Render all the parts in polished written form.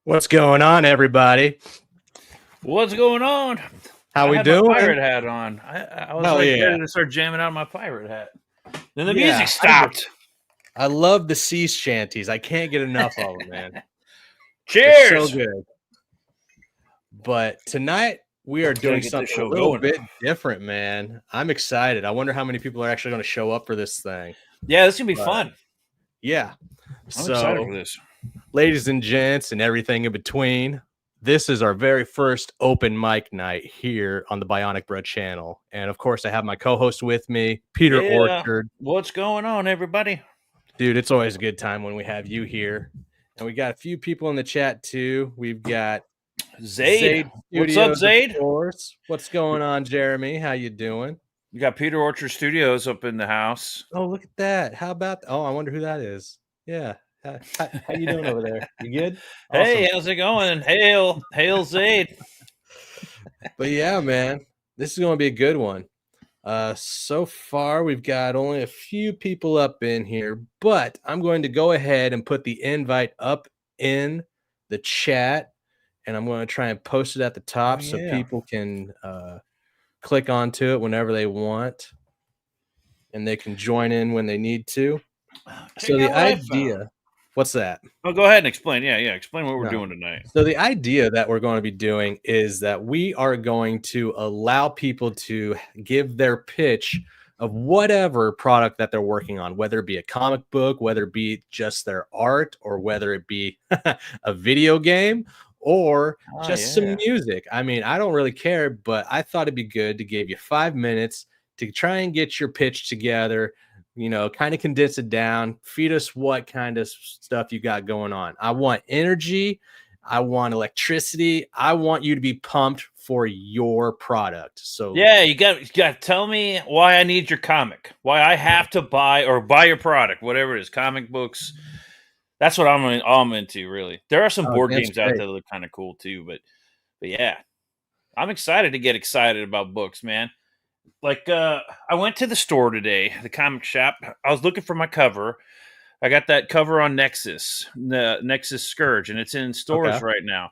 What's going on, everybody? What's going on? How I we had my doing? pirate hat on. I was Hell like yeah. ready to start jamming out my pirate hat. Then the Yeah, music stopped. I love the sea shanties. I can't get enough of them, man. They're so Cheers. good. But tonight we are Gotta doing get this something a show little going. bit different, man. I'm excited. I wonder how many people are actually going to show up for this thing. Yeah, this is gonna be But fun. yeah. I'm excited So, for this. ladies and gents, and everything in between, this is our very first open mic night here on the Bionic Bread channel. And of course, I have my co-host with me, Peter Yeah. Orchard. What's going on, everybody? Dude, it's always a good time when we have you here. And we got a few people in the chat too. We've got Zaid. What's up, Studios, of Zaid? course. What's going on, Jeremy? How you doing? You got Peter Orchard Studios up in the house. Oh, look at that. How about I wonder who that is. Yeah. How you doing over there? You good? Hey, Awesome. how's it going? Hail, Zaid. But yeah, man, this is going to be a good one. So far, we've got only a few people up in here, but I'm going to go ahead and put the invite up in the chat, and I'm going to try and post it at the top so people can click onto it whenever they want, and they can join in when they need to. So the idea, what's that? Oh, go ahead and explain. Yeah, explain what we're doing tonight. So the idea that we're going to be doing is that we are going to allow people to give their pitch of whatever product that they're working on, whether it be a comic book, whether it be just their art, or whether it be a video game, or just some music. I mean, I don't really care, but I thought it'd be good to give you 5 minutes to try and get your pitch together, kind of condense it down, feed us what kind of stuff you got going on. I want energy. I want electricity. I want you to be pumped for your product. So yeah, you got to tell me why I need your comic, why I have to buy your product, whatever it is, comic books. That's what I'm into, really. There are some board games out there that look kind of cool too, but yeah, I'm excited to get excited about books, man. Like, I went to the store today, the comic shop. I was looking for my cover. I got that cover on Nexus, the Nexus Scourge, and it's in stores right now.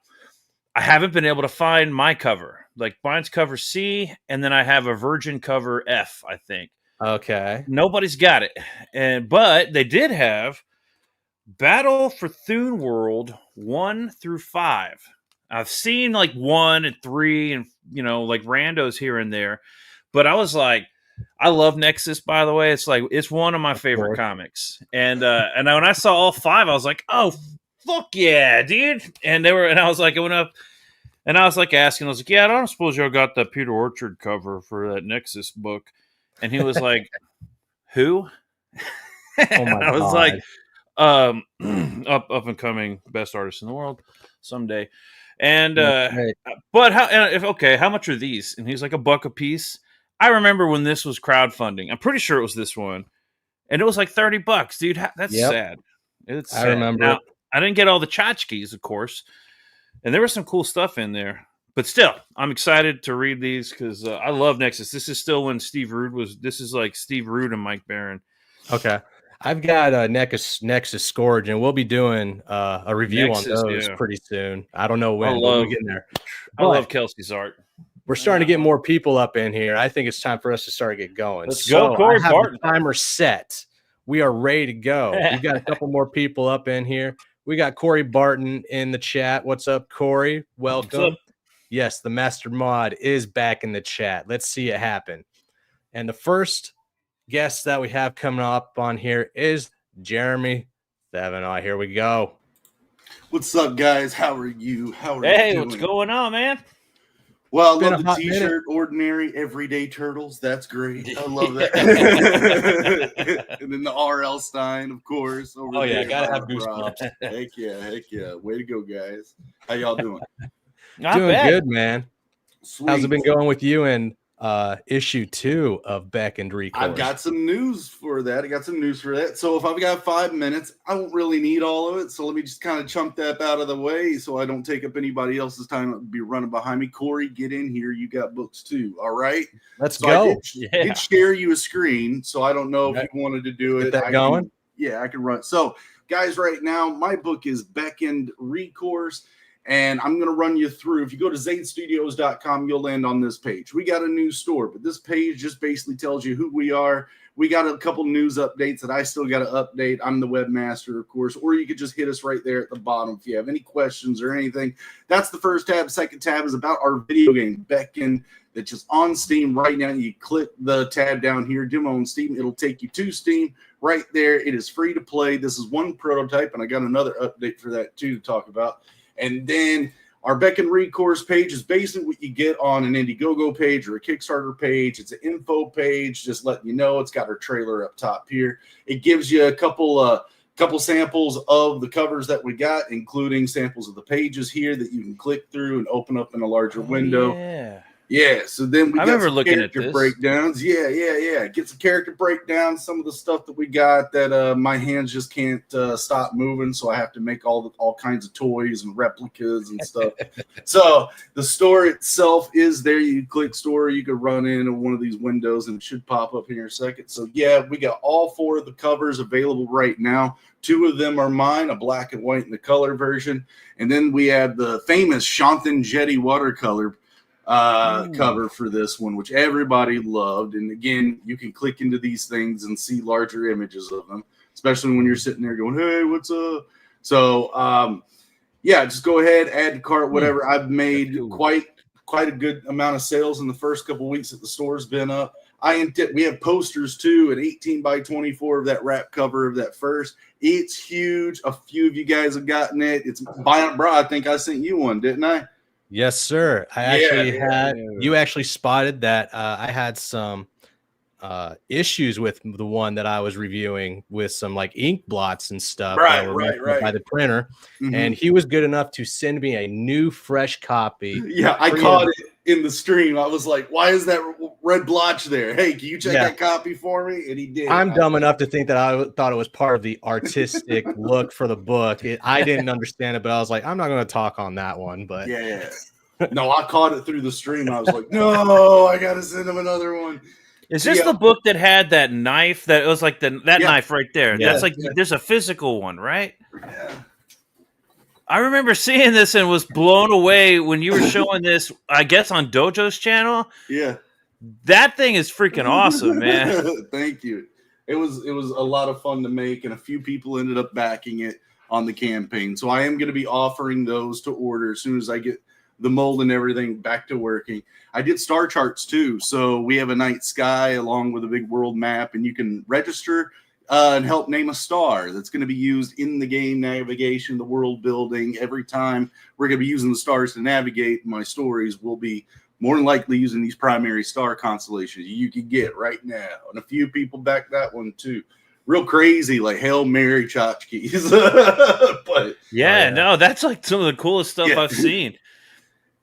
I haven't been able to find my cover. Like, mine's cover C, and then I have a Virgin cover F, I think. Okay. Nobody's got it. But they did have Battle for Thune World 1 through 5. I've seen like 1 and 3 and, like randos here and there. But I was like, I love Nexus, by the way. It's one of my favorite comics. And when I saw all 5, I was like, oh, fuck yeah, dude. And I was like, I went up and I was like asking, I was like, yeah, I don't suppose y'all got the Peter Orchard cover for that Nexus book. And he was like, who? Oh my I was God. like, up and coming best artist in the world someday. And but how much are these? And he's like, $1 a piece. I remember when this was crowdfunding. I'm pretty sure it was this one, and it was like $30, dude. That's sad. It's sad. I remember. Now, I didn't get all the tchotchkes, of course, and there was some cool stuff in there. But still, I'm excited to read these because I love Nexus. This is still when Steve Rude was. This is like Steve Rude and Mike Barron. Okay. I've got a Nexus Scourge, and we'll be doing a review on those pretty soon. I don't know when, but we'll get in there. I love Kelsey's art. We're starting to get more people up in here. I think it's time for us to start to get going. Let's go, Corey Barton. The timer set. We are ready to go. We've got a couple more people up in here. We got Corey Barton in the chat. What's up, Corey? Welcome. What's up? Yes, the Master Mod is back in the chat. Let's see it happen. And the first guest that we have coming up on here is Jeremy 7. Here we go. What's up, guys? How are you? How are you doing? What's going on, man? Well, I love the t-shirt, Ordinary Everyday Turtles. That's great. I love that. And then the R.L. Stein, of course. Oh, yeah. Gotta have goosebumps. Heck yeah. Way to go, guys. How y'all doing? Doing good, man. Sweet. How's it been going with you and issue 2 of Beck and Recourse? I've got some news for that. So if I've got 5 minutes, I don't really need all of it. So let me just kind of chunk that out of the way so I don't take up anybody else's time to be running behind me. Corey, get in here. You got books too. All right. Let's go. I did share you a screen, so I don't know if you wanted to do it. Get that going? I can run. So guys, right now, my book is Beckoned Recourse, and I'm going to run you through. If you go to zanestudios.com, you'll land on this page. We got a new store, but this page just basically tells you who we are. We got a couple news updates that I still got to update. I'm the webmaster, of course, or you could just hit us right there at the bottom if you have any questions or anything. That's the first tab. Second tab is about our video game, Beckon, that's just on Steam right now. You click the tab down here, demo on Steam. It'll take you to Steam right there. It is free to play. This is one prototype, and I got another update for that too to talk about. And then our Beckon Recourse page is basically what you get on an Indiegogo page or a Kickstarter page. It's an info page, just letting you know. It's got our trailer up top here. It gives you a couple samples of the covers that we got, including samples of the pages here that you can click through and open up in a larger window. Yeah, so then we got some character breakdowns. Yeah. Get some character breakdowns, some of the stuff that we got that my hands just can't stop moving, so I have to make all kinds of toys and replicas and stuff. So the store itself is there. You click store, you can run into one of these windows, and it should pop up here in a second. So yeah, we got all 4 of the covers available right now. 2 of them are mine, a black and white and the color version. And then we have the famous Shanthan Jetty watercolor cover for this one, which everybody loved. And again, you can click into these things and see larger images of them, especially when you're sitting there going, hey, what's up? So yeah, just go ahead, add to cart, whatever. I've made quite a good amount of sales in the first couple of weeks that the store's been up. We have posters too, an 18 by 24 of that wrap cover of that first. It's huge. A few of you guys have gotten it. It's Bionic Bra. I think I sent you one, didn't I? Yes, sir. You actually spotted that I had some issues with the one that I was reviewing with some like ink blots and stuff right by the printer. And he was good enough to send me a new fresh copy. Yeah, I caught it in the stream. I was like, why is that red blotch there? Hey, can you check that copy for me? And he did. I'm dumb enough to think that I thought it was part of the artistic look for the book. I didn't understand it, but I was like, I'm not going to talk on that one. But yeah. No, I caught it through the stream. I was like, no, I got to send him another one. Is this the book that had that knife? That it was like that knife right there. Yeah. That's like there's a physical one, right? Yeah. I remember seeing this and was blown away when you were showing this, I guess, on Dojo's channel. Yeah. That thing is freaking awesome, man. Thank you. It was a lot of fun to make, and a few people ended up backing it on the campaign. So I am going to be offering those to order as soon as I get the mold and everything back to working. I did star charts too. So we have a night sky along with a big world map, and you can register and help name a star that's going to be used in the game navigation, the world building. Every time we're going to be using the stars to navigate my stories, we'll be more than likely using these primary star constellations you can get right now. And a few people back that one too. Real crazy, like Hail Mary tchotchkes. But no, that's like some of the coolest stuff I've seen.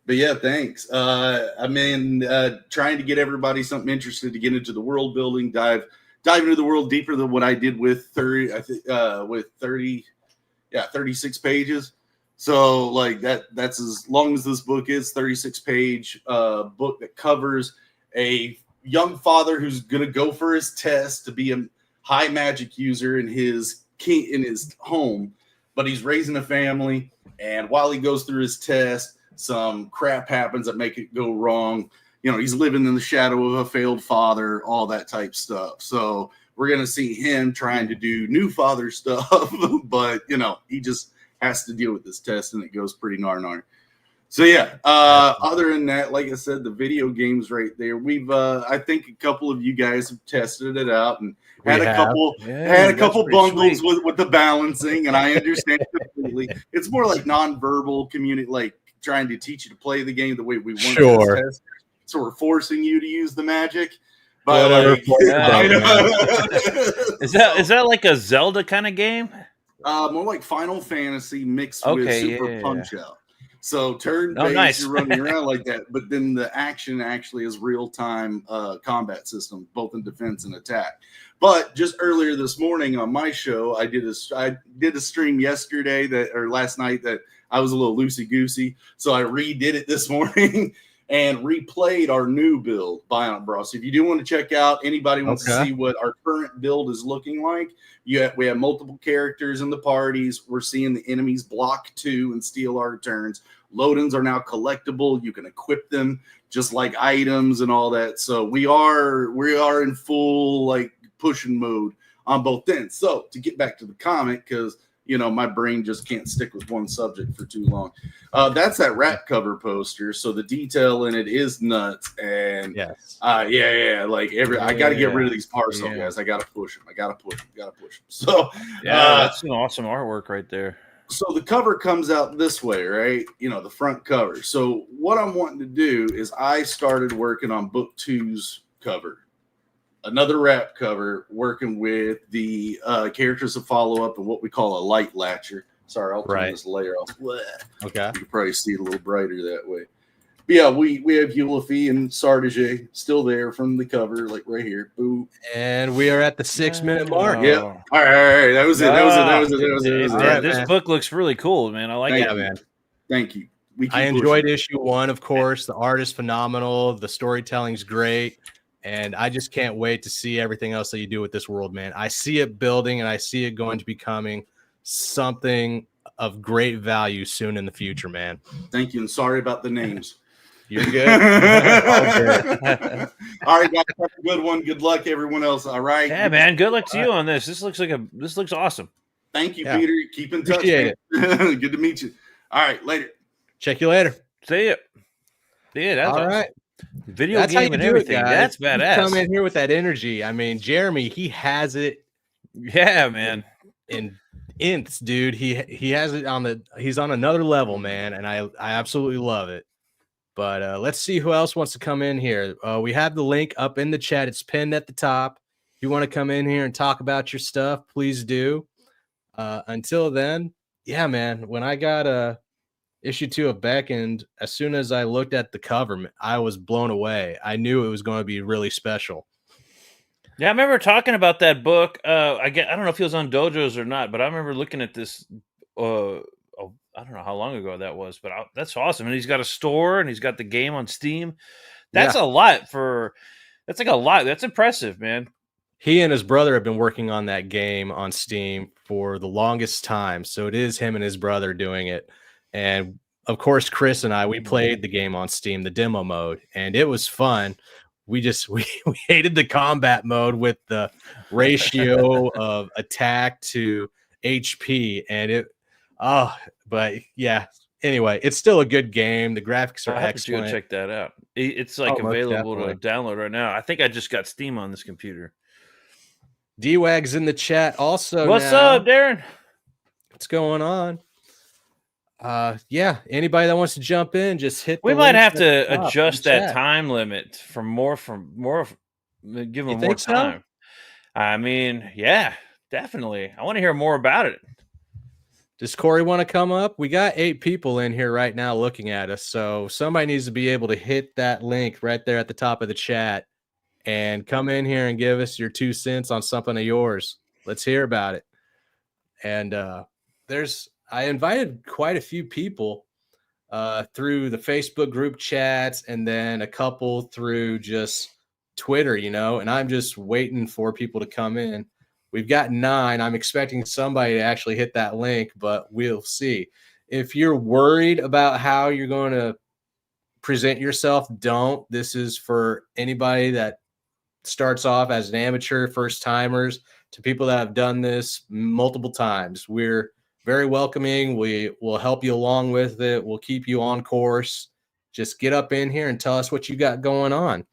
But yeah, thanks. I mean, trying to get everybody something interested to get into the world building, dive into the world deeper than what I did with 36 pages. So like that's as long as this book is, 36-page book that covers a young father who's going to go for his test to be a high magic user in his home, but he's raising a family, and while he goes through his test, some crap happens that make it go wrong. You know, he's living in the shadow of a failed father, all that type stuff. So we're going to see him trying to do new father stuff, but, you know, he just has to deal with this test, and it goes pretty gnar. So, yeah, other than that, like I said, the video games right there, we've, I think a couple of you guys have tested it out and had a couple bungles with the balancing, and I understand completely. It's more like nonverbal community, like trying to teach you to play the game the way we want to test. So we're forcing you to use the magic. But is that like a Zelda kind of game? More like Final Fantasy mixed with Super Punch Out. So turn-based, you're running around like that, but then the action actually is real-time combat system, both in defense and attack. But just earlier this morning on my show, I did a stream yesterday last night that I was a little loosey-goosey, so I redid it this morning and replayed our new build, Bionic Brawl. So if you do want to check out, anybody wants to see what our current build is looking like, we have multiple characters in the parties. We're seeing the enemies block 2 and steal our turns. Load-ins are now collectible. You can equip them just like items and all that. So we are in full like pushing mode on both ends. So to get back to the comic, because my brain just can't stick with one subject for too long. That's that wrap cover poster. So the detail in it is nuts. And yes, like I got to get rid of these parcel guys. I got to push them. So that's some awesome artwork right there. So the cover comes out this way, right? The front cover. So what I'm wanting to do is I started working on book 2's cover. Another wrap cover, working with the characters of follow up and what we call a light latcher. Sorry, I'll turn this layer off. Okay. You can probably see it a little brighter that way. But yeah, we have Eulafie and Sardige still there from the cover, like right here. Boom. And we are at the 6-minute mark. Yeah. All right. That was it. This book looks really cool, man. I like it, man. Thank you. I enjoyed issue 1, of course. The art is phenomenal. The storytelling's great. And I just can't wait to see everything else that you do with this world, man. I see it building, and I see it going to becoming something of great value soon in the future, man. Thank you, and sorry about the names. You're good. All right, guys, have a good one. Good luck, everyone else. All right. Yeah, man. Good luck to you on this. This looks awesome. Thank you, Peter. Keep in touch. Appreciate it. Good to meet you. All right, later. Check you later. See ya. Yeah, that's all awesome. right. Video game and everything. That's badass. You come in here with that energy. I mean, Jeremy, he has it. Yeah, man. In ints, dude. He has it he's on another level, man, and I absolutely love it. But let's see who else wants to come in here. We have the link up in the chat. It's pinned at the top. If you want to come in here and talk about your stuff, please do. Until then, yeah, man, when I got issue 2 of Beck, and as soon as I looked at the cover, I was blown away. I knew it was going to be really special. Yeah, I remember talking about that book. I don't know if it was on Dojos or not, but I remember looking at this. I don't know how long ago that was, but that's awesome. And he's got a store, and he's got the game on Steam. That's a lot that's like a lot. That's impressive, man. He and his brother have been working on that game on Steam for the longest time. So it is him and his brother doing it. And of course, Chris and we played the game on Steam, the demo mode, and it was fun. We hated the combat mode with the ratio of attack to HP, and but yeah. Anyway, it's still a good game. The graphics are excellent. Go check that out. It's like available to download right now. I think I just got Steam on this computer. D-Wag's in the chat also. What's up, Darren? What's going on? Anybody that wants to jump in, just hit. We might have to adjust that time limit give them more time. I mean, yeah, definitely. I want to hear more about it. Does Corey want to come up? We got 8 people in here right now looking at us, so somebody needs to be able to hit that link right there at the top of the chat and come in here and give us your 2 cents on something of yours. Let's hear about it. And I invited quite a few people through the Facebook group chats, and then a couple through just Twitter, and I'm just waiting for people to come in. We've got 9. I'm expecting somebody to actually hit that link, but we'll see. If you're worried about how you're going to present yourself, don't. This is for anybody that starts off as an amateur, first timers, to people that have done this multiple times. We're very welcoming. We will help you along with it. We'll keep you on course. Just get up in here and tell us what you got going on.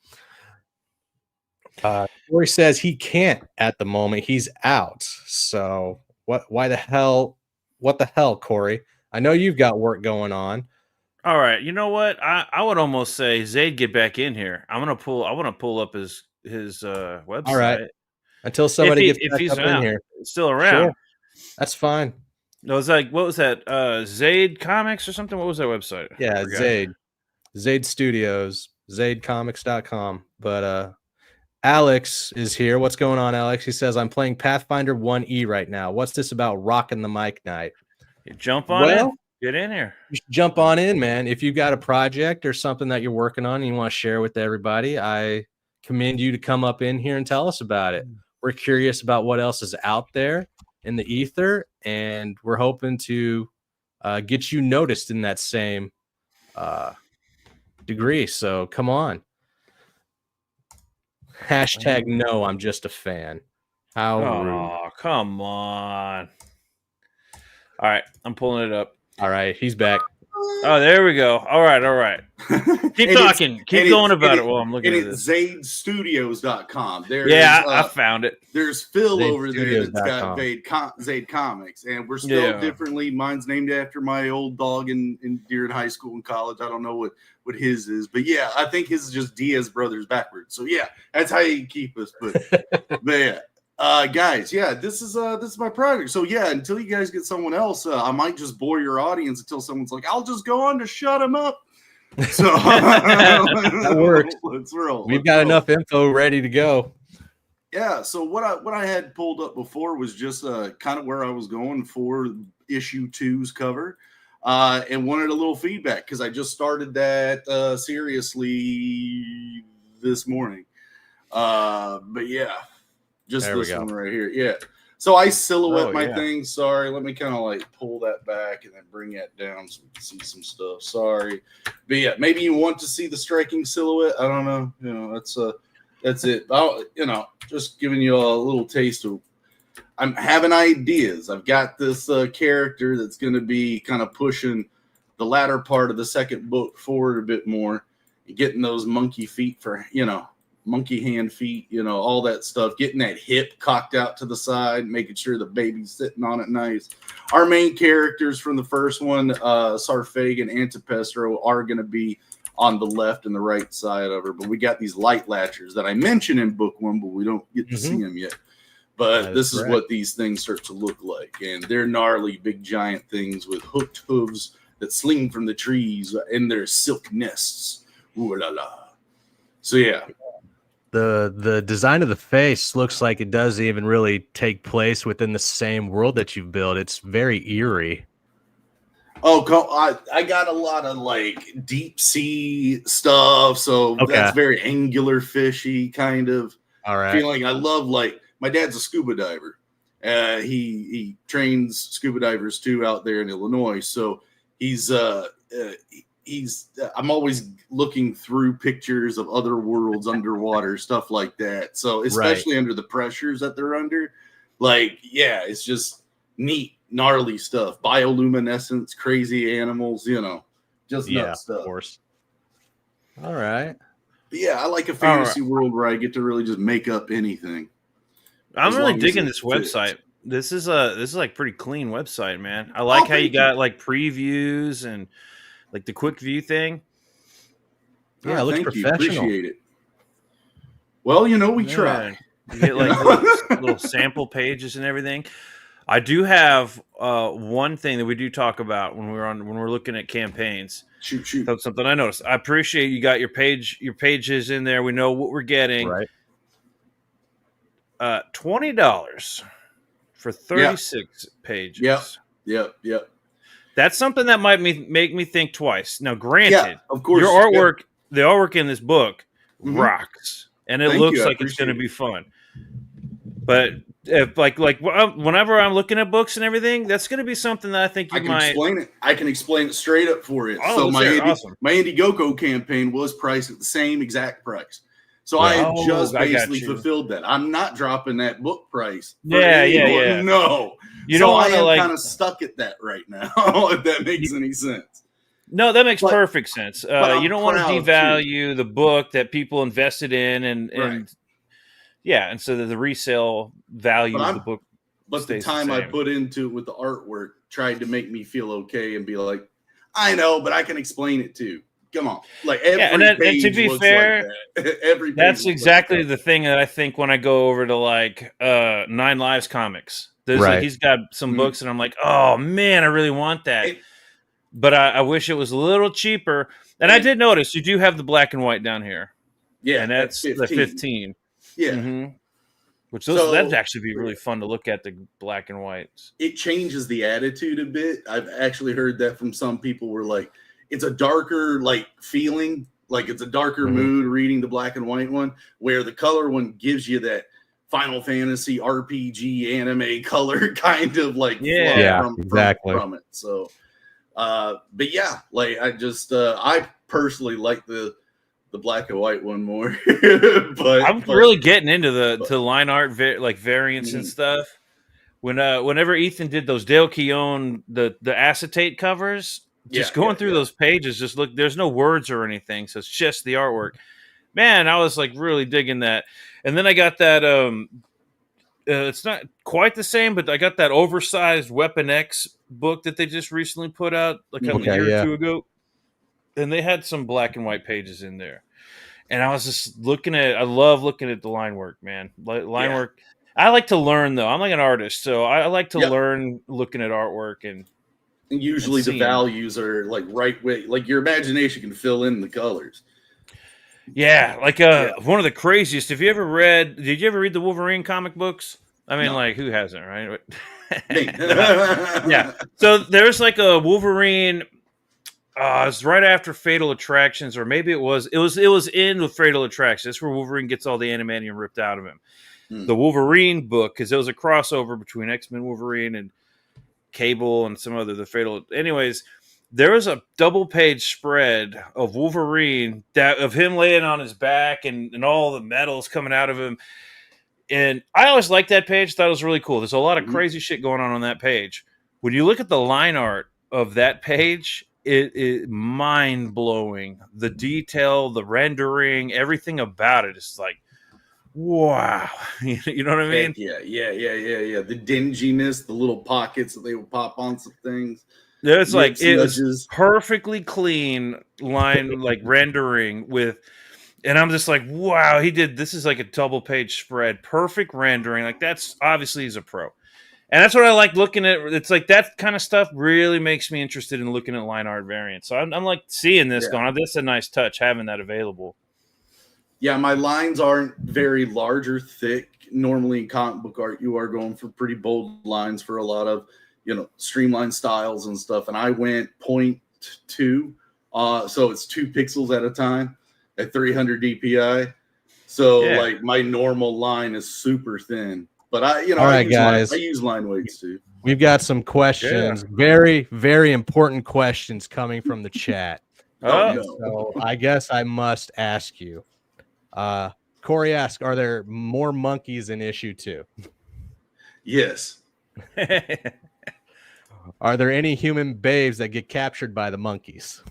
Corey says he can't at the moment. He's out. So what the hell, Corey? I know you've got work going on. All right. You know what? I would almost say, Zayd, get back in here. I want to pull up his website. All right. Until somebody gets back up in here. Still around. Sure. That's fine. No, it's like, what was that? Zayd Comics or something? What was that website? Yeah, Zayd Studios, zaydcomics.com. But Alex is here. What's going on, Alex? He says, I'm playing Pathfinder 1E right now. What's this about rocking the mic night? You jump on it? Get in here. You should jump on in, man. If you've got a project or something that you're working on and you want to share with everybody, I commend you to come up in here and tell us about it. We're curious about what else is out there in the ether, and we're hoping to get you noticed in that same degree. So come on. Hashtag no, I'm just a fan. How rude. Oh, come on. All right, I'm pulling it up. All right, he's back. Oh, there we go. All right. Keep talking. Keep going about it while I'm looking at this. ZadeStudios.com. I found it. There's Phil over there that's got Zade Comics, and we're spelled differently. Mine's named after my old dog during high school and college. I don't know what his is, but yeah, I think his is just Diaz Brothers backwards. So yeah, that's how you keep us. But yeah. Guys, this is my project. So yeah, until you guys get someone else, I might just bore your audience until someone's like, I'll just go on to shut him up. So that works. Let's roll. We've got enough info ready to go. Yeah. So what I had pulled up before was just kind of where I was going for issue 2's cover, and wanted a little feedback because I just started that seriously this morning. But yeah. Just there this one right here. Yeah. So I silhouette my thing. Sorry. Let me kind of like pull that back and then bring that down so we can see some stuff. Sorry. But yeah, maybe you want to see the striking silhouette. I don't know. You know, that's it. Just giving you a little taste of, I'm having ideas. I've got this character that's going to be kind of pushing the latter part of the second book forward a bit more, getting those monkey feet for, monkey hand feet, all that stuff, getting that hip cocked out to the side, making sure the baby's sitting on it nice. Our main characters from the first one, Sarfag and Antipestro, are going to be on the left and the right side of her, but we got these light latchers that I mentioned in book 1, but we don't get to see them yet. But this is what these things start to look like, and they're gnarly, big, giant things with hooked hooves that sling from the trees in their silk nests. Ooh la la. So yeah. The design of the face looks like it doesn't even really take place within the same world that you've built. It's very eerie. Oh, I got a lot of like deep sea stuff, so that's very angular fishy kind of feeling. I love, like, my dad's a scuba diver. He trains scuba divers too out there in Illinois, so I'm always looking through pictures of other worlds underwater, stuff like that. So especially under the pressures that they're under, like, it's just neat, gnarly stuff. Bioluminescence, crazy animals, just nuts stuff. Of course. All right. But yeah, I like a fantasy world where I get to really just make up anything. I'm really digging this website. This is like pretty clean website, man. I like how you got like previews and like the quick view thing. Yeah, it looks professional. Appreciate it. Well, we try. You get like little sample pages and everything. I do have one thing that we do talk about when we're looking at campaigns. Shoot. That's something I noticed. I appreciate you got your pages in there. We know what we're getting. Right. $20 for 36 pages. Yep. That's something that might make me think twice. Now, granted, of course, your artwork, the artwork in this book rocks, and it looks like it's going to be fun. But if whenever I'm looking at books and everything, that's going to be something that I think you might explain it. I can explain it straight up for you. Oh, so my Indiegogo campaign was priced at the same exact price. So I had just basically fulfilled that. I'm not dropping that book price. Yeah. No. You don't want to kind of stuck at that right now, if that makes any sense. No, that makes perfect sense. You don't want to devalue the book that people invested in, and so that the resale value of the book. But the time I put into it with the artwork tried to make me feel okay and be like, I know, but I can explain it too. Come on, like every page and to be fair, like that. Every page that's exactly the thing that I think when I go over to like 9 Lives Comics. There's like, he's got some books, and I'm like, oh man, I really want that, but I wish it was a little cheaper. And I did notice you do have the black and white down here, and that's 15. the 15. Yeah. Which So- that'd actually be really fun to look at, the black and whites. It changes the attitude a bit. I've actually heard that from some people where like it's a darker like feeling, like it's a darker mood reading the black and white one, where the color one gives you that Final Fantasy RPG anime color kind of like exactly from it. So but yeah, like I just I personally like the black and white one more. I'm really getting into the line art variants and stuff. Whenever Ethan did those Dale Keown the acetate covers, just going through those pages, just look, there's no words or anything, so it's just the artwork. Man, I was like really digging that. And then I got that it's not quite the same, but I got that oversized Weapon X book that they just recently put out like a year or two ago. And they had some black and white pages in there. And I was just I love looking at the line work, man. Line work. I like to learn, though. I'm like an artist, so I like to learn looking at artwork. And usually the values are like right way, like your imagination can fill in the colors. Yeah, like one of the craziest. Did you ever read the Wolverine comic books? I mean, like, who hasn't, right? Yeah. So there's like a Wolverine. It's right after Fatal Attractions, or maybe it was in the Fatal Attractions. That's where Wolverine gets all the adamantium ripped out of him. The Wolverine book, because it was a crossover between X-Men Wolverine and Cable and some other the Fatal. Anyways, there was a double-page spread of Wolverine of him laying on his back and all the metals coming out of him. And I always liked that page. Thought it was really cool. There's a lot of crazy shit going on that page. When you look at the line art of that page, it mind-blowing. The detail, the rendering, everything about it is like, wow. You know what I mean? Yeah. The dinginess, the little pockets that they will pop on some things. Yeah, it's like it's perfectly clean line, like rendering with, and I'm just like, wow, this is like a double page spread, perfect rendering. Like that's obviously he's a pro. And that's what I like looking at. It's like that kind of stuff really makes me interested in looking at line art variants. So I'm like seeing this going on. That's a nice touch having that available. Yeah, my lines aren't very large or thick. Normally in comic book art, you are going for pretty bold lines for a lot of, streamlined styles and stuff. And I went 0.2. So it's 2 pixels at a time at 300 DPI. So like my normal line is super thin. But I use line weights too. We've got some questions, very, very important questions coming from the chat. So I guess I must ask you. Corey asks, are there more monkeys in issue 2? Yes. Are there any human babes that get captured by the monkeys?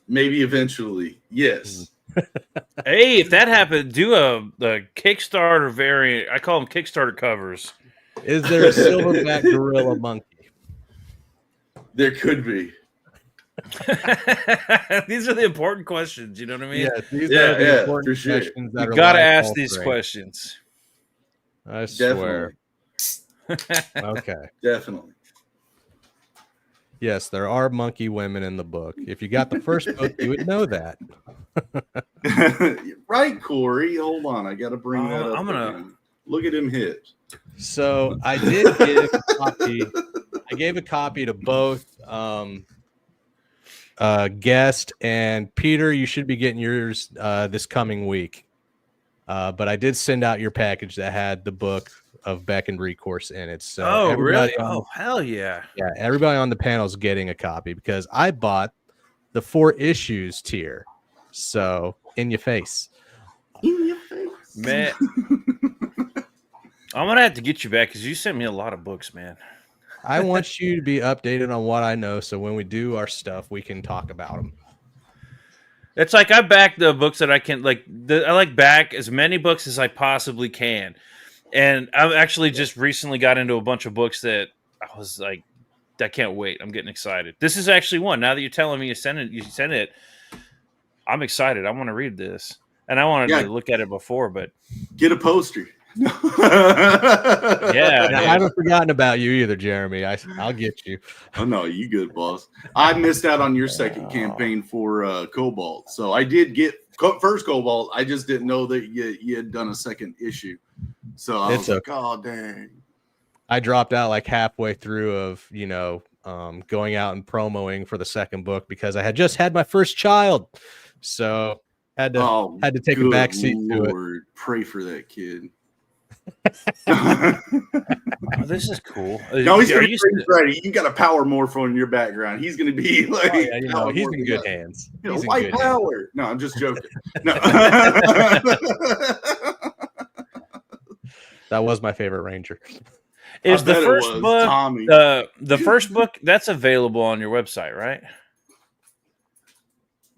Maybe eventually. Yes. Hey, if that happened, do a Kickstarter variant. I call them Kickstarter covers. Is there a silverback gorilla monkey? There could be. These are the important questions. You know what I mean? Yeah, these are the important questions. You got to ask these questions. I swear. Okay. Definitely. Yes, there are monkey women in the book. If you got the first book, you would know that. Right, Corey. Hold on. I got to bring that up. I'm gonna look at him hit. So I did give a copy. I gave a copy to both Guest and Peter. You should be getting yours this coming week. But I did send out your package that had the book of Beck and Recourse in it. So really? Hell yeah. Yeah, everybody on the panel is getting a copy because I bought the 4 issues tier. So in your face. In your face. Man. I'm going to have to get you back because you sent me a lot of books, man. I want you to be updated on what I know so when we do our stuff, we can talk about them. It's like I back the books that I can, I like back as many books as I possibly can. And I've actually just recently got into a bunch of books that I was like, I can't wait. I'm getting excited. This is actually one. Now that you're telling me you sent it, I'm excited. I want to read this. And I wanted to look at it before, but get a poster. I haven't forgotten about you either, Jeremy. I'll get you. Oh no, you good, boss. I missed out on your second campaign for Cobalt, so I did get first Cobalt. I just didn't know that you had done a second issue. So I was like, oh dang. I dropped out like halfway through of, going out and promoing for the second book because I had just had my first child. So had to take a back seat to it. Pray for that kid. Oh, this is cool. No, he's gonna be ready. You got a power morpho in your background. He's gonna be like, he's in good hands. White power. Hands. No, I'm just joking. No. That was my favorite Ranger. Is the first book Tommy. The first book that's available on your website, right?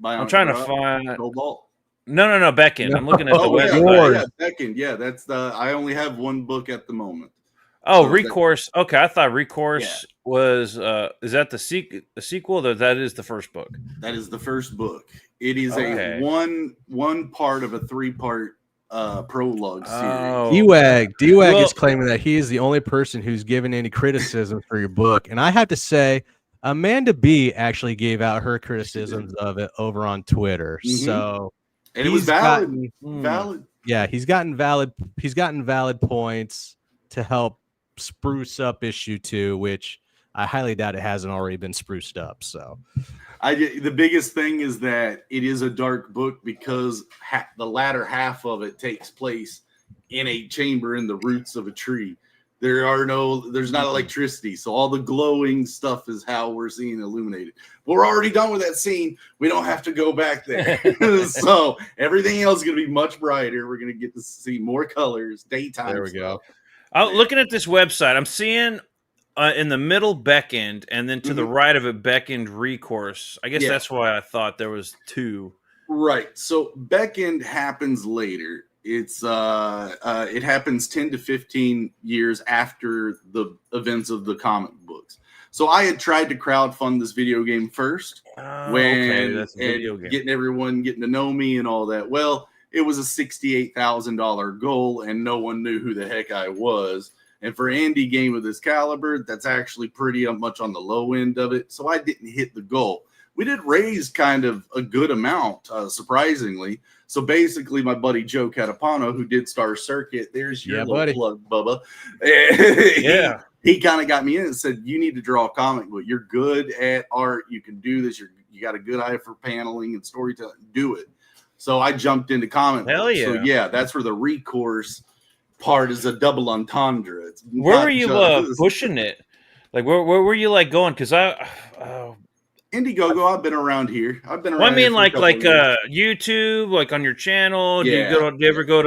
I'm trying to find Cobalt. No, Beckin. I'm looking at the website. Yeah, Beckin. Yeah, that's the. I only have one book at the moment. Oh, so Recourse. Okay, I thought Recourse was. Is that the sequel? Or that is the first book. That is the first book. It is a one part of a 3-part prologue series. D-Wag is claiming that he is the only person who's given any criticism for your book, and I have to say, Amanda B actually gave out her criticisms of it over on Twitter. Mm-hmm. So. And it was valid. Yeah, he's gotten valid points to help spruce up issue 2, which I highly doubt it hasn't already been spruced up. So, the biggest thing is that it is a dark book because the latter half of it takes place in a chamber in the roots of a tree. There's not electricity, so all the glowing stuff is how we're seeing illuminated. But we're already done with that scene. We don't have to go back there. So everything else is going to be much brighter. We're going to get to see more colors, daytime. There we go. Looking at this website, I'm seeing in the middle Beckend, and then to the right of it, Beckend Recourse. I guess that's why I thought there was 2. Right. So Beckend happens later. It's it happens 10 to 15 years after the events of the comic books. So I had tried to crowdfund this video game first, that's a video game. Getting to know me and all that. Well, it was a $68,000 goal, and no one knew who the heck I was. And for an indie game of this caliber, that's actually pretty much on the low end of it. So I didn't hit the goal. We did raise kind of a good amount, surprisingly. So basically, my buddy Joe Catapano, who did Star Circuit, there's your little plug, Bubba. Yeah. He kind of got me in and said, you need to draw a comic book. You're good at art. You can do this. You got a good eye for paneling and storytelling. Do it. So I jumped into comic books. Yeah. So yeah, that's where the Recourse part is a double entendre. Where were you pushing it? Like, where were you like going? Because Indiegogo, I've been around here. I mean, like YouTube, like on your channel. Yeah. Do you ever go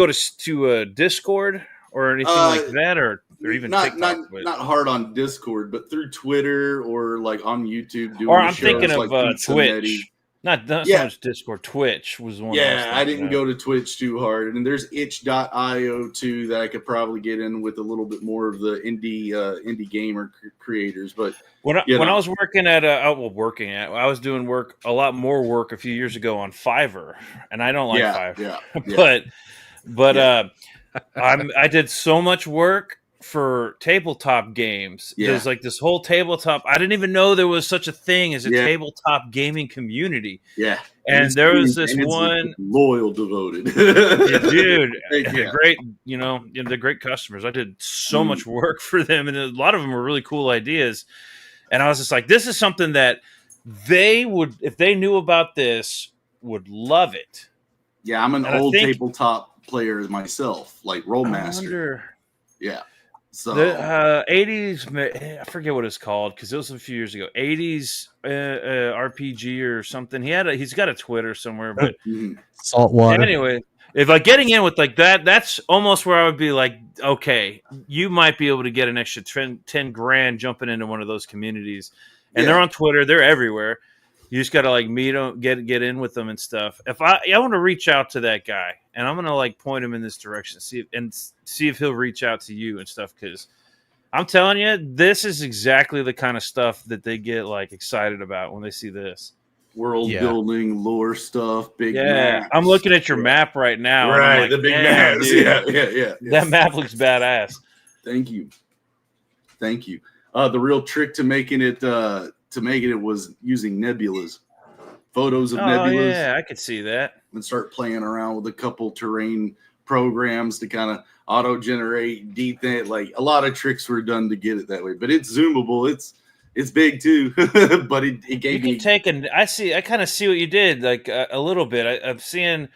to Discord or anything like that, or even TikTok? Not hard on Discord, but through Twitter or like on YouTube. Or I'm thinking of Twitch. Not so much Discord. Twitch was one. Yeah, I didn't go to Twitch too hard. And there's itch.io too that I could probably get in with a little bit more of the indie gamer creators. But when I was working at I was doing a lot more work a few years ago on Fiverr, and I don't like Fiverr. But I did so much work for tabletop games. There's like this whole tabletop. I didn't even know there was such a thing as a tabletop gaming community. Yeah. And there was this one loyal, devoted. Dude, great, they're great customers. I did so much work for them, and a lot of them were really cool ideas. And I was just like, this is something that they would, if they knew about this, would love it. Yeah, I'm an old tabletop player myself, like Rollmaster. Yeah. So the 80s, I forget what it's called because it was a few years ago. 80s RPG or something. He's got a Twitter somewhere, but Saltwater. Anyway, if like getting in with like that, that's almost where I would be like, okay, you might be able to get an extra 10 grand jumping into one of those communities, and they're on Twitter, they're everywhere. You just got to like meet them, get in with them and stuff. If I want to reach out to that guy, and I'm going to like point him in this direction, see if he'll reach out to you and stuff. Cause I'm telling you, this is exactly the kind of stuff that they get like excited about when they see this world building, lore stuff. Big maps. I'm looking at your map right now. Right. Like, the big maps. Yeah. That map looks badass. Thank you. The real trick to making it, was using nebulas, photos of nebulas. Yeah, I could see that. And start playing around with a couple terrain programs to kind of auto generate, like a lot of tricks were done to get it that way. But it's zoomable. It's big too, but it gave me. I kind of see what you did, like a little bit. I'm seeing.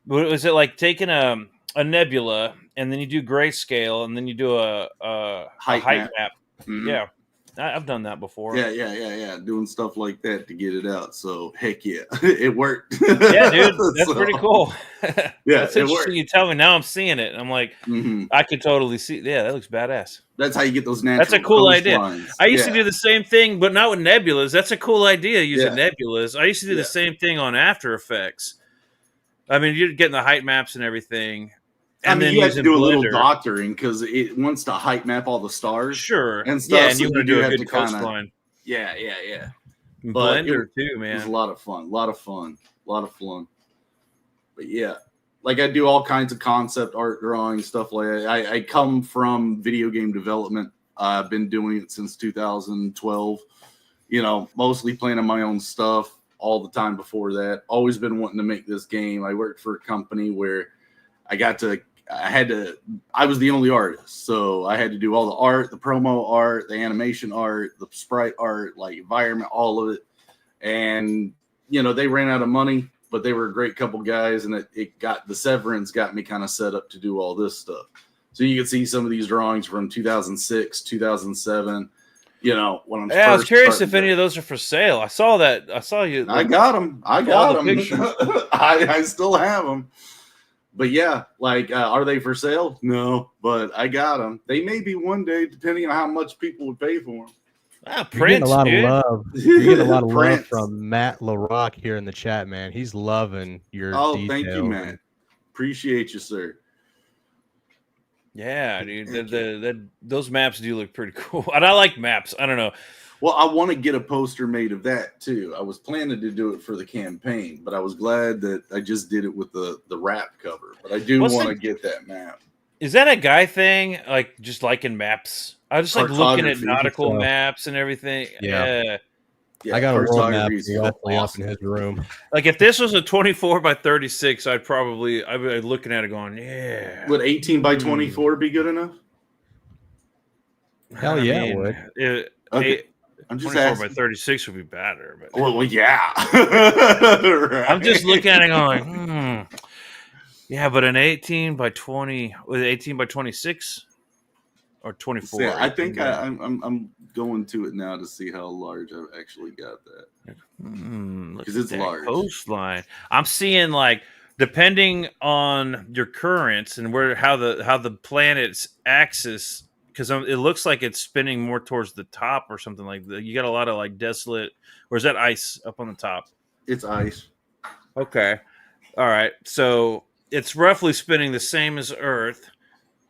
Was it like taking a nebula and then you do grayscale and then you do a height map? Mm-hmm. Yeah, I've done that before. Yeah. Doing stuff like that to get it out. So heck yeah, it worked. Yeah, dude, that's pretty cool. Yeah, that's interesting. You tell me now. I'm seeing it. I'm like, I could totally see. Yeah, that looks badass. That's how you get those natural. That's a cool idea. Lines. I used to do the same thing, but not with nebulas. That's a cool idea using nebulas. I used to do the same thing on After Effects. I mean, you're getting the height maps and everything. And then you have to do Blender. A little doctoring because it wants to height map all the stars. Sure. And stuff. Yeah, and you want to do a good coastline. Yeah. Blender too, man. It was a lot of fun. But yeah, like I do all kinds of concept art drawing, stuff like that. I come from video game development. I've been doing it since 2012. Mostly playing on my own stuff. All the time before that, always been wanting to make this game. I worked for a company where I was the only artist. So I had to do all the art, the promo art, the animation art, the sprite art, like environment, all of it. And, they ran out of money, but they were a great couple guys. And the severance got me kind of set up to do all this stuff. So you can see some of these drawings from 2006, 2007. When I'm I was curious if any of those are for sale. I saw that. I saw you. I got them. I still have them. But yeah, like, are they for sale? No, but I got them. They may be one day, depending on how much people would pay for them. You're getting a lot of love. You're getting a lot of love from Matt LaRock here in the chat, man. He's loving your. Oh, thank you, man. Appreciate you, sir. Yeah, dude. Those maps do look pretty cool. And I like maps. I don't know. Well, I want to get a poster made of that too. I was planning to do it for the campaign, but I was glad that I just did it with the wrap cover. But I do want to get that map. Is that a guy thing? Like just liking maps? I just like looking at nautical maps and everything. Yeah. I got a world map directly up in his room. Like if this was a 24 by 36, I'd be looking at it going, yeah. Would 18 by 24 be good enough? Hell yeah, it would. Okay. I'm just 24 asking. by 36 would be better. But well yeah. Right. I'm just looking at it going, yeah, but an 18 by 20, was it 18 by 26 or 24? Yeah, I think I'm going to it now to see how large I've actually got that. Because it's large. Coastline. I'm seeing like depending on your currents and how the planet's axis, because it looks like it's spinning more towards the top or something like that. You got a lot of like desolate, or is that ice up on the top? It's ice. Okay. All right. So it's roughly spinning the same as Earth,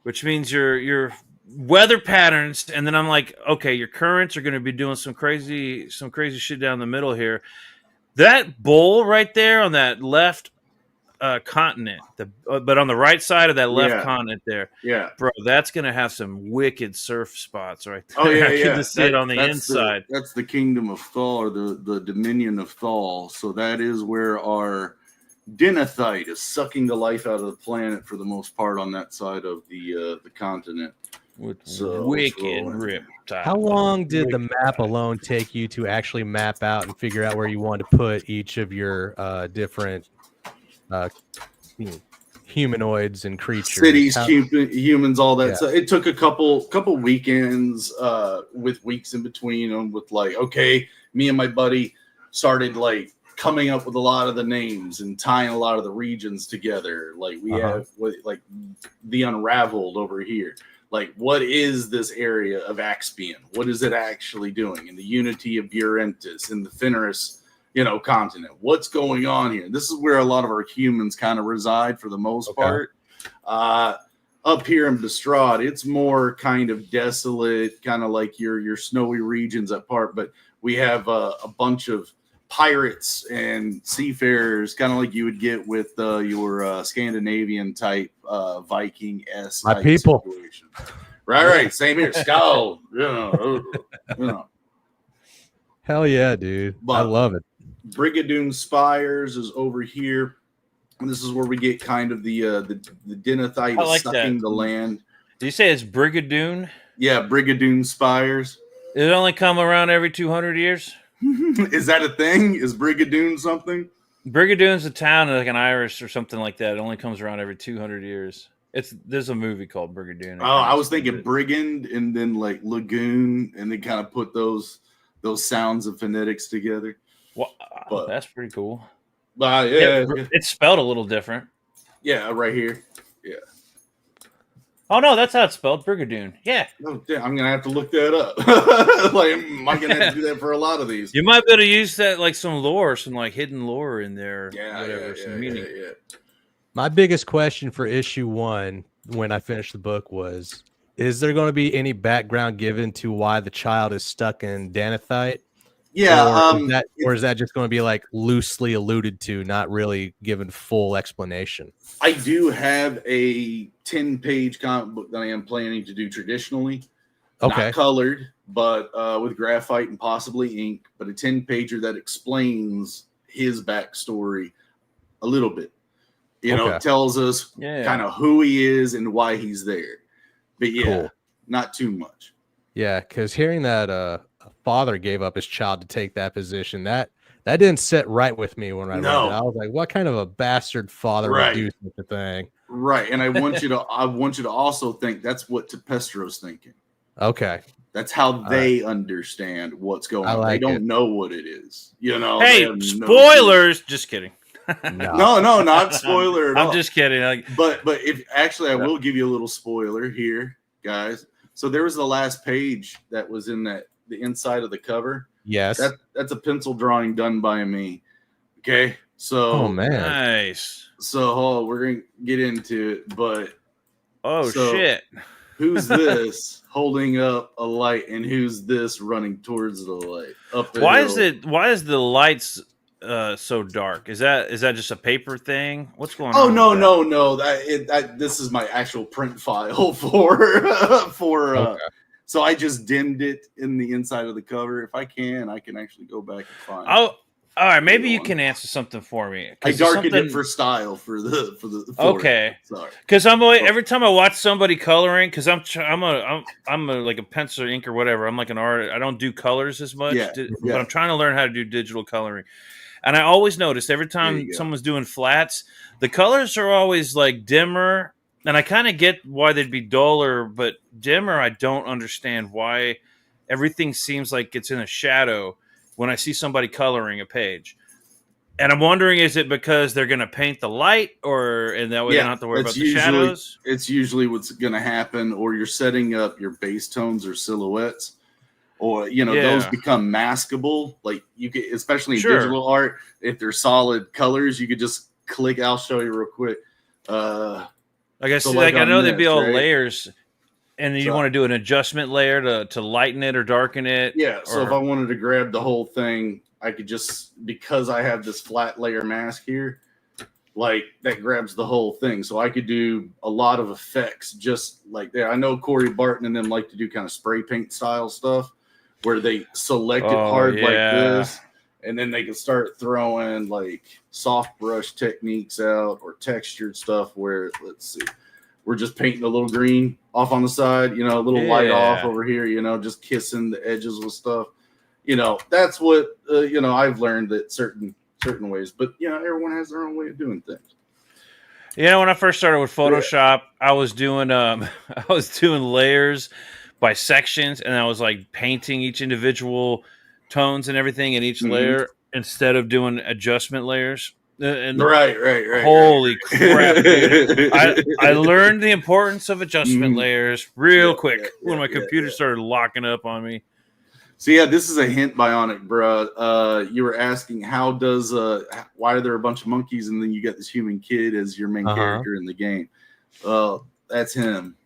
which means your weather patterns. And then I'm like, okay, your currents are going to be doing some crazy shit down the middle here. That bowl right there on that left continent, but on the right side of that left continent there, bro, that's gonna have some wicked surf spots right there. Oh yeah, I can just see it on the inside. That's the kingdom of Thal, or the dominion of Thal. So that is where our Denethite is sucking the life out of the planet for the most part on that side of the continent. Wicked riptide. How long did the map alone take you to actually map out and figure out where you wanted to put each of your different humanoids and creatures, cities, humans, all that? So it took a couple weekends with weeks in between them, with like, okay, me and my buddy started like coming up with a lot of the names and tying a lot of the regions together. Like we have like the Unraveled over here. Like, what is this area of Axpian? What is it actually doing? In the Unity of Burentis, in the Fenris, continent. What's going on here? This is where a lot of our humans kind of reside for the most part. Up here in Bestrahd, it's more kind of desolate, kind of like your snowy regions at part, but we have a bunch of pirates and seafarers, kind of like you would get with your Scandinavian type Viking-esque my people situation. Right, same here. Skull, Hell yeah, dude. But I love it. Brigadoon Spires is over here. And this is where we get kind of the Denethite I is like sucking that. the land. Did you say it's Brigadoon? Yeah, Brigadoon spires. It only come around every 200 years? Is that a thing? Is Brigadoon something? Brigadoon's a town like an Irish or something like that. It only comes around every 200 years. There's a movie called Brigadoon. Oh, I was thinking brigand and then like lagoon, and then kind of put those sounds and phonetics together. Well, that's pretty cool. Yeah, it's spelled a little different. Yeah, right here. Yeah. Oh no, that's how it's spelled, Brigadoon. Yeah. Oh, damn, I'm gonna have to look that up. Like, am I gonna have to do that for a lot of these? You might be able to use that like some lore, some like hidden lore in there. Yeah, whatever, some meaning. Yeah. My biggest question for issue 1 when I finished the book was, is there going to be any background given to why the child is stuck in Danethite? Yeah. Or is that just going to be like loosely alluded to, not really given full explanation? I do have a 10-page comic book that I am planning to do traditionally. Okay. Not colored, but with graphite and possibly ink, but a 10-pager that explains his backstory a little bit. You know, it tells us kind of who he is and why he's there. But yeah, not too much. Yeah, because hearing that a father gave up his child to take that position, that didn't sit right with me when I read it. I was like, what kind of a bastard father would do such a thing? Right. And I want you to also think that's what Tepestro's thinking. Okay. That's how they understand what's going on. They don't know what it is. You know, hey, spoilers. Just kidding. No, not spoiler at all. I'm just kidding. But if actually I will give you a little spoiler here, guys. So there was the last page that was in the inside of the cover. Yes. That's a pencil drawing done by me. Okay. So man. Nice. So we're gonna get into it, but shit. Who's this holding up a light and who's this running towards the light? Why is the lights so dark? Is that just a paper thing? What's going on? No. This is my actual print file for okay. So I just dimmed it in the inside of the cover. If I can actually go back and find. Oh, all right. Maybe you can answer something for me. I darkened it for style for the okay. Sorry, because every time I watch somebody coloring, because I'm like a pencil ink or whatever. I'm like an artist. I don't do colors as much, but I'm trying to learn how to do digital coloring. And I always notice every time someone's doing flats, the colors are always like dimmer. And I kind of get why they'd be duller, but dimmer, I don't understand why everything seems like it's in a shadow when I see somebody coloring a page. And I'm wondering, is it because they're going to paint the light and that way they don't have to worry about the shadows? It's usually what's going to happen, or you're setting up your base tones or silhouettes. Or, those become maskable. Like you could, especially in digital art, if they're solid colors, you could just click. I'll show you real quick. I know there'd be all layers, and you want to do an adjustment layer to lighten it or darken it. Yeah. So if I wanted to grab the whole thing, I could just, because I have this flat layer mask here, like that grabs the whole thing. So I could do a lot of effects just like that. I know Corey Barton and them like to do kind of spray paint style stuff where they select it hard like this. And then they can start throwing like soft brush techniques out or textured stuff where, let's see, we're just painting a little green off on the side, a little light off over here, just kissing the edges with stuff. That's what, I've learned that certain ways, but everyone has their own way of doing things. When I first started with Photoshop, I was doing layers by sections, and I was like painting each individual tones and everything in each layer instead of doing adjustment layers. And right. Holy crap, dude. I learned the importance of adjustment layers real quick when my computer started locking up on me. So this is a hint, Bionic, bro. You were asking why are there a bunch of monkeys and then you got this human kid as your main character in the game? Well, that's him.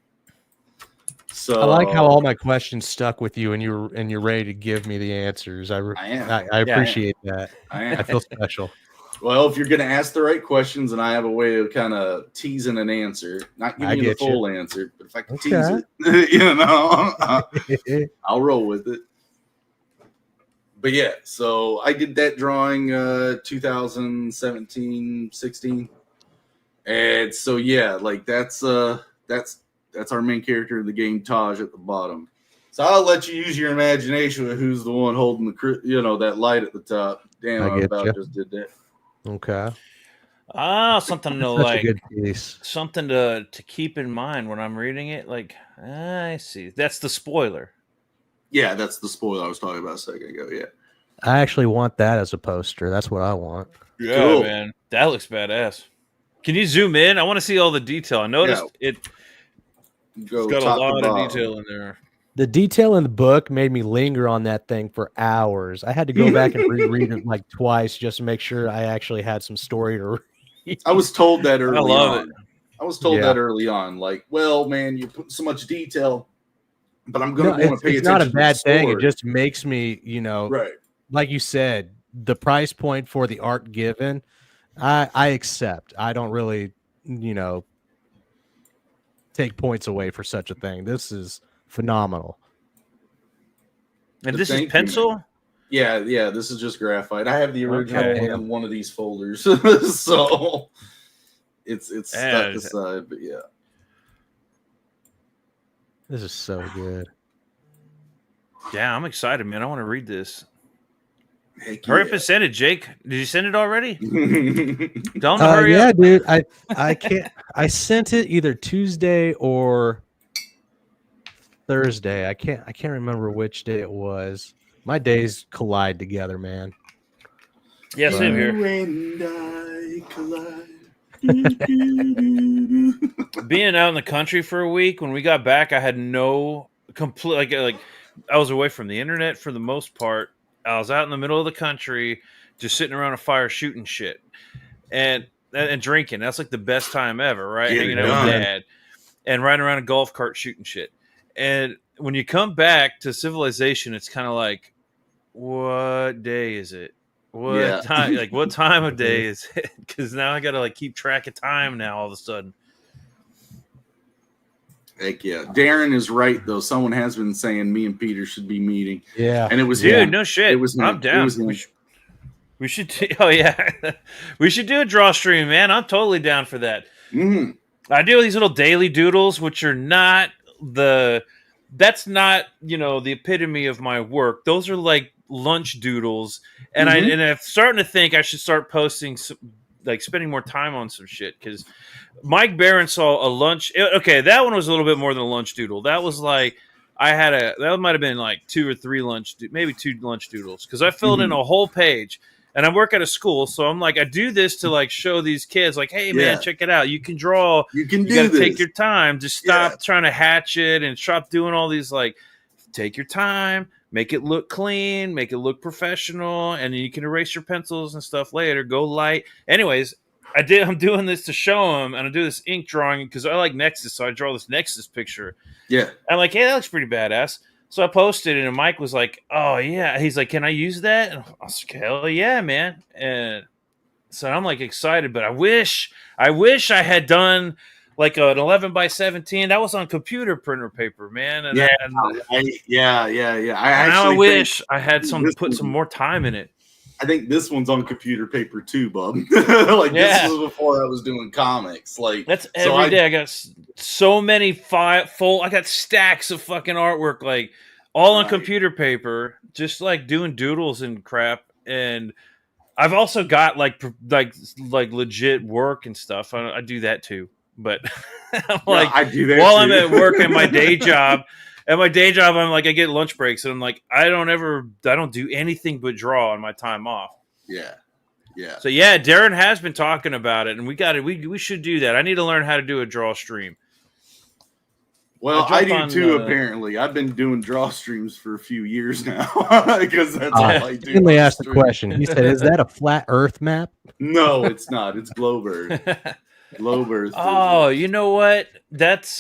So I like how all my questions stuck with you and you're ready to give me the answers. I appreciate that. I feel special. Well, if you're going to ask the right questions, and I have a way of kind of teasing an answer, not giving you the full answer, but if I can tease it, I'll roll with it. But so I did that drawing 2017, 16. And so yeah, like that's our main character of the game, Taj, at the bottom. So I'll let you use your imagination with who's the one holding that light at the top. Damn, I about just did that. Okay. Something to That's such a good piece. something to keep in mind when I'm reading it. Like, I see. That's the spoiler. Yeah, that's the spoiler I was talking about a second ago. Yeah. I actually want that as a poster. That's what I want. Yeah, cool. Man. That looks badass. Can you zoom in? I want to see all the detail. I noticed it's got a lot of detail in there. The detail in the book made me linger on that thing for hours. I had to go back and reread it like twice just to make sure I actually had some story to read. I was told that early on. I was told that early on. Like, well, man, you put so much detail, but I'm going to want to pay attention. It's not a bad thing. It just makes me, right. Like you said, the price point for the art given, I accept. I don't really, take points away for such a thing. This is phenomenal. And this is pencil? Yeah, this is just graphite. I have the original in one of these folders. So it's stuck aside, but yeah. This is so good. Yeah, I'm excited, man. I want to read this. Hurry up and send it, Jake. Did you send it already? Don't hurry up. Yeah, dude. I can't. I sent it either Tuesday or Thursday. I can't remember which day it was. My days collide together, man. Yeah, same here. You and I collide. Being out in the country for a week, when we got back, I had no complete like I was away from the internet for the most part. I was out in the middle of the country, just sitting around a fire shooting shit and drinking. That's like the best time ever, right? Hanging out with Dad and riding around a golf cart shooting shit. And when you come back to civilization, it's kind of like, what day is it? What time? Like, what time of day is it? Because now I got to like keep track of time now. All of a sudden. Heck yeah. Darren is right, though. Someone has been saying me and Peter should be meeting. Yeah. And it was Dude, no shit. It was I'm down. We should oh, yeah. We should do a draw stream, man. I'm totally down for that. Mm-hmm. I do these little daily doodles, which are not that's not, the epitome of my work. Those are like lunch doodles. And I'm starting to think I should start posting like spending more time on some shit, because Mike Barron saw a lunch. Okay, that one was a little bit more than a lunch doodle. That was like that might have been like 2 or 3 maybe 2 lunch doodles, because I filled in a whole page. And I work at a school, so I'm like, I do this to like show these kids, like, hey man, check it out. You can draw. You got to take your time. Just stop trying to hatch it and stop doing all these, like, take your time, make it look clean, make it look professional, and then you can erase your pencils and stuff later. Go light. Anyways, I'm doing this to show them, and I do this ink drawing because I like Nexus, so I draw this Nexus picture. Yeah. I'm like, hey, that looks pretty badass. So I posted it, and Mike was like, oh, yeah. He's like, can I use that? And I was like, hell yeah, man. And so I'm like excited, but I wish I had done like an 11 by 17. That was on computer printer paper, man. And I wish I had put some more time in it. I think this one's on computer paper too, bub. This was before I was doing comics. Like, that's every day. I got so many I got stacks of fucking artwork, like all on computer paper, just like doing doodles and crap. And I've also got like legit work and stuff. I do that too, but I do that while too. I'm at work at my day job. At my day job, I'm like, I get lunch breaks, and I'm like, I don't do anything but draw on my time off. Yeah. Yeah. So yeah, Darren has been talking about it, and we should do that. I need to learn how to do a draw stream. Well, I do too, apparently. I've been doing draw streams for a few years now, because that's all I do. Let me ask the question. He said, is that a flat earth map? No, it's not. It's globe earth. Globe earth. Oh, you know what? That's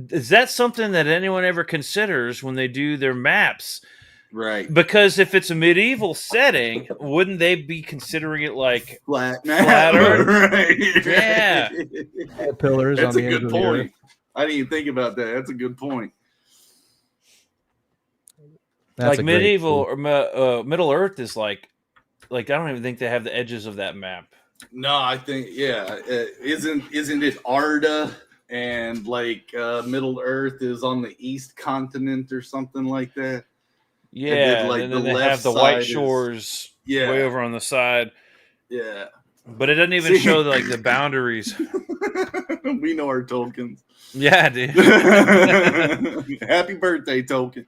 is that something that anyone ever considers when they do their maps? Right. Because if it's a medieval setting, wouldn't they be considering it like flat earth? Right. Yeah. Pillars. That's on the a good point. I didn't even think about that. That's a good point. That's like medieval or Middle Earth is like I don't even think they have the edges of that map. No, I think isn't it Arda and like Middle Earth is on the east continent or something like that? Yeah, like and the then they left have the White side is Shores way over on the side. Yeah. But it doesn't even show like the boundaries. We know our Tolkiens. Yeah, dude. Happy birthday, Tolkien.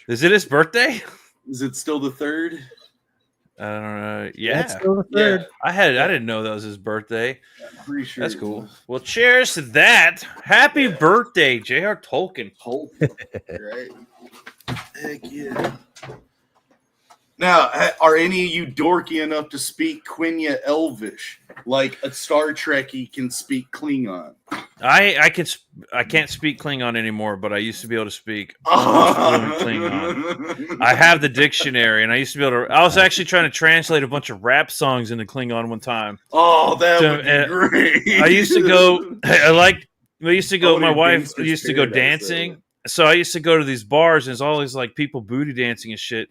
Is it his birthday? Is it still the 3rd? I don't know. Yeah. That's still the 3rd. I didn't know that was his birthday. I'm pretty sure that's cool. Well, cheers to that. Happy birthday, J.R. Tolkien. Right. Heck yeah. Now, are any of you dorky enough to speak Quenya Elvish? Like a Star Trekkie can speak Klingon. I can't speak Klingon anymore, but I used to be able to speak Klingon. I have the dictionary, and I used to be able to. I was actually trying to translate a bunch of rap songs into Klingon one time. Oh, that would be great! I used to go. My wife used to go dancing, so I used to go to these bars, and there's always like people booty dancing and shit.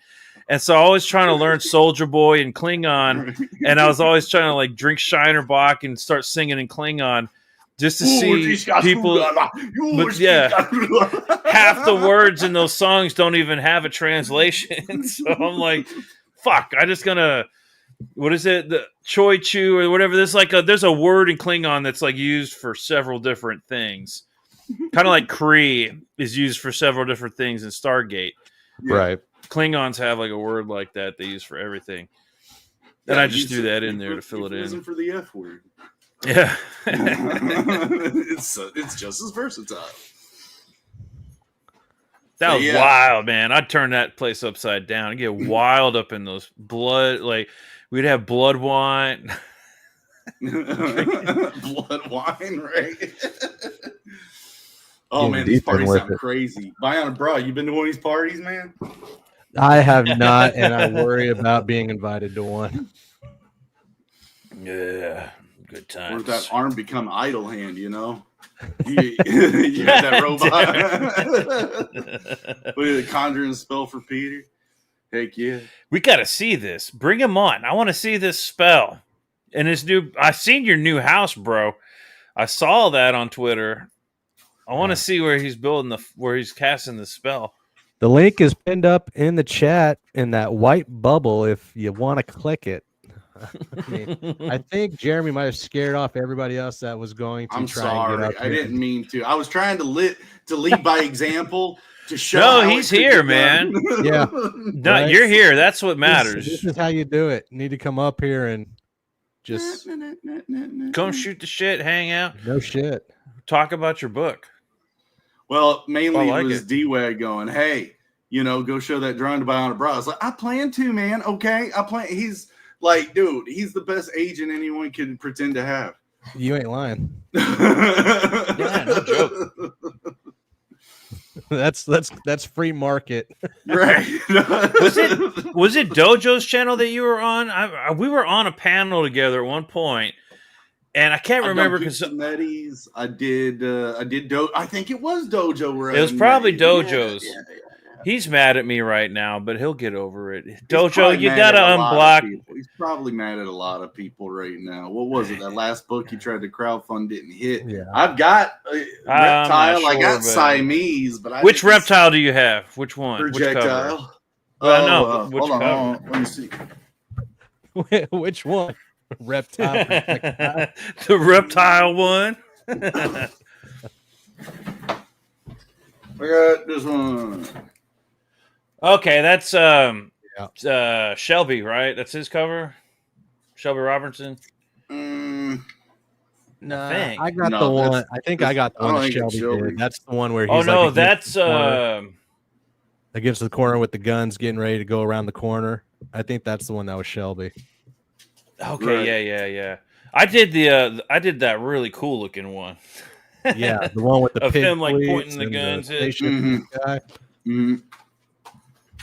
And so I was trying to learn Soldier Boy and Klingon, and I was always trying to like drink Shinerbach and start singing in Klingon just to see people. But yeah, half the words in those songs don't even have a translation. So I'm like, fuck, I just gonna, what is it? The Choi Chu or whatever. There's a word in Klingon that's like used for several different things. Kind of like Kree is used for several different things in Stargate. Right. Klingons have like a word like that they use for everything. And I just threw that in there to fill it in. For the F word. Yeah. It's just as versatile. That was wild, man. I'd turn that place upside down. I'd get wild up in those blood. Like, we'd have blood wine. Blood wine, right? Oh, man, these parties sound crazy. Bionic Bra, you been to one of these parties, man? I have not, and I worry about being invited to one. Yeah, good times. Or that arm become idle hand, you know? You had that robot. What is it, conjuring spell for Peter? Heck yeah. We got to see this. Bring him on. I want to see this spell. And his new, I seen your new house, bro. I saw that on Twitter. I want to see where he's where he's casting the spell. The link is pinned up in the chat in that white bubble if you want to click it. I think Jeremy might have scared off everybody else that was going to try and get out. I didn't mean to. I was trying to lead by example to show. No, he's here, man. Yeah. No, right? You're here. That's what matters. This is how you do it. You need to come up here and just come shoot the shit, hang out. No shit. Talk about your book. Well, mainly it was D-Wag going, hey, go show that drawing to Bionic Bra. I was like, I plan to, man. Okay, I plan. He's like, dude, he's the best agent anyone can pretend to have. You ain't lying. Yeah, no joke. That's free market, right? was it Dojo's channel that you were on? We were on a panel together at one point. And I can't remember because I did. I think it was Dojo. It was probably Dojo's. Yeah. He's mad at me right now, but he'll get over it. Dojo, you gotta unblock. He's probably mad at a lot of people right now. What was it? That last book he tried to crowdfund didn't hit. Yeah. I've got Reptile. Sure, I got Siamese, but which Reptile do you have? Which one? Projectile. No. Hold on. Let me see. Which one? Reptile. The Reptile one. I got this one. Okay, that's Shelby, right? That's his cover. Shelby Robertson. No, I got the one. I think I got the one that Shelby did. That's the one where he's that's against the corner with the guns, getting ready to go around the corner. I think that's the one that was Shelby. Okay, right. Yeah. I did that really cool looking one. Yeah, the one with the of him like pointing the guns.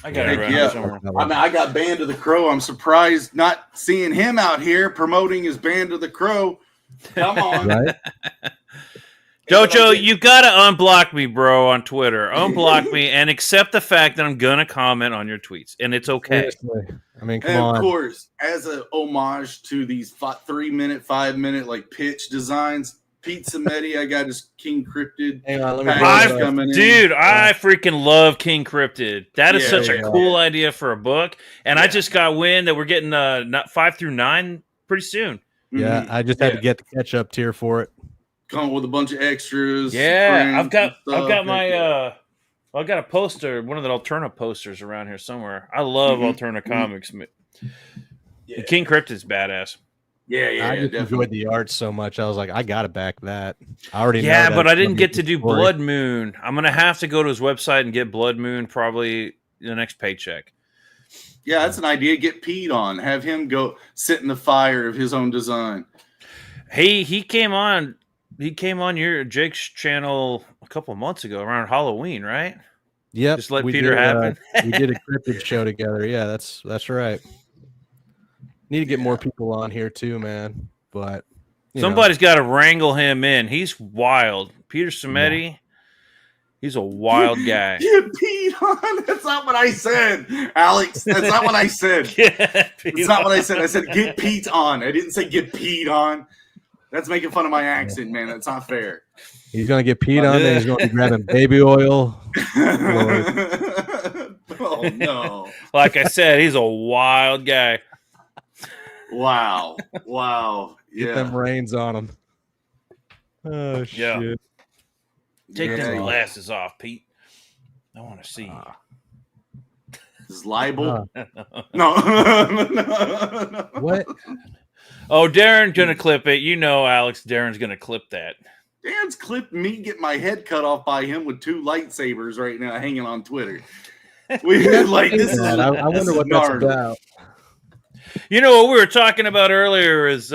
I got it around somewhere. I mean, I got Band of the Crow. I'm surprised not seeing him out here promoting his Band of the Crow. Come on. Right? Jojo, you gotta unblock me, bro, on Twitter. Unblock me and accept the fact that I'm gonna comment on your tweets, and it's okay. Seriously. I mean, come And on. of course, as a homage to these 3-minute, 5-minute like pitch designs, Pete Cimetti, I got his King Cryptid. Hang on, let me package bring it up. coming in. Dude, I freaking love King Cryptid. That is such a yeah. cool idea for a book. And I just got wind that we're getting 5 through 9 pretty soon. Yeah, I just had to get the catch-up tier for it. Come with a bunch of extras. Yeah, I've got stuff. my I got a poster, one of the Alterna posters around here somewhere. I love Alterna comics. Yeah. King Cryptid's badass. Yeah, I just enjoyed the art so much. I was like, I gotta back that. I already know. Yeah, that but it's I didn't gonna be a get to good do story. Blood Moon. I'm gonna have to go to his website and get Blood Moon probably the next paycheck. Yeah, that's an idea. Get Pete on. Have him go sit in the fire of his own design. He came on your Jake's channel a couple months ago around Halloween, right? Yep. Just let we Peter did, happen. We did a cryptid show together. Yeah, that's right. Need to get more people on here too, man. But somebody's got to wrangle him in. He's wild. Peter Cimetti, he's a wild guy. Get Pete on. That's not what I said, Alex. That's not what I said. That's not what I said. I said get Pete on. I didn't say get Pete on. That's making fun of my accent, man. That's not fair. He's gonna get Pete on there. He's gonna be grabbing baby oil. Oh no! Like I said, he's a wild guy. Wow! Get them reins on him. Oh shit! Yeah. Take them glasses off, Pete. I want to see. Is libel? No. What? Oh, Darren's gonna clip it. You know, Alex. Darren's gonna clip that. Dan's clipped me get my head cut off by him with 2 lightsabers right now hanging on Twitter. We like this. I wonder what that's about. You know what we were talking about earlier is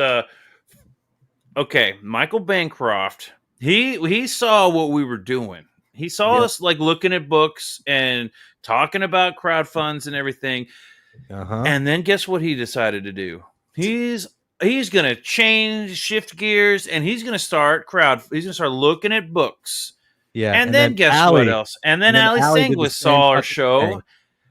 okay, Michael Bancroft. He saw what we were doing. He saw us like looking at books and talking about crowdfunds and everything. And then guess what he decided to do? He's gonna shift gears, and he's gonna start looking at books. Yeah. And then guess what else? And then Ali Singwith saw our show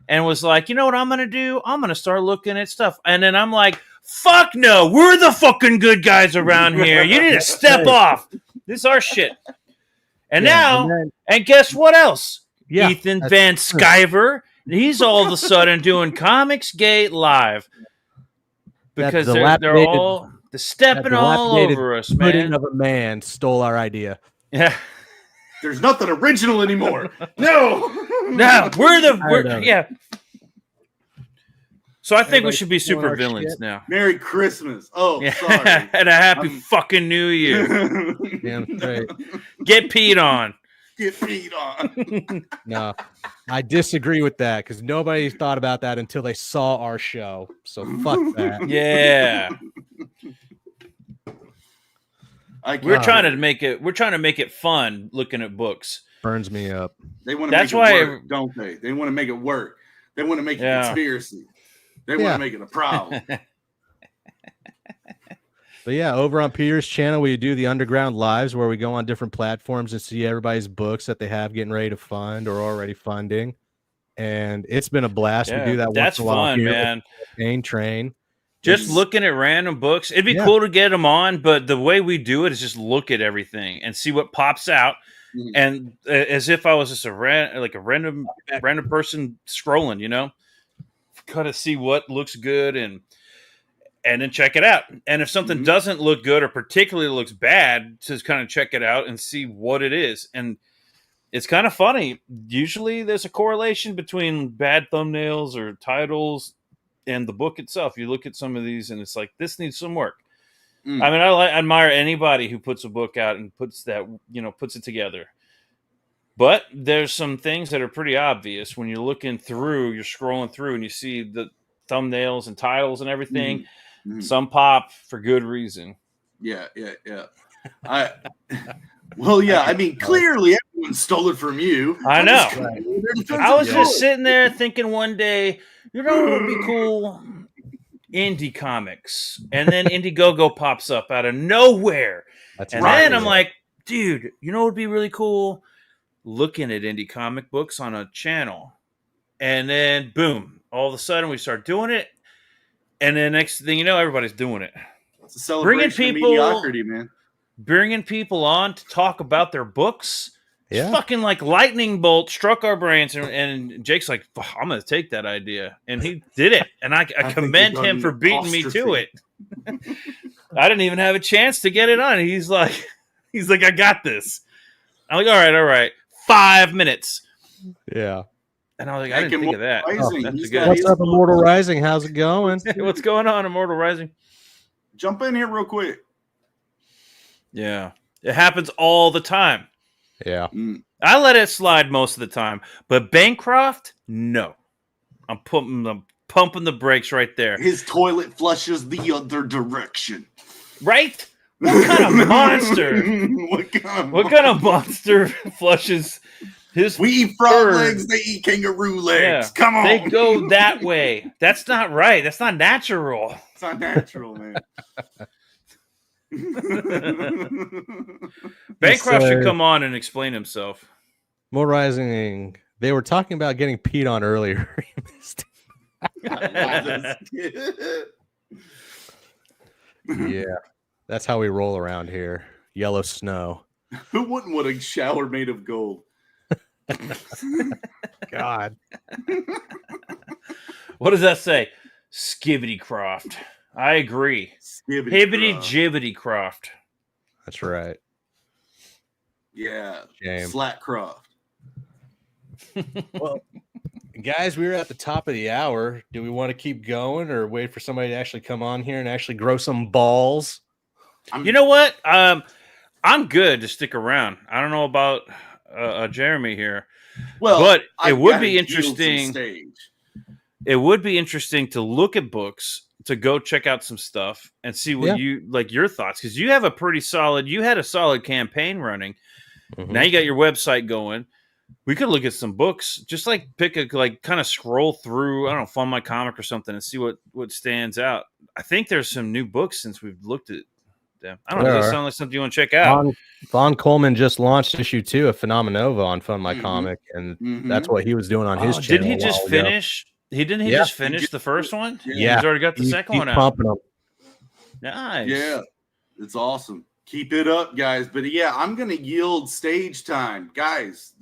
and was like, you know what I'm gonna do? I'm gonna start looking at stuff. And then I'm like, fuck no, we're the fucking good guys around here. You need to step off. This is our shit. And and guess what else? Yeah, Ethan Van Sciver. He's all of a sudden doing Comics Gate Live. Because they're all stepping all over us, man. Pudding of a man stole our idea. Yeah. There's nothing original anymore. No. Yeah. So I think we should be super villains now. Merry Christmas. Oh, yeah. sorry. And a happy fucking New Year. Damn straight. Get Pete on. Get Pete on. No, I disagree with that because nobody thought about that until they saw our show. So fuck that. Yeah. We're trying to make it fun looking at books. Burns me up. They want to make it work, don't they? They want to make it work. They want to make it a conspiracy. They want to make it a problem. But yeah, over on Peter's channel, we do the Underground Lives where we go on different platforms and see everybody's books that they have getting ready to fund or already funding. And it's been a blast. Yeah, we do that that's once in a while fun, here man. Train. Just looking at random books. It'd be cool to get them on, but the way we do it is just look at everything and see what pops out. And as if I was just a random person scrolling, you know, kind of see what looks good and then check it out. And if something doesn't look good or particularly looks bad, to kind of check it out and see what it is. And it's kind of funny. Usually there's a correlation between bad thumbnails or titles and the book itself. You look at some of these and it's like, this needs some work. I mean, I admire anybody who puts a book out and puts it together. But there's some things that are pretty obvious when you're looking through, you're scrolling through and you see the thumbnails and titles and everything. Some pop for good reason. Yeah. I mean, clearly everyone stole it from you. I know. I was just sitting there thinking one day, you know what would be cool? Indie comics. And then Indiegogo pops up out of nowhere. Then I'm like, dude, you know what would be really cool? Looking at indie comic books on a channel. And then, boom, all of a sudden we start doing it. And then next thing you know, everybody's doing it. It's a celebration of mediocrity, man. Bringing people on to talk about their books. Yeah. It's fucking like lightning bolt struck our brains. And Jake's like, I'm going to take that idea. And he did it. And I commend him for beating me to it. I didn't even have a chance to get it on. He's like, I got this. I'm like, all right. 5 minutes. Yeah. And I was like, I didn't think of that. What's up, Immortal Rising? How's it going? What's going on, Immortal Rising? Jump in here real quick. Yeah. It happens all the time. Yeah. I let it slide most of the time. But Bancroft, no. I'm pumping the brakes right there. His toilet flushes the other direction. Right? What kind of monster? What kind of monster flushes his We eat frog legs, they eat kangaroo legs. Yeah. Come on. They go that way. That's not right. That's not natural. It's not natural, man. Bancroft should come on and explain himself. More Rising. They were talking about getting peed on earlier. Yeah. That's how we roll around here. Yellow snow. Who wouldn't want a shower made of gold? God. What does that say? Skibbity Croft. I agree. Hibbity jibbity Croft. That's right. Yeah. Shame. Slackcroft. Well, guys, we were at the top of the hour. Do we want to keep going or wait for somebody to actually come on here and actually grow some balls? You know what? I'm good to stick around. I don't know about Jeremy here. Well, but it would be interesting. Stage. It would be interesting to look at books, to go check out some stuff and see what you like your thoughts, because you have a pretty solid. You had a solid campaign running. Mm-hmm. Now you got your website going. We could look at some books, just like pick a kind of scroll through. I don't know, Find My Comic or something, and see what stands out. I think there's some new books since we've looked at them. I don't know. Does that sound like something you want to check out? Vaughn Coleman just launched issue 2 of Phenomenova on Find My Comic, and that's what he was doing on his channel. Did he just finish? He just finish the first one? Yeah, he's already got the second one out. Pumping them. Nice. Yeah, it's awesome. Keep it up, guys. But yeah, I'm gonna yield stage time, guys.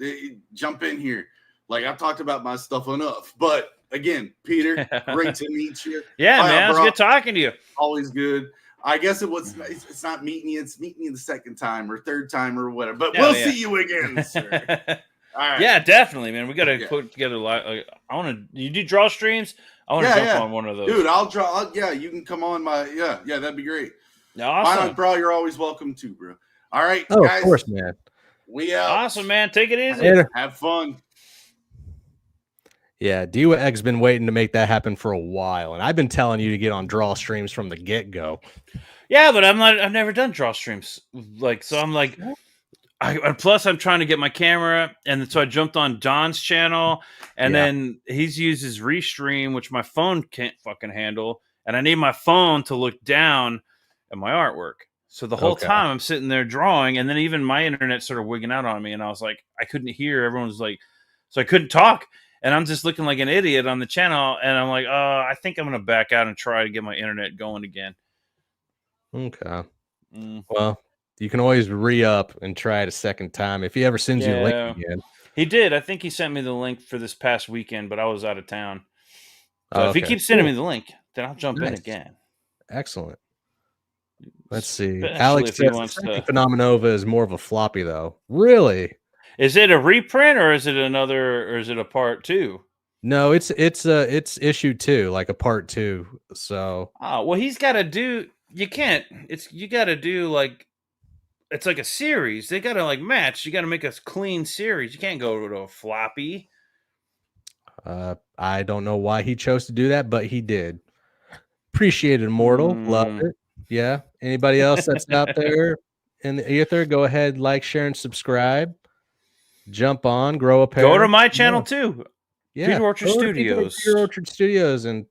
Jump in here. Like, I've talked about my stuff enough. But again, Peter, great to meet you. Yeah, man, it's good talking to you. Always good. I guess it's not meeting you. It's meeting you the second time or third time or whatever. But we'll see you again, sir. All right. Yeah, definitely, man. We got to put together a lot. I want to. You do draw streams? I want to jump on one of those. Dude, I'll draw. You can come on my. Yeah, that'd be great. Awesome, bro. You're always welcome too, bro. All right, guys. Of course, man. We out. Awesome, man. Take it easy. Have fun. Yeah, D-Wag's been waiting to make that happen for a while, and I've been telling you to get on draw streams from the get-go. Yeah, but I've never done draw streams. So I'm like, plus I'm trying to get my camera, and so I jumped on Don's channel, and then he's used his Restream, which my phone can't fucking handle, and I need my phone to look down at my artwork. So the whole time I'm sitting there drawing, and then even my internet started wigging out on me, and I was like, I couldn't hear. Everyone was like, so I couldn't talk. And I'm just looking like an idiot on the channel. And I'm like, I think I'm going to back out and try to get my internet going again. Okay. Well, you can always re-up and try it a second time if he ever sends you a link again. He did. I think he sent me the link for this past weekend, but I was out of town. So if he keeps sending me the link, then I'll jump in again. Excellent. Let's see. Alex says Phenomenova is more of a floppy, though. Really? Is it a reprint or is it a part 2? No, it's issue 2, like a part 2. So he's got to do. You can't. You got to do like it's like a series. They got to like match. You got to make a clean series. You can't go to a floppy. I don't know why he chose to do that, but he did. Appreciate it, Immortal. Love it. Yeah. Anybody else that's out there in the ether, go ahead, like, share, and subscribe. Jump on, grow a pair. Go to my channel too. Yeah, Peter Orchard go to people at Studios. Peter Orchard Studios and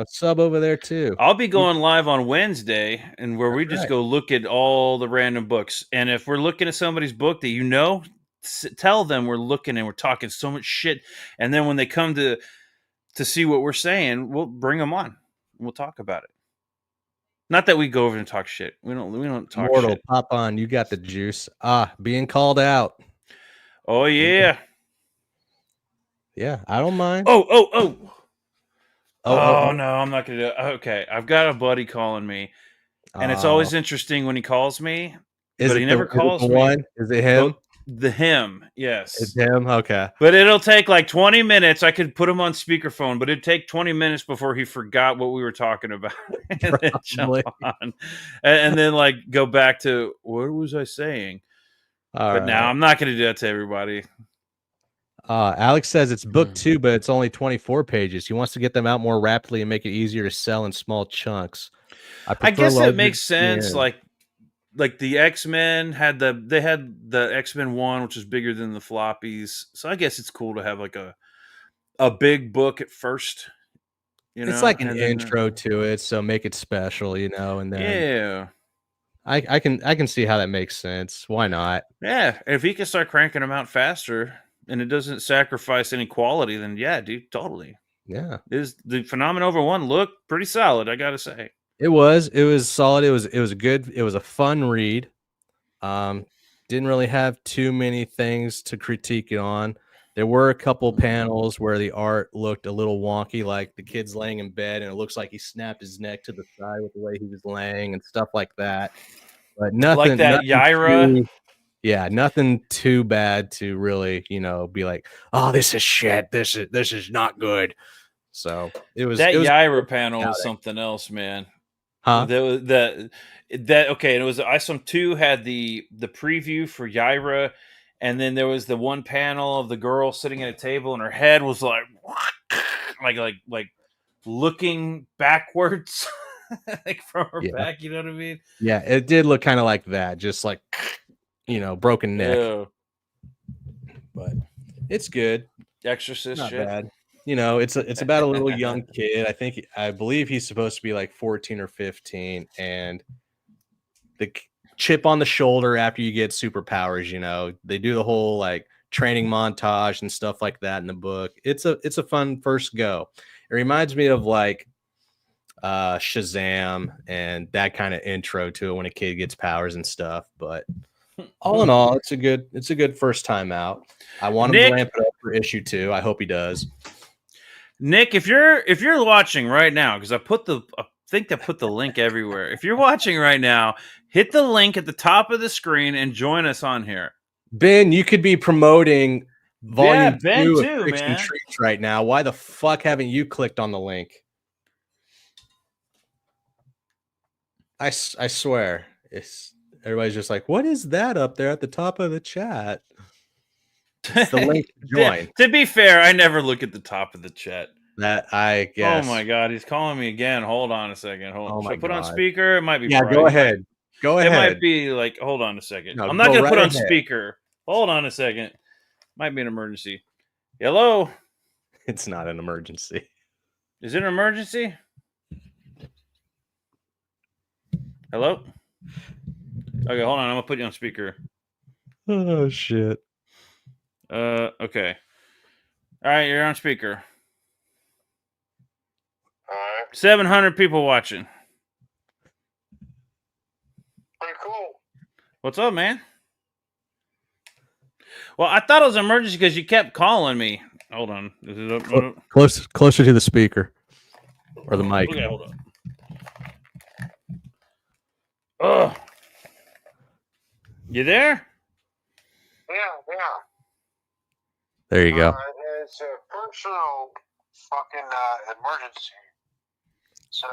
sub over there too. I'll be going live on Wednesday, and where we just right. go look at all the random books. And if we're looking at somebody's book that tell them we're looking and we're talking so much shit. And then when they come to see what we're saying, we'll bring them on. And we'll talk about it. Not that we go over and talk shit. We don't talk Mortal, shit. pop on. You got the juice. Being called out. Oh yeah. Yeah, I don't mind. Oh, Oh. no, I'm not gonna do it. Okay, I've got a buddy calling me, and it's always interesting when he calls me, but he never calls me. One? Is it him? The him, yes. It's him. Okay, but it'll take like 20 minutes. I could put him on speakerphone, but it'd take 20 minutes before he forgot what we were talking about, and then jump on, and then like go back to what was I saying? But now I'm not going to do that to everybody. Alex says it's book 2, but it's only 24 pages. He wants to get them out more rapidly and make it easier to sell in small chunks. I guess that makes sense. Like the X-Men had the X-Men 1, which is bigger than the floppies. So I guess it's cool to have like a big book at first. It's like an intro to it, so make it special, and then I can see how that makes sense. Why not? Yeah, if he can start cranking them out faster and it doesn't sacrifice any quality, then yeah, dude, totally. Yeah. The Phenomenon over 1 look pretty solid, I gotta say. It was solid. It was a fun read. Didn't really have too many things to critique it on. There were a couple panels where the art looked a little wonky, like the kid's laying in bed and it looks like he snapped his neck to the side with the way he was laying and stuff like that. But nothing like that Yaira. Nothing too bad to really, be like, oh, this is shit. This is not good. So it was Yaira panel was something else, man. Huh? Okay, and it was ISOM 2 had the preview for Yaira, and then there was the one panel of the girl sitting at a table and her head was like looking backwards like from her back, you know what I mean? Yeah, it did look kind of like that, just like broken neck. Yeah. But it's good. Exorcist not shit. Bad. It's about a little young kid. I believe he's supposed to be like 14 or 15, and the chip on the shoulder after you get superpowers. They do the whole like training montage and stuff like that in the book. It's a fun first go. It reminds me of like Shazam and that kind of intro to it when a kid gets powers and stuff. But all in all, it's a good first time out. I want him to ramp it up for issue 2. I hope he does. Nick, if you're watching right now, because I think I put the link everywhere. If you're watching right now, hit the link at the top of the screen and join us on here. Ben, you could be promoting volume 2 of Tricks man. and Treats right now. Why the fuck haven't you clicked on the link? I swear. Everybody's just like, what is that up there at the top of the chat? It's the link to join. To be fair, I never look at the top of the chat. That I guess. Oh my god, he's calling me again. Hold on a second. Hold on. Should I put on speaker? It might be. Yeah, go ahead. Go ahead. It might be like. Hold on a second. No, I'm not gonna put on ahead. speaker. Hold on a second. Might be an emergency. Hello. It's not an emergency. Is it an emergency? Hello. Okay, hold on. I'm gonna put you on speaker. Oh shit. Okay. All right, you're on speaker. All right. 700 people watching. Pretty cool. What's up, man? Well, I thought it was an emergency because you kept calling me. Hold on. Is it up? Closer to the speaker or the mic. Okay, hold on. Oh, you there? Yeah. There you go. It's a personal fucking emergency. So,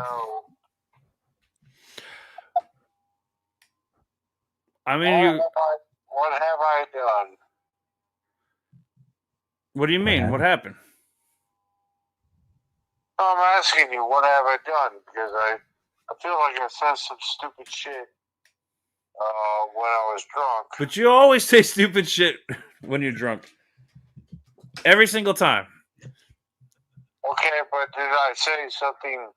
I mean, what have I done? What do you mean? What happened? I'm asking you, what have I done? Because I feel like I said some stupid shit when I was drunk. But you always say stupid shit when you're drunk. Every single time. Okay, but did I say something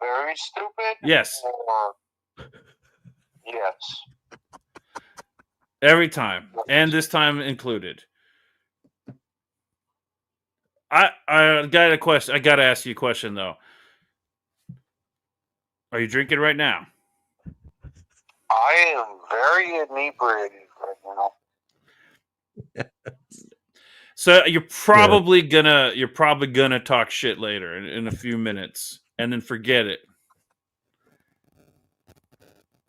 very stupid? Yes. Or yes. Every time. And this time included. I got a question. I got to ask you a question, though. Are you drinking right now? I am very inebriated right now. So you're probably gonna talk shit later in a few minutes, and then forget it.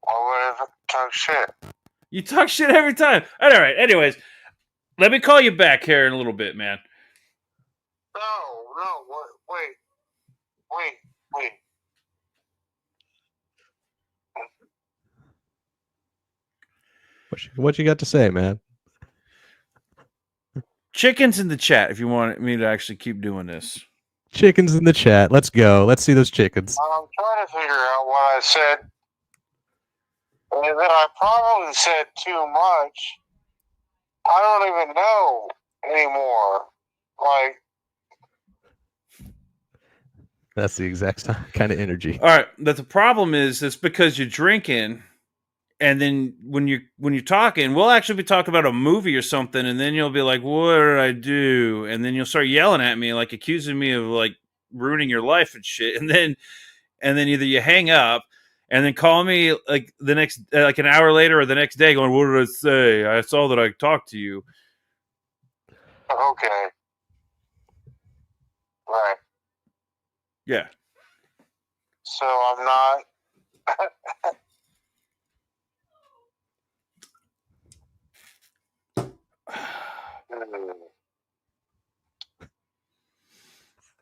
I would talk shit. You talk shit every time. All right. Anyways, let me call you back here in a little bit, man. No, wait. What you got to say, man? Chicken's in the chat if you want me to actually keep doing this. Chickens in the chat. Let's go. Let's see those chickens. I'm trying to figure out what I said. And then I probably said too much. I don't even know anymore. Like, That's the exact kind of energy. All right, but the problem is it's because you're drinking, and then when you're talking, we'll actually be talking about a movie or something, and then you'll be like, "What did I do?" And then you'll start yelling at me, like accusing me of like ruining your life and shit, and then either you hang up and then call me like the next like an hour later or the next day, going, "What did I say? I saw that I talked to you." okay. Right. Yeah. So I'm not.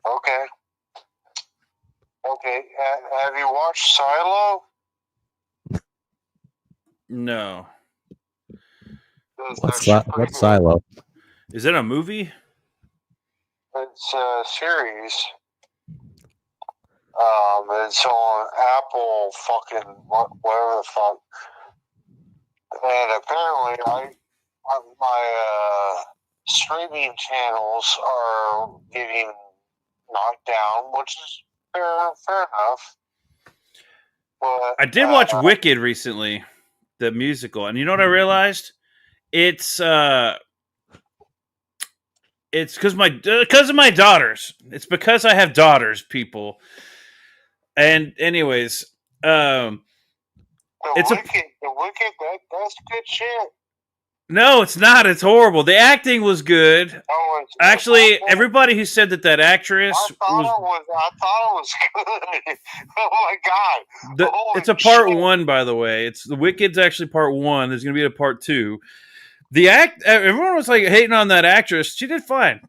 Okay. Okay. Have you watched Silo? No. What's Silo? Is it a movie? It's a series. It's on Apple fucking whatever the fuck. And apparently my streaming channels are getting knocked down, which is fair enough. But I did watch Wicked recently, the musical, and you know what I realized? It's because of my daughters. It's because I have daughters, people. And anyways, the Wicked, that's good shit. No, it's not. It's horrible. The acting was good. Oh, actually, everybody who said that actress I thought it was good. Oh my god! It's a part 1, by the way. It's the Wicked's actually part 1. There's going to be a part 2. Everyone was like hating on that actress. She did fine.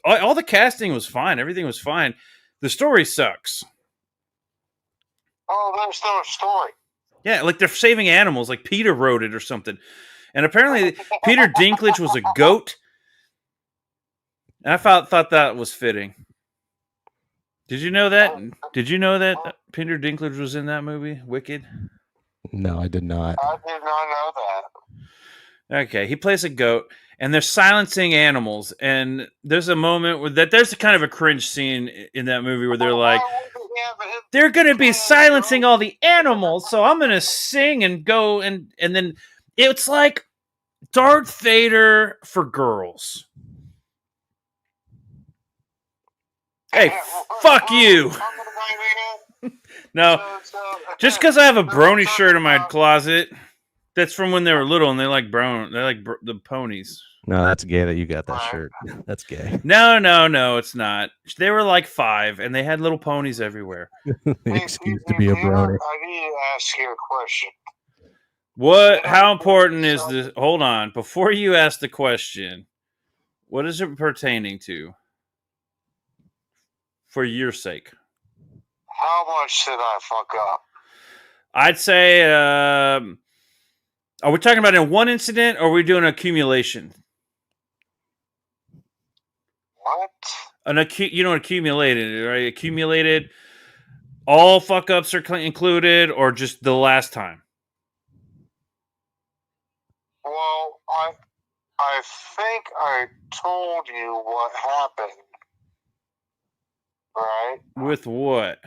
All the casting was fine. Everything was fine. The story sucks. Oh, there's no story. Yeah, like they're saving animals. Like Peter wrote it or something. And apparently Peter Dinklage was a goat. And I thought that was fitting. Did you know that? Did you know that Peter Dinklage was in that movie, Wicked? No, I did not. I did not know that. Okay, he plays a goat, and they're silencing animals. And there's a moment where there's a kind of a cringe scene in that movie where they're like, they're going to be silencing all the animals, so I'm going to sing and go, and then it's like Darth Vader for girls. Hey, fuck you. No, just because I have a brony shirt in my closet, that's from when they were little and they like the ponies. No, that's gay that you got that shirt. That's gay. No, it's not. They were like 5 and they had little ponies everywhere. Excuse to be a brony. I need to ask you a question. How important is this? Hold on. Before you ask the question, what is it pertaining to? For your sake. How much did I fuck up? I'd say, are we talking about in one incident or are we doing accumulation? What? Accumulated, right? Accumulated, all fuck ups are included or just the last time? Well, I think I told you what happened. Right. With what?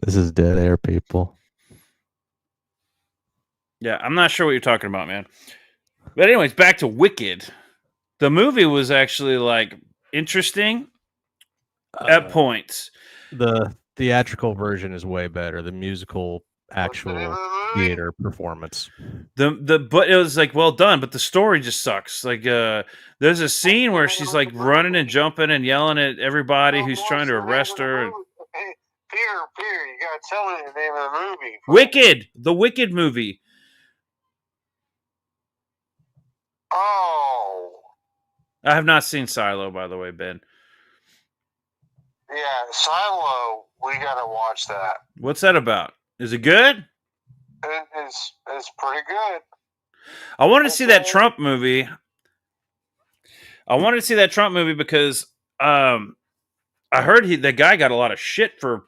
This is dead air, people. Yeah, I'm not sure what you're talking about, man. But anyways, back to Wicked. The movie was actually like interesting at points. The theatrical version is way better. The musical, What's the name actual of the movie? theater performance. But it was like well done, but the story just sucks. Like there's a scene where she's like running and jumping and yelling at everybody who's trying to arrest her. And... Hey, Peter, you gotta tell me the name of the movie. Wicked, the Wicked movie. Oh. I have not seen Silo, by the way, Ben. Yeah, Silo, we gotta watch that. What's that about? Is it good? It's pretty good. I wanted to see that Trump movie. I wanted to see that Trump movie because I heard the guy got a lot of shit for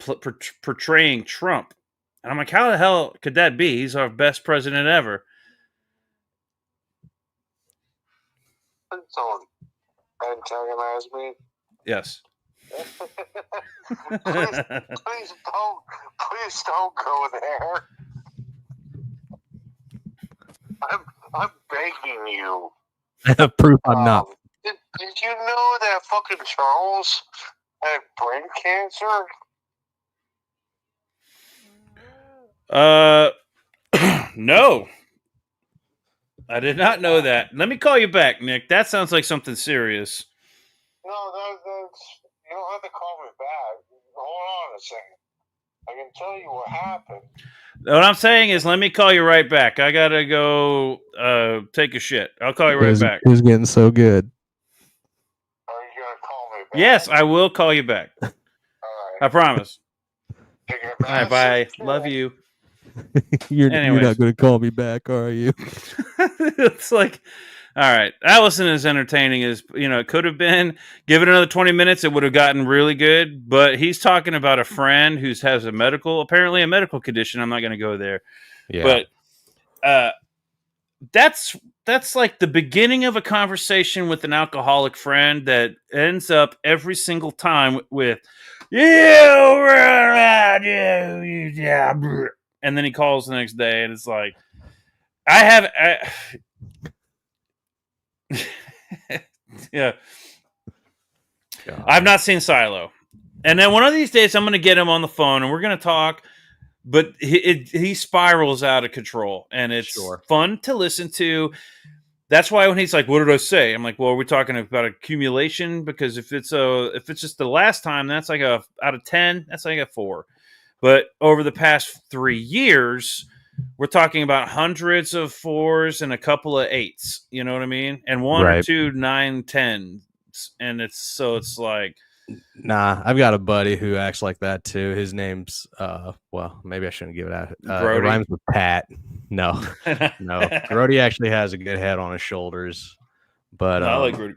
portraying Trump. And I'm like, how the hell could that be? He's our best president ever. Someone antagonize me. Yes. please don't go there. I'm begging you. Proof I'm not. Did you know that fucking Charles had brain cancer? No. I did not know that. Let me call you back, Nick. That sounds like something serious. No, that's you don't have to call me back. Hold on a second. I can tell you what happened. What I'm saying is, let me call you right back. I gotta go take a shit. I'll call you right back. Who's getting so good? Are you gonna call me back? Yes, I will call you back. All right. I promise. Take it All right, bye. Love you. You're not going to call me back, are you? It's like, all right, that wasn't as entertaining as it could have been. Give it another 20 minutes, it would have gotten really good. But he's talking about a friend who has apparently a medical condition. I'm not going to go there. Yeah. But that's like the beginning of a conversation with an alcoholic friend that ends up every single time with and then he calls the next day and it's like yeah. God. I've not seen Silo. And then one of these days I'm going to get him on the phone and we're going to talk, but he spirals out of control and it's fun to listen to. That's why when he's like, what did I say? I'm like, well, are we talking about accumulation? Because if it's just the last time, that's like out of 10, that's like a 4. But over the past 3 years, we're talking about hundreds of 4s and a couple of 8s. You know what I mean? And 1 or 2 9, 10s. And it's like, nah, I've got a buddy who acts like that too. His name's well, maybe I shouldn't give it out. It rhymes with Pat. No. Grody actually has a good head on his shoulders. But I like Grody.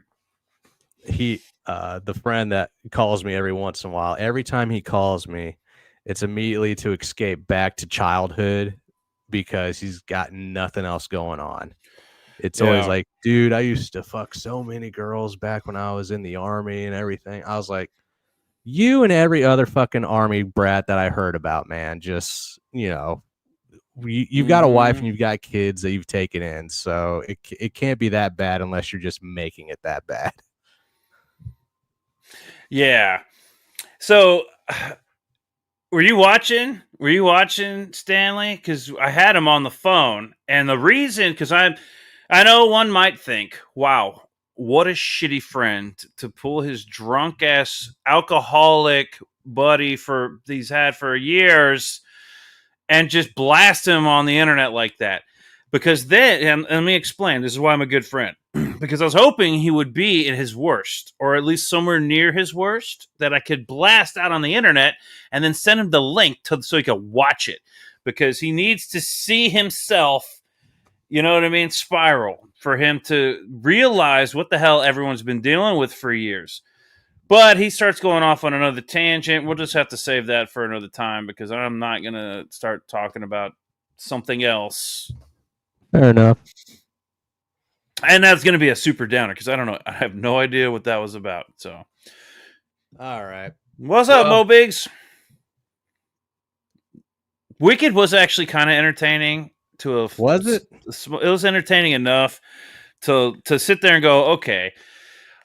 He the friend that calls me every once in a while, every time he calls me, it's immediately to escape back to childhood because he's got nothing else going on. It's always like, dude, I used to fuck so many girls back when I was in the army and everything. I was like, you and every other fucking army brat that I heard about, man, just, you've got a wife and you've got kids that you've taken in. So it can't be that bad unless you're just making it that bad. Yeah. So were you watching Stanley? Because I had him on the phone. And the reason, because I know one might think, wow, what a shitty friend to pull his drunk ass alcoholic buddy he's had for years and just blast him on the internet like that. Because then, and let me explain, this is why I'm a good friend. Because I was hoping he would be at his worst, or at least somewhere near his worst, that I could blast out on the internet and then send him the link so he could watch it. Because he needs to see himself, you know what I mean, spiral, for him to realize what the hell everyone's been dealing with for years. But he starts going off on another tangent. We'll just have to save that for another time because I'm not going to start talking about something else. Fair enough. And that's going to be a super downer because I don't know. I have no idea what that was about. So, all right. What's up, Mo Biggs? Wicked was actually kind of entertaining. Was it? It was entertaining enough to sit there and go, okay,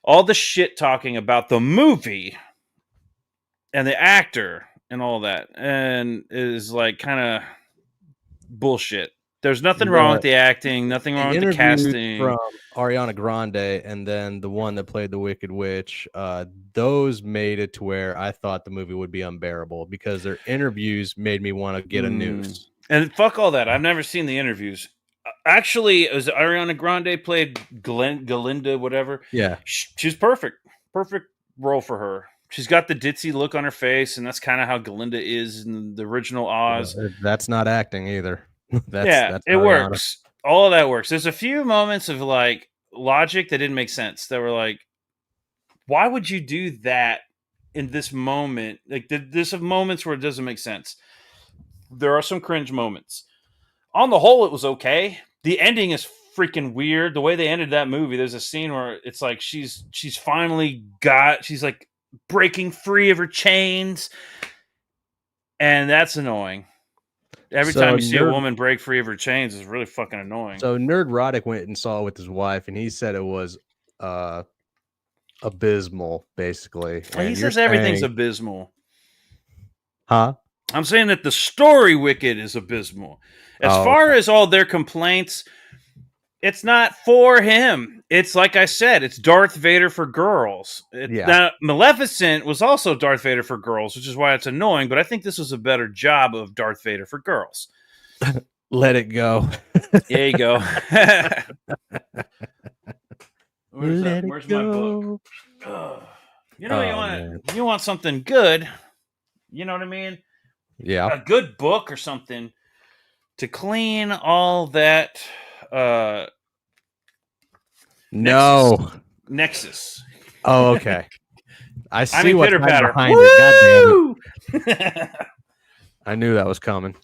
all the shit talking about the movie and the actor and all that, and is like kind of bullshit. There's nothing wrong with the acting, nothing wrong with the casting. From Ariana Grande and then the one that played the Wicked Witch, those made it to where I thought the movie would be unbearable because their interviews made me want to get a noose. And fuck all that. I've never seen the interviews. Actually, it was Ariana Grande played Galinda, whatever. Yeah. She's perfect. Perfect role for her. She's got the ditzy look on her face, and that's kind of how Galinda is in the original Oz. That's not acting either. That's it works. All of that works. There's a few moments of like logic that didn't make sense. That were like, why would you do that in this moment? Like, there's moments where it doesn't make sense. There are some cringe moments. On the whole, it was okay. The ending is freaking weird. The way they ended that movie, there's a scene where it's like she's finally she's like breaking free of her chains, and that's annoying. Every time you see a woman break free of her chains is really fucking annoying. So Nerdrotic went and saw it with his wife, and he said it was abysmal, basically. And he says everything's abysmal. Huh? I'm saying that the story Wicked is abysmal. As far as all their complaints, it's not for him. It's like I said, it's Darth Vader for girls. Now, Maleficent was also Darth Vader for girls, which is why it's annoying, but I think this was a better job of Darth Vader for girls. Let it go. There you go. Where's my book? You know, you want something good. You know what I mean? Yeah. A good book or something to clean all that Nexus. Oh, okay. I see what's behind it. God damn it. I knew that was coming.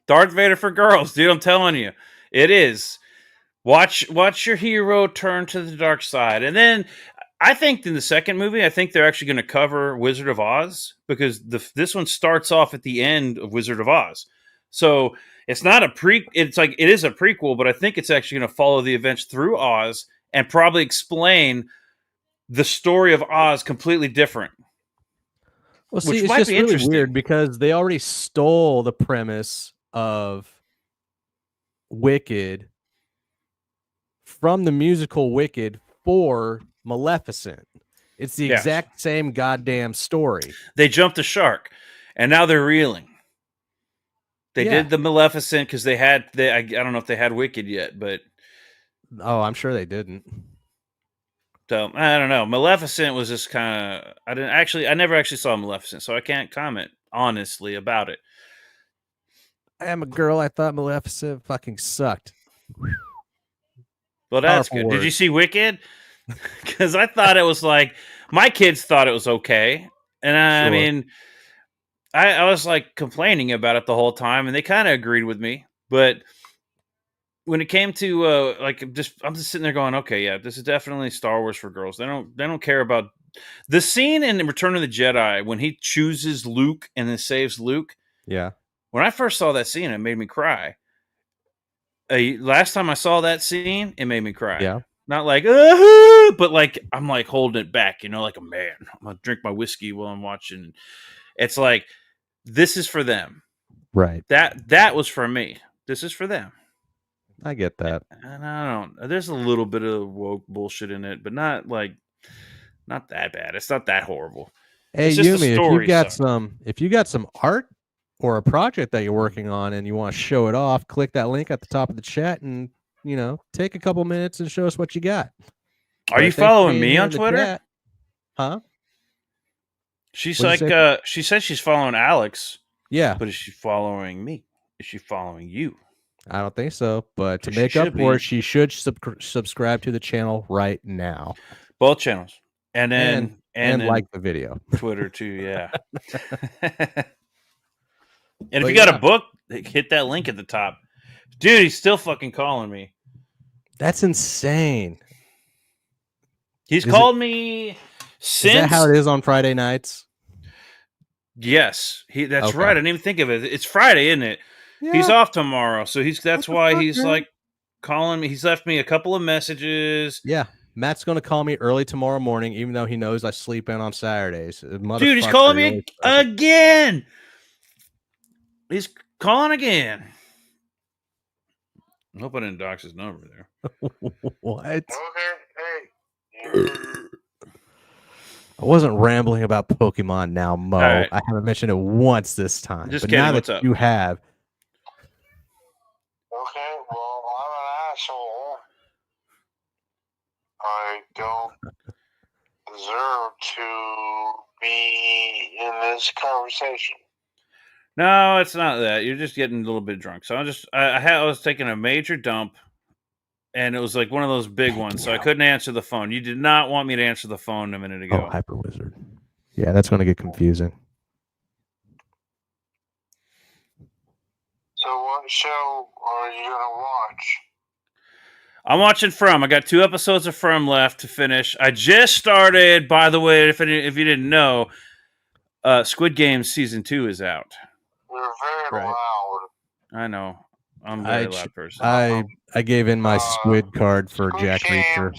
Darth Vader for girls, dude. I'm telling you, it is. Watch your hero turn to the dark side, and then I think in the second movie, I think they're actually going to cover Wizard of Oz because this one starts off at the end of Wizard of Oz. So it's not a it's like it is a prequel, but I think it's actually going to follow the events through Oz and probably explain the story of Oz completely different. Well, see, it's just really weird because they already stole the premise of Wicked from the musical Wicked for Maleficent. It's the exact same goddamn story. They jumped the shark, and now they're reeling. They did the Maleficent because I don't know if they had Wicked yet, but I'm sure they didn't. So I don't know. Maleficent was just kind of I never actually saw Maleficent, so I can't comment honestly about it. I am a girl. I thought Maleficent fucking sucked. Well, that's good. Did you see Wicked? Because I thought it was like my kids thought it was okay, and I mean, I was like complaining about it the whole time, and they kind of agreed with me. But when it came to I'm just sitting there going, okay, yeah, this is definitely Star Wars for girls. They don't care about the scene in Return of the Jedi when he chooses Luke and then saves Luke. Yeah, when I first saw that scene, it made me cry. Last time I saw that scene, it made me cry. Yeah. Not like, but like, I'm like holding it back, like a man. I'm going to drink my whiskey while I'm watching. It's like, this is for them. Right. That was for me. This is for them. I get that. And there's a little bit of woke bullshit in it, but not that bad. It's not that horrible. Hey, Yumi, if you got some art or a project that you're working on and you want to show it off, click that link at the top of the chat and, take a couple minutes and show us what you got. Are you following me on Twitter? Huh? She's like, she says she's following Alex. Yeah. But is she following me? Is she following you? I don't think so. But to make up for it, she should subscribe to the channel right now. Both channels. And then like the video. Twitter too, yeah. And if you got a book, hit that link at the top. Dude, he's still fucking calling me. That's insane. He's called me since. Is that how it is on Friday nights? Yes, that's Okay. right. I didn't even think of it. It's Friday, isn't it? Yeah. He's off tomorrow, so that's why he's man? like calling me. He's left me a couple of messages. Yeah, Matt's gonna call me early tomorrow morning, even though he knows I sleep in on Saturdays. Dude, he's calling me again. He's calling again. I hope I didn't dox his number there. What? Okay, hey. I wasn't rambling about Pokemon now, Mo. Right. I haven't mentioned it once this time. Just but kidding. now What's that up? you have. Okay, well, I'm an asshole. I don't deserve to be in this conversation. No, it's not that. You're just getting a little bit drunk. So I was taking a major dump, and it was like one of those big ones. So I couldn't answer the phone. You did not want me to answer the phone a minute ago. Oh, Hyper Wizard. Yeah, that's going to get confusing. So what show are you gonna watch? I'm watching From. I got 2 episodes of From left to finish. I just started, by the way, if you didn't know, Squid Game season 2 is out. You're very loud. I know. I'm a very loud person. I gave in my squid card for Squid Jack Reacher.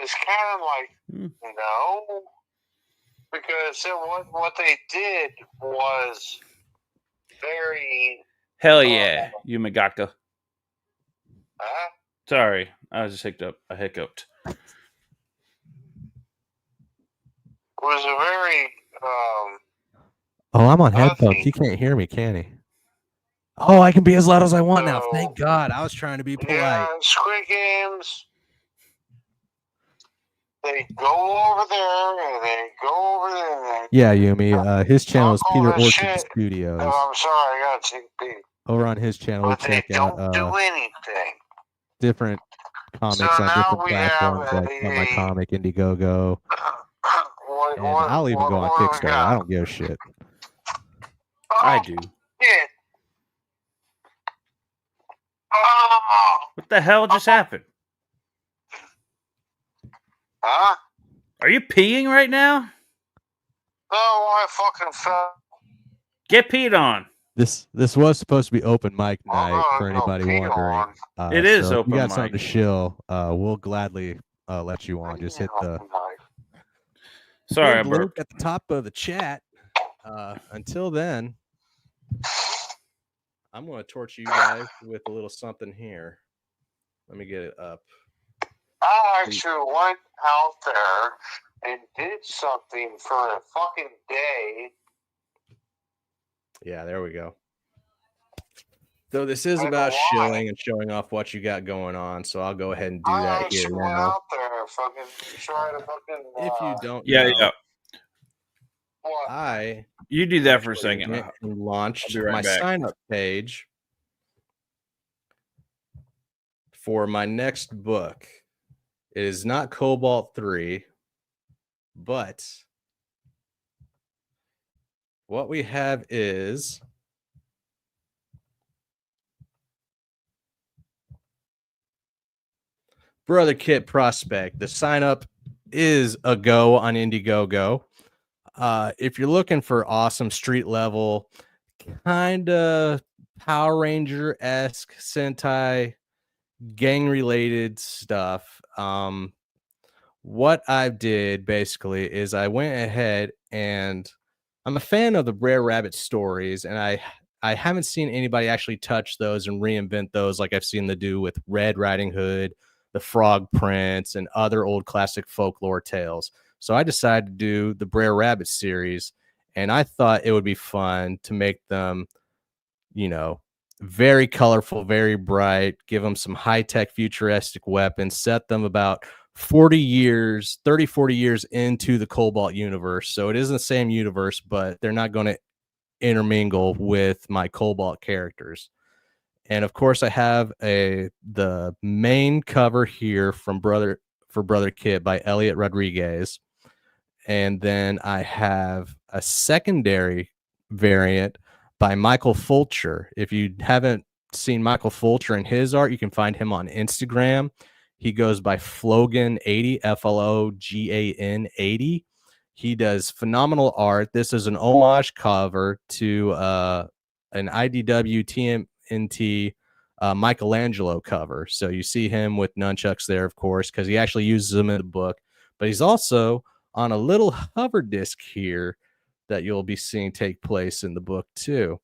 It's kind of like no, because what they did was very. Hell yeah, you Magaka. Huh? Sorry, I was just hiccuped. I hiccuped. Was a very Oh, I'm on headphones. He can't hear me, can he? Oh, I can be as loud as I want now. Thank God. I was trying to be polite. Yeah, Squid Games. They go over there and they go over there. Yeah, Yumi. His channel is Peter Orchard shit. Studios. Oh, I'm sorry, I got to take a beat. Over on his channel, we But they check out don't do anything. different comics So on now different we platforms have like My Comic, Indiegogo. And What- I'll even go on what do we Kickstarter. got? I don't give a shit. I do. Shit. Oh. What the hell just happened? Huh? Are you peeing right now? No, I fucking fell. Get peed on. This was supposed to be open mic I'm night gonna for go anybody pee wondering. on. It is so if open you got mic. something to shill, we'll gladly let you on. Just hit the Sorry, I link burped. at the top of the chat. Until then, I'm going to torch you guys with a little something here. Let me get it up. I actually went out there and did something for a fucking day. Yeah, there we go. So this is I about know why. shilling and showing off what you got going on. So I'll go ahead and do I that actually here went now. out there and fucking try to fucking. If you don't Yeah, know, yeah. What? I You do that for a second. went and launched I'll be right my back. sign-up page for my next book. It is not Cobalt 3, but what we have is Brother Kit Prospect. The sign-up is a go on Indiegogo. If you're looking for awesome street level, kind of Power Ranger-esque Sentai gang related stuff, what I did basically is I went ahead and I'm a fan of the Brer Rabbit stories, and I haven't seen anybody actually touch those and reinvent those like I've seen them do with Red Riding Hood, the Frog Prince, and other old classic folklore tales. So I decided to do the Brer Rabbit series, and I thought it would be fun to make them, very colorful, very bright, give them some high-tech futuristic weapons, set them about 40 years into the Cobalt universe. So it isn't the same universe, but they're not going to intermingle with my Cobalt characters. And of course I have the main cover here from Brother Kid by Elliot Rodriguez. And then I have a secondary variant by Michael Fulcher. If you haven't seen Michael Fulcher and his art, you can find him on Instagram. He goes by Flogan80, Flogan 80. He does phenomenal art. This is an homage cover to an IDW TMNT Michelangelo cover. So you see him with nunchucks there, of course, because he actually uses them in the book. But he's also on a little hover disc here that you'll be seeing take place in the book too.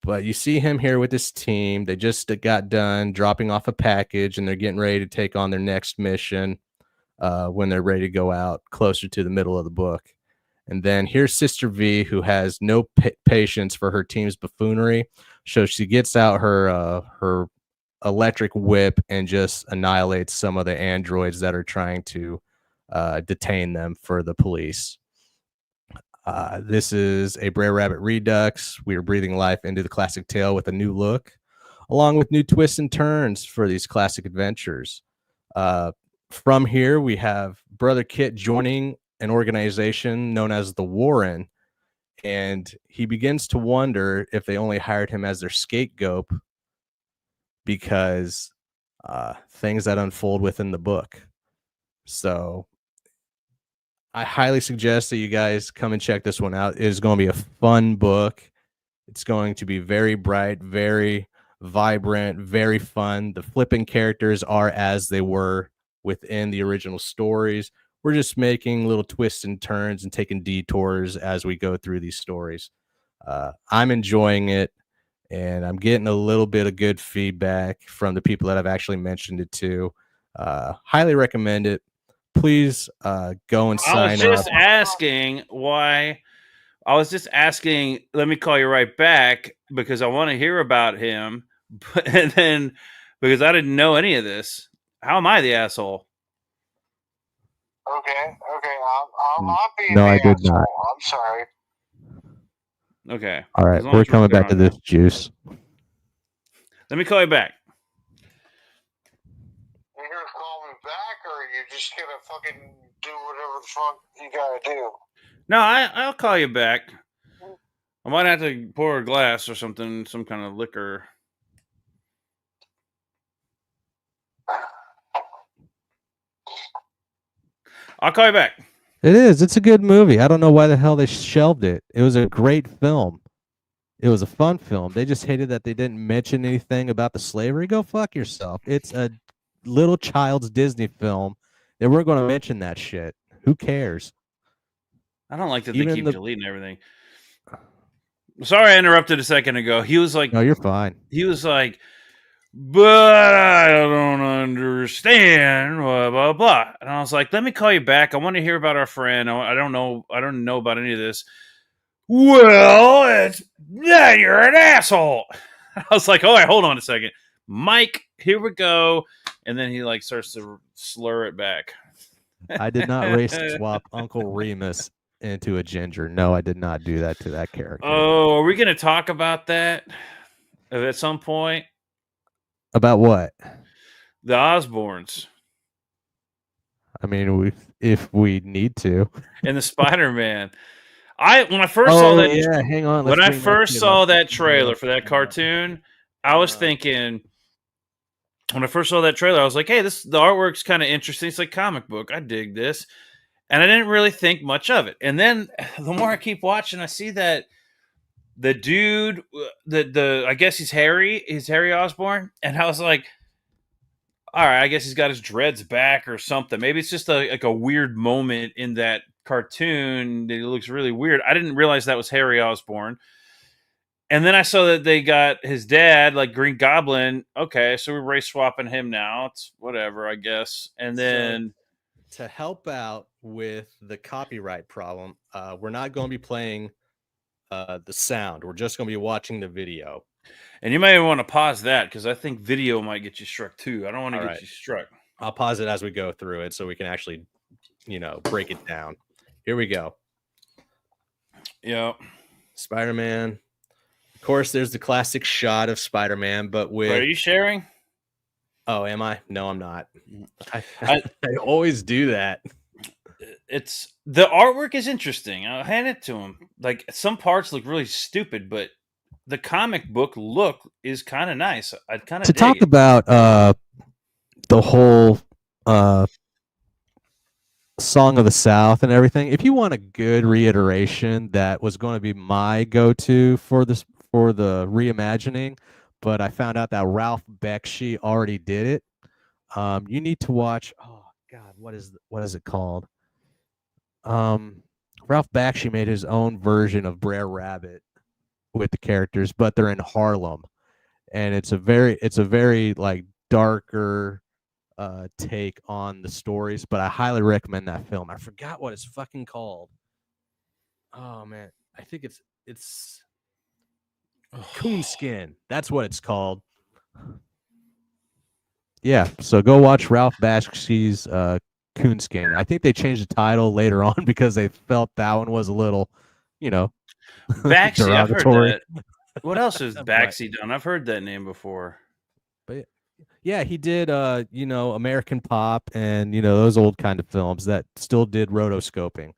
But you see him here with his team. They just got done dropping off a package, and they're getting ready to take on their next mission when they're ready to go out closer to the middle of the book. And then here's Sister V, who has no patience for her team's buffoonery. So she gets out her electric whip and just annihilates some of the androids that are trying to detain them for the police. This is a Brer Rabbit Redux. We are breathing life into the classic tale with a new look, along with new twists and turns for these classic adventures. From here, we have Brother Kit joining an organization known as the Warren, and he begins to wonder if they only hired him as their scapegoat because things that unfold within the book. So I highly suggest that you guys come and check this one out. It is going to be a fun book. It's going to be very bright, very vibrant, very fun. The flipping characters are as they were within the original stories. We're just making little twists and turns and taking detours as we go through these stories. I'm enjoying it, and I'm getting a little bit of good feedback from the people that have actually mentioned it to. Highly recommend it. Please go and sign up. I was just asking why. I was just asking, let me call you right back because I want to hear about him. And then because I didn't know any of this, how am I the asshole? Okay. I'm not being No, the I did asshole. not. I'm sorry. Okay. All right, we're coming back to this juice. Let me call you back. You're gonna call me back, or you just gonna fucking do whatever the fuck you gotta do? No, I'll call you back. I might have to pour a glass or something, some kind of liquor. I'll call you back. It is. It's a good movie. I don't know why the hell they shelved it. It was a great film. It was a fun film. They just hated that they didn't mention anything about the slavery. Go fuck yourself. It's a little child's Disney film. They weren't going to mention that shit. Who cares? I don't like that Even they keep the- deleting everything. Sorry I interrupted a second ago. He was like, No, you're fine. he was like, but I don't understand, blah, blah, blah. And I was like, let me call you back. I want to hear about our friend. I don't know about any of this. Well, it's yeah, you're an asshole. I was like, all right, hold on a second. Mike, here we go. And then he like starts to slur it back. I did not race swap Uncle Remus into a ginger. No, I did not do that to that character. Oh, are we going to talk about that at some point? About what? The Osborns I mean, if we need to. and the Spider-Man. When I first saw that, yeah, hang on. when I first saw that trailer for that cartoon, I was thinking. When I first saw that trailer, I was like, "Hey, the artwork's kind of interesting. It's like comic book. I dig this," and I didn't really think much of it. And then the more I keep watching, I see that the dude, I guess he's Harry Osborn, and I was like, all right, I guess he's got his dreads back or something. Maybe it's just like a weird moment in that cartoon that it looks really weird. I didn't realize that was Harry Osborn. And then I saw that they got his dad, like Green Goblin. Okay, so we're race swapping him now. It's whatever, I guess. And then to help out with the copyright problem, we're not going to be playing the sound. We're just going to be watching the video. And you may want to pause that because I think video might get you struck too. I don't want to get you struck. I'll pause it as we go through it so we can actually, break it down. Here we go. Yeah. Spider-Man. Of course, there's the classic shot of Spider-Man, but with... Are you sharing? Oh, am I? No, I'm not. I always do that. It's the artwork is interesting. I'll hand it to him. Like some parts look really stupid, but the comic book look is kind of nice. I'd kind of To dig talk it. about the whole Song of the South and everything. If you want a good reiteration, that was going to be my go-to for the reimagining, but I found out that Ralph Bakshi already did it. You need to watch. Oh God, what is it called? Ralph Bakshi made his own version of Brer Rabbit with the characters, but they're in Harlem, and it's a very like darker take on the stories, but I highly recommend that film. I forgot what it's fucking called. Oh man, I think it's Coonskin. That's what it's called. Yeah, so go watch Ralph Bakshi's Coonskin. I think they changed the title later on because they felt that one was a little, Baxi, I've heard derogatory. that. What else has Baxi done? I've heard that name before. But yeah, he did American Pop and those old kind of films that still did rotoscoping.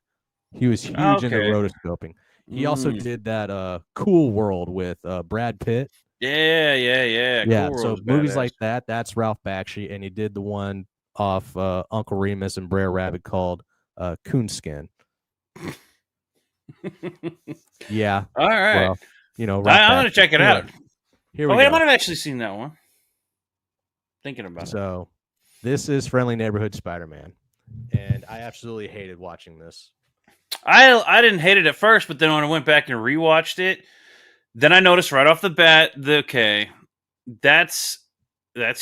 He was huge into rotoscoping. He also did that Cool World with Brad Pitt. Yeah. Yeah, Cool so World's movies badass. like that's Ralph Bakshi, and he did the one off Uncle Remus and Brer Rabbit called Coonskin. Yeah. All right. Well, I'm going to check it out. Here we go. I go. might have actually seen that one. Thinking about it. So, this is Friendly Neighborhood Spider-Man, and I absolutely hated watching this. I didn't hate it at first, but then when I went back and rewatched it, then I noticed right off the bat, that's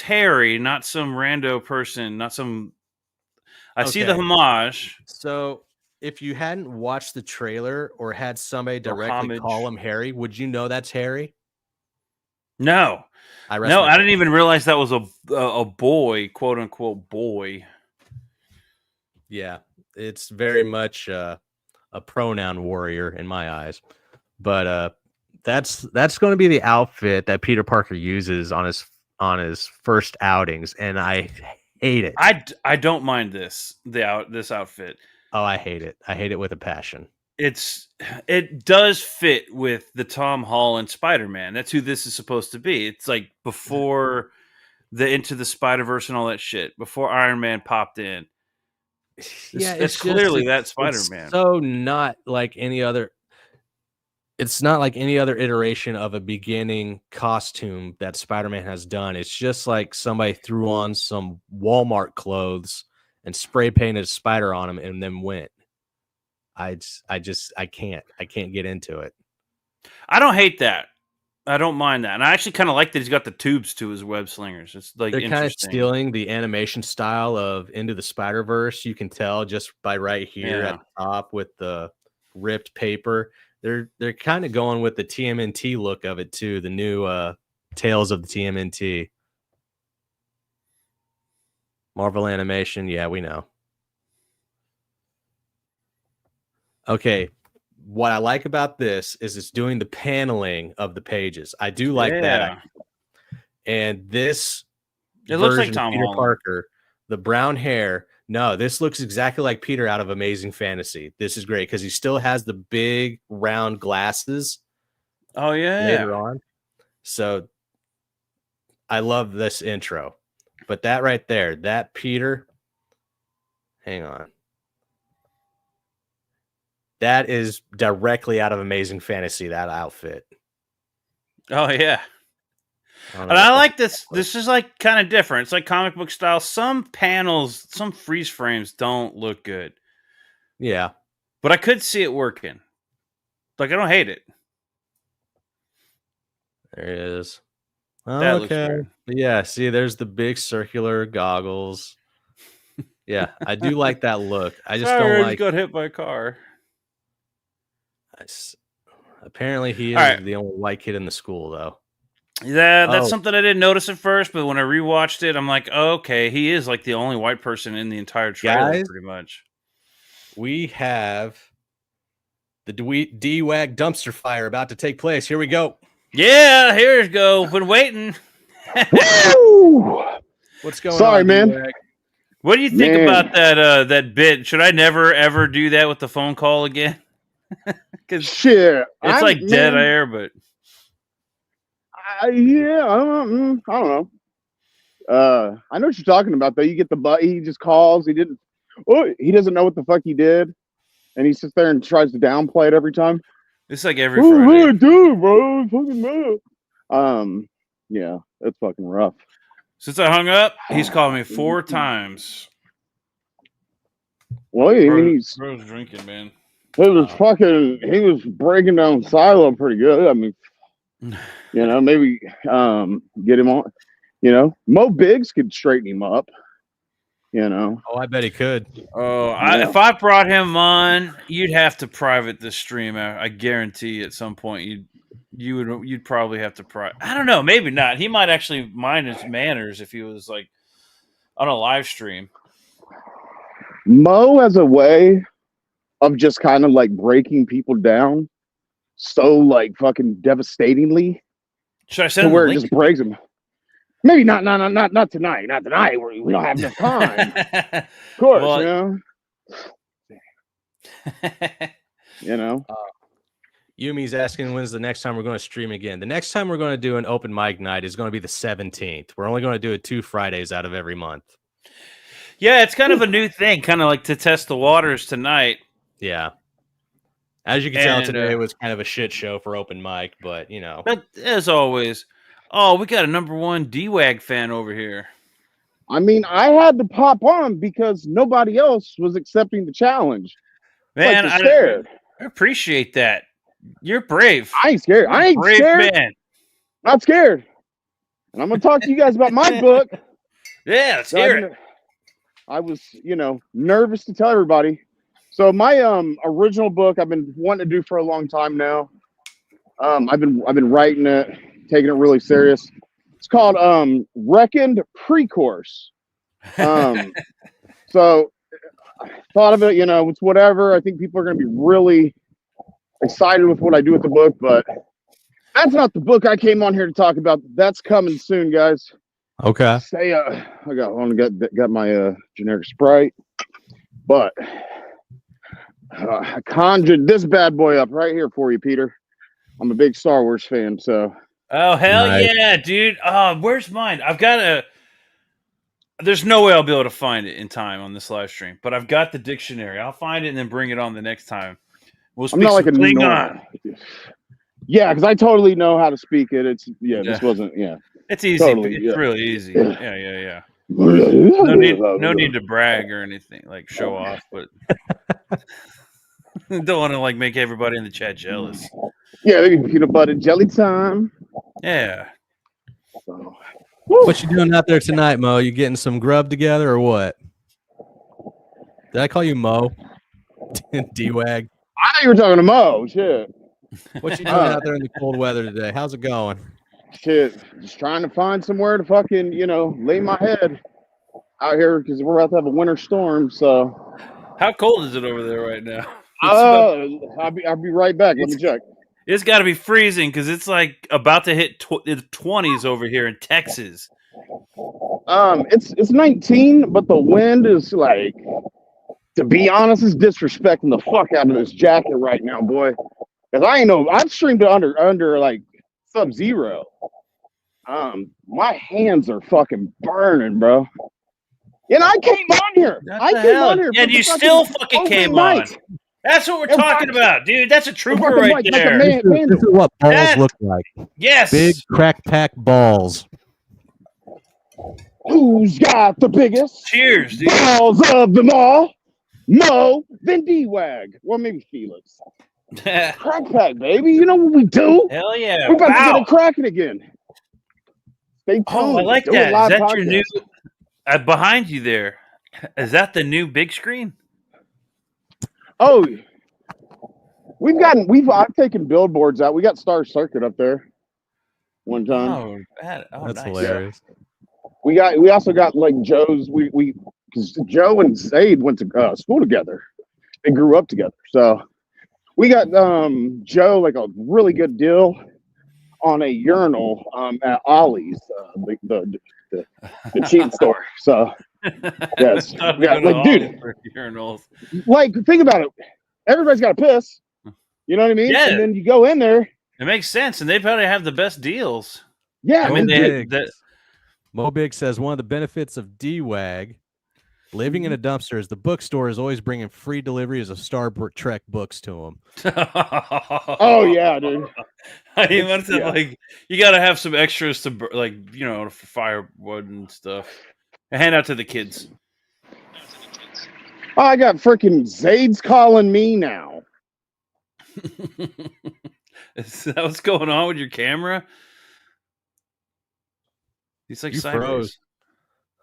Harry, not some rando person, not some. I see the homage. So, if you hadn't watched the trailer or had somebody directly call him Harry, would you know that's Harry? No, I didn't even realize that was a boy, quote unquote boy. Yeah, it's very much a pronoun warrior in my eyes, but that's going to be the outfit that Peter Parker uses on his first outings, and I hate it. I don't mind this outfit. Oh, I hate it. I hate it with a passion. It does fit with the Tom Holland Spider-Man. That's who this is supposed to be. It's like before the Into the Spider-Verse and all that shit. Before Iron Man popped in. It's clearly that Spider-Man. It's so not like any other. It's not like any other iteration of a beginning costume that Spider-Man has done. It's just like somebody threw on some Walmart clothes and spray painted a spider on him and then went. I can't get into it. I don't hate that. I don't mind that. And I actually kind of like that he's got the tubes to his web slingers. It's like they're kind of stealing the animation style of Into the Spider-Verse. You can tell just by right here at the top with the ripped paper. They're kind of going with the TMNT look of it too, the new Tales of the TMNT. Marvel Animation, yeah, we know. Okay, what I like about this is it's doing the paneling of the pages. I do like that. And this looks like Tom Peter Holland. Parker, the brown hair. No, this looks exactly like Peter out of Amazing Fantasy. This is great because he still has the big round glasses. Oh yeah. Later on. So I love this intro. But that right there, that Peter, hang on. That is directly out of Amazing Fantasy, that outfit. Oh, yeah. And I like this. This is like kind of different. It's like comic book style. Some panels, some freeze frames don't look good. Yeah. But I could see it working. Like, I don't hate it. There it is. That looks great. Yeah, see, there's the big circular goggles. Yeah, I do like that look. I just don't like. Got hit by a car. Apparently, he is the only white kid in the school, though. Yeah, that's something I didn't notice at first, but when I rewatched it, I'm like, oh, okay, he is like the only white person in the entire trailer, pretty much. We have the D-Wag dumpster fire about to take place. Here we go. Yeah, here we go. Been waiting. Woo! What's going on? Sorry, man. D-Wag? What do you think about that bit? Should I never ever do that with the phone call again? Sure. It's like dead air, but Yeah, I don't know. I know what you're talking about though. You get the he just calls. He doesn't know what the fuck he did, and he sits there and tries to downplay it every time. It's like every Friday. Dude, bro, fucking mad. Yeah, that's fucking rough. Since I hung up, he's called me 4 times. Well, I mean, bro's drinking, man. He was breaking down Silo pretty good. I mean, maybe get him on. Mo Biggs could straighten him up. Oh, I bet he could. Oh, if I brought him on, you'd have to private the stream. I guarantee at some point you'd probably have to private. I don't know, maybe not. He might actually mind his manners if he was like on a live stream. Mo has a way of just kind of like breaking people down so like fucking devastatingly. Should I send him where the it link? just breaks him? Maybe not tonight. Not tonight. We don't have enough time. Of course, Well, Yumi's asking when's the next time we're going to stream again. The next time we're going to do an open mic night is going to be the 17th. We're only going to do it 2 Fridays out of every month. Yeah, it's kind of a new thing, kind of like to test the waters tonight. Yeah. As you can tell, today was kind of a shit show for open mic, but But as always, we got a #1 D-Wag fan over here. I mean, I had to pop on because nobody else was accepting the challenge. Man, like scared. I appreciate that. You're brave. I ain't scared. I ain't brave scared. Man. Not scared. And I'm gonna talk to you guys about my book. Yeah, let's hear it. I was, nervous to tell everybody. So my original book I've been wanting to do for a long time now. I've been writing it, taking it really serious. It's called Rockin Pre-Course. So I thought of it, it's whatever. I think people are gonna be really excited with what I do with the book, but that's not the book I came on here to talk about. That's coming soon, guys. Okay. I got my generic Sprite, but I conjured this bad boy up right here for you, Peter. I'm a big Star Wars fan, so. Oh hell yeah, dude! Where's mine? There's no way I'll be able to find it in time on this live stream, but I've got the dictionary. I'll find it and then bring it on the next time. We'll speak some Klingon. Yeah, because I totally know how to speak it. This wasn't. It's easy. Totally, it's really easy. Yeah. No need to brag or anything, like show off, but don't want to like make everybody in the chat jealous. Yeah, peanut butter jelly time. Yeah. What you doing out there tonight, Mo? You getting some grub together or what? Did I call you Mo? D-Wag. I thought you were talking to Mo. Shit. What you doing out there in the cold weather today? How's it going? Shit, just trying to find somewhere to fucking, lay my head out here because we're about to have a winter storm. So, how cold is it over there right now? I'll be right back. Let me check. It's got to be freezing because it's like about to hit the 20s over here in Texas. It's 19, but the wind is like, to be honest, is disrespecting the fuck out of this jacket right now, boy. Because I've streamed it under like sub-zero. My hands are fucking burning, bro. And I came on here. And you still fucking came on. That's what we're talking about, dude. That's a trooper right there. This is what balls look like. Yes. Big crack pack balls. Who's got the biggest cheers, dude. balls of them all? Mo, then D-Wag. Well, maybe Felix. Crack pack, baby. You know what we do? Hell yeah. We're about to get it cracking again. Stay tuned. Oh, I like that. Is that your new behind you there? Is that the new big screen? Oh, I've taken billboards out. We got Star Circuit up there one time. That's nice. Hilarious. We also got like Joe's. Because Joe and Zaid went to school together. They grew up together. So we got Joe like a really good deal on a urinal at Ollie's, the cheap store. So yes, like dude, urinals. Like think about it. Everybody's got to piss. You know what I mean? Yeah. And then you go in there. It makes sense, and they probably have the best deals. Yeah, I mean, Mobig says one of the benefits of DWAG living in a dumpster is the bookstore is always bringing free deliveries of Star Trek books to them. Oh yeah, dude. I mean, what's that like? You got to have some extras to for firewood and stuff. And hand out to the kids. Oh, I got freaking Zade's calling me now. Is that what's going on with your camera? He's like sideways. Froze.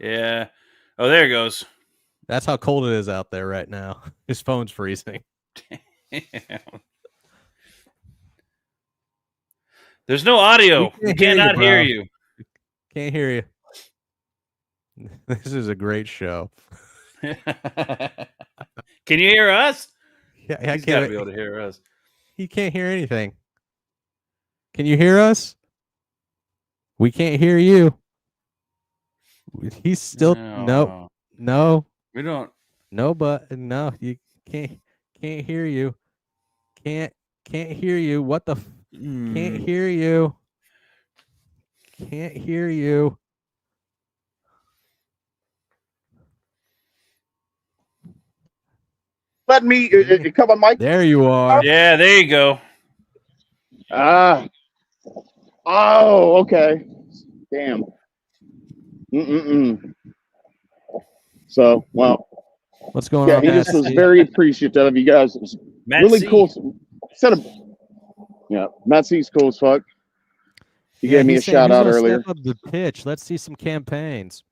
Yeah. Oh, there it goes. That's how cold it is out there right now. His phone's freezing. There's no audio. We cannot hear you. Can't hear you. This is a great show. Can you hear us? Yeah, I He's can't gotta be able to hear us. He can't hear anything. Can you hear us? We can't hear you. He's still no. We don't. No, but no, you can't hear you. Can't hear you. What the? Can't hear you. Can't hear you. Let me come on, Mike. There you are. Yeah, there you go. Oh, okay. Damn. So, well. What's going on? He just was very appreciative of you guys. It was really cool. Matt C's cool as fuck. He gave me a shout out earlier. Step up the pitch. Let's see some campaigns.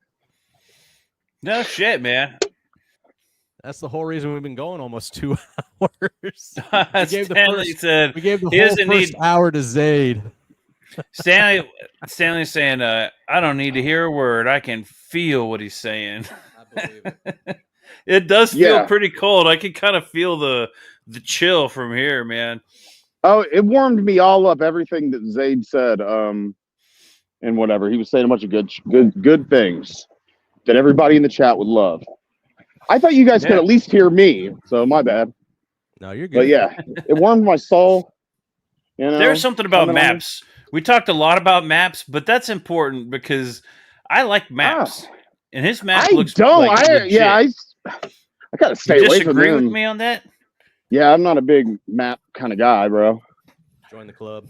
No shit, man. That's the whole reason we've been going almost 2 hours. Stanley said we gave the whole first hour to Zaid. Stanley's saying, I don't need to hear a word. I can feel what he's saying. I believe it. It does feel pretty cold. I can kind of feel the chill from here, man. Oh, it warmed me all up. Everything that Zaid said, and whatever he was saying, a bunch of good things that everybody in the chat would love. I thought you guys could at least hear me, so my bad. No, you're good. But yeah, it warmed my soul. You know, there's something about maps. We talked a lot about maps, but that's important because I like maps. And his map looks legit. I gotta stay away from him. Disagree with me on that? Yeah, I'm not a big map kind of guy, bro. Join the club.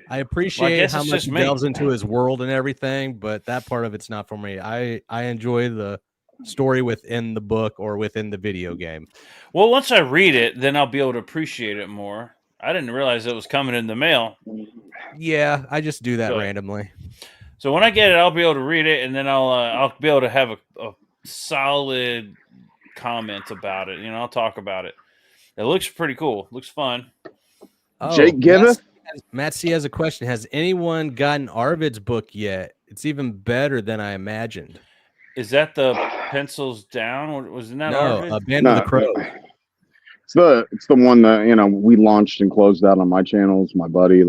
I appreciate how much he delves into his world and everything, but that part of it's not for me. I enjoy the story within the book or within the video game. Well, once I read it, then I'll be able to appreciate it more. I didn't realize it was coming in the mail. Yeah, I just do that randomly. So when I get it, I'll be able to read it, and then I'll be able to have a solid comment about it. I'll talk about it. It looks pretty cool. Looks fun. Jake Giveth? Matt C has a question. Has anyone gotten Arvid's book yet? It's even better than I imagined. Is that the Pencils Down? Was that Arvid? Band of the Crow. It's the one that we launched and closed out on my channel. It's my buddy.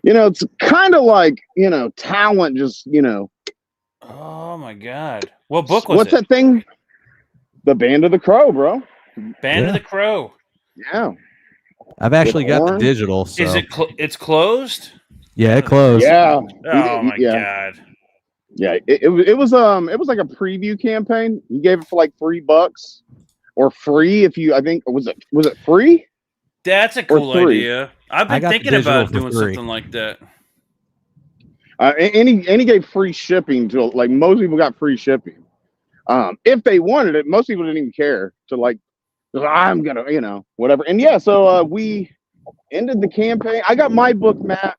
It's kind of like talent. Just Oh my god! What book was it? What's that thing? The Band of the Crow, bro. Band of the Crow. Yeah. I've actually got the digital. So. Is it? It's closed. Yeah, it closed. Yeah. Oh my god. Yeah, it was like a preview campaign. You gave it for like $3 or free if you. I think was it free? That's a cool idea. I've been thinking about doing something like that. And he gave free shipping to most people got free shipping. If they wanted it, most people didn't even care. I'm gonna whatever. And so we ended the campaign. I got my book, Matt,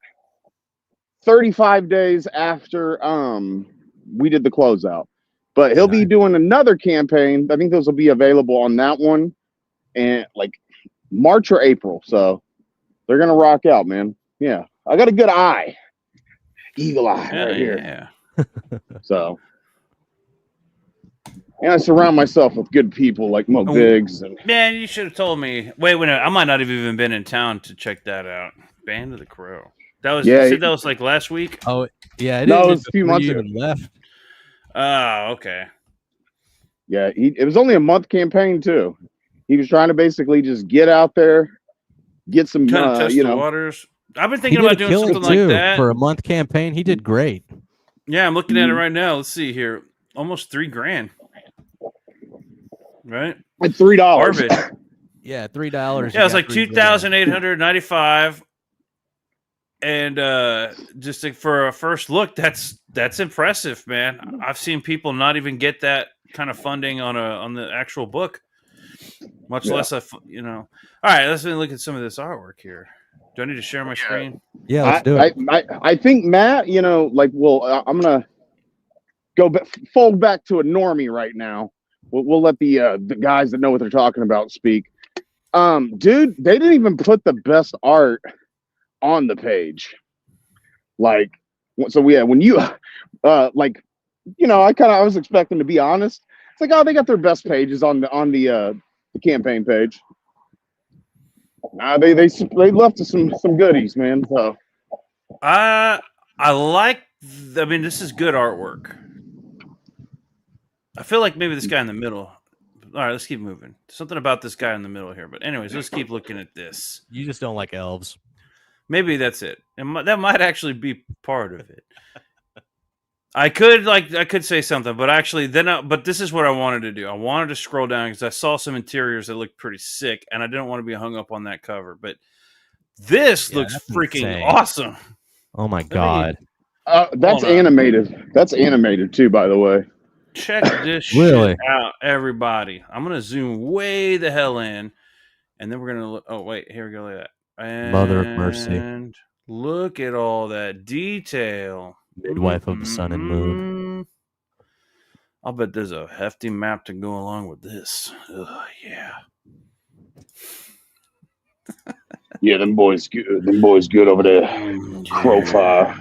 35 days after we did the closeout. But he'll be doing another campaign. I think those will be available on that one and March or April. So they're gonna rock out, man. Yeah. I got a good eye. Eagle eye right here. So I surround myself with good people like Mo Biggs. Man, you should have told me. Wait, I might not have even been in town to check that out. Band of the Crow. That was you said that was like last week? Oh, yeah. It was a few months ago. Left. Oh, okay. Yeah, it was only a month campaign too. He was trying to basically just get out there, get some test the waters. I've been He thinking did a about doing killing something like too that. for a month campaign. He did great. Yeah, I'm looking at it right now. Let's see here. Almost $3,000. Right? Like $3. Arvid. Yeah, $3. Yeah, it's like 2,895. And just like for a first look, that's impressive, man. I've seen people not even get that kind of funding on the actual book, much less you know. All right, let's look at some of this artwork here. Do I need to share my screen? Yeah, let's do it. I think Matt, like, I'm gonna fold back to a normie right now. We'll let the guys that know what they're talking about speak. Dude, they didn't even put the best art on the page. Like, so yeah, when you I was expecting to be honest. It's like, oh, they got their best pages on the campaign page. They left us some goodies, man. So I like. I mean, this is good artwork. I feel like maybe this guy in the middle. All right, let's keep moving. Something about this guy in the middle here. But anyways, let's keep looking at this. You just don't like elves. Maybe that's it. And that might actually be part of it. I could say something, but actually but this is what I wanted to do. I wanted to scroll down because I saw some interiors that looked pretty sick, and I didn't want to be hung up on that cover. But this looks freaking insane. Awesome. Oh my god. That's animated. That's animated too, by the way. Check this shit out, everybody. I'm gonna zoom way the hell in, and then we're gonna look. Oh wait, here we go. Look at that. And Mother of mercy. Look at all that detail. Midwife of the sun and moon. I'll bet there's a hefty map to go along with this. Yeah. Yeah, them boys good. Them boys good over there. Crowfire.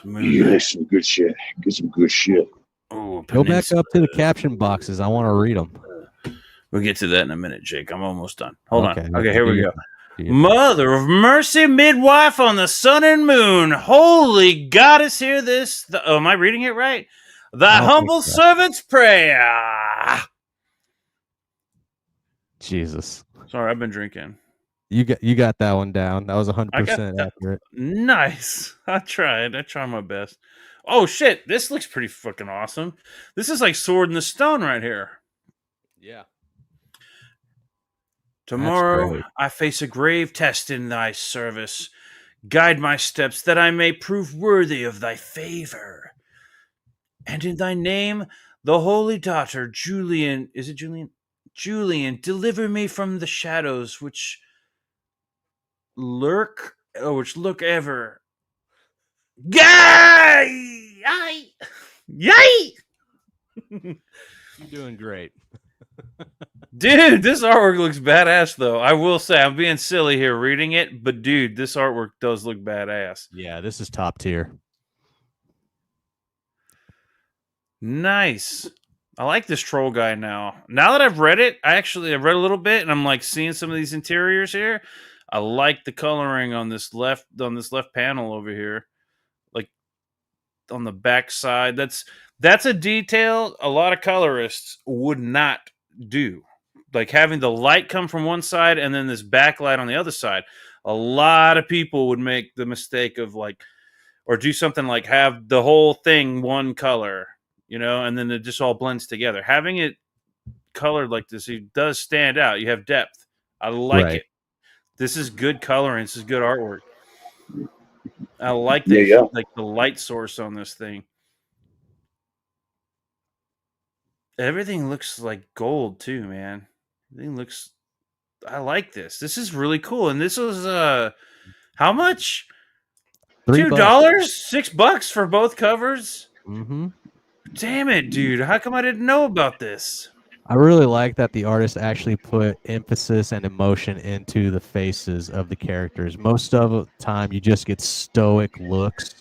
Yeah, some good shit. Get some good shit. Oh, go back up to the caption boxes. I want to read them. We'll get to that in a minute, Jake. I'm almost done. Hold on. Okay, here we go. Mother of mercy, midwife on the sun and moon. Holy goddess, hear this. Am I reading it right? Thy humble servant's prayer. Jesus. Sorry, I've been drinking. You got that one down. That was 100% accurate. Nice. I tried. I tried my best. Oh shit, this looks pretty fucking awesome. This is like Sword in the Stone right here. Yeah. Tomorrow I face a grave test in thy service. Guide my steps that I may prove worthy of thy favor. And in thy name, the holy daughter, Julian, is it Julian? Julian, deliver me from the shadows which lurk ever. Yay! Yay! You're doing great. Dude, this artwork looks badass, though. I will say, I'm being silly here reading it, but dude, this artwork does look badass. Yeah, this is top tier. Nice. I like this troll guy now. Now that I've read it, I've read a little bit, and I'm like seeing some of these interiors here. I like the coloring on this left panel over here, like on the back side. That's a detail a lot of colorists would not do. Like having the light come from one side and then this backlight on the other side. A lot of people would make the mistake of or do something like have the whole thing one color, and then it just all blends together. Having it colored like this, it does stand out. You have depth. I like it. This is good coloring. This is good artwork. I like the like the light source on this thing. Everything looks like gold too, man. Everything looks. I like this. This is really cool. And this was how much? $2, $6 for both covers. Mm-hmm. Damn it, dude! How come I didn't know about this? I really like that the artist actually put emphasis and emotion into the faces of the characters. Most of the time, you just get stoic looks,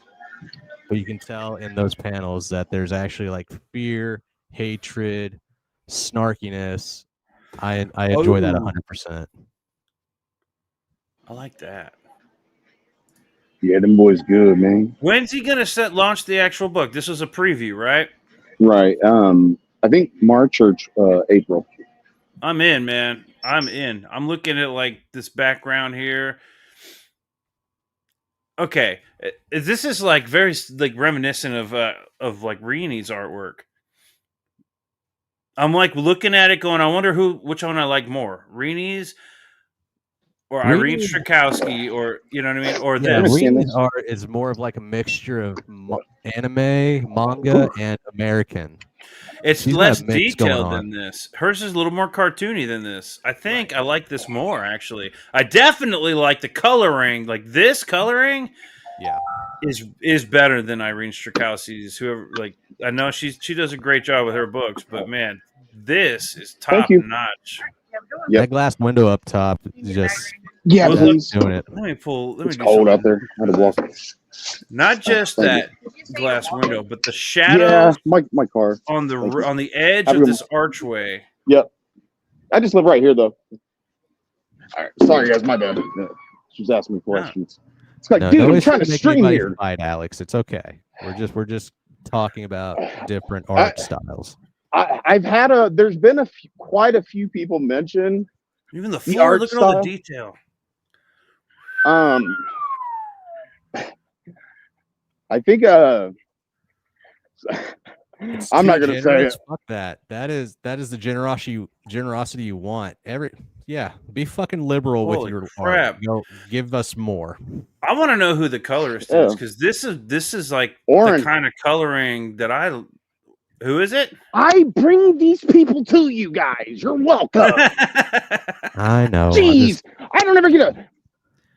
but you can tell in those panels that there's actually like fear, hatred, snarkiness. I enjoy that 100%. I like that. Yeah, them boys good, man. When's he gonna launch the actual book? This was a preview, right? Right. I think March or April. I'm in, man. I'm in. I'm looking at like this background here. Okay, this is like very like reminiscent of like Rini's artwork. I'm like looking at it, going, I wonder which one I like more, Rini's or Irene Rini, Strakowski, or you know what I mean, or yeah, this. understand Rini's this. art is more of like a mixture of anime, manga, and American. It's She's got less a mix going detailed on. than this. Hers is a little more cartoony than this. I think I like this more, actually. I definitely like the coloring. Like this coloring Yeah. is better than Irene Strakowski's. Whoever, like, I know she does a great job with her books, but man, this is Thank top you. notch. Yep. That glass window up top is just Yeah, Well, please. doing it. Let me It's do cold something. out there. I had to walk. Not just Thank that glass window, but the Yeah, shadows my car. on Thank you. the edge Have a of good this archway. Yep. I just live right here though. All right. Sorry guys, my bad. She's asking me questions. It's like, No, dude, no I'm issue trying to making string anybody here. fight, Alex. It's okay. We're just talking about different art styles. I've had there's been quite a few people mention Even the the floor, art look at all the style. detail. I think It's I'm too not gonna say generous. it. Fuck that. That is the generosity you want. Yeah, be fucking liberal with Holy your crap. art. Go give us more. I want to know who the colorist Yeah. is, because this is like Oren. the kind of coloring that I. Who is it? I bring these people to you guys. You're welcome. I know. Jeez, I don't ever get to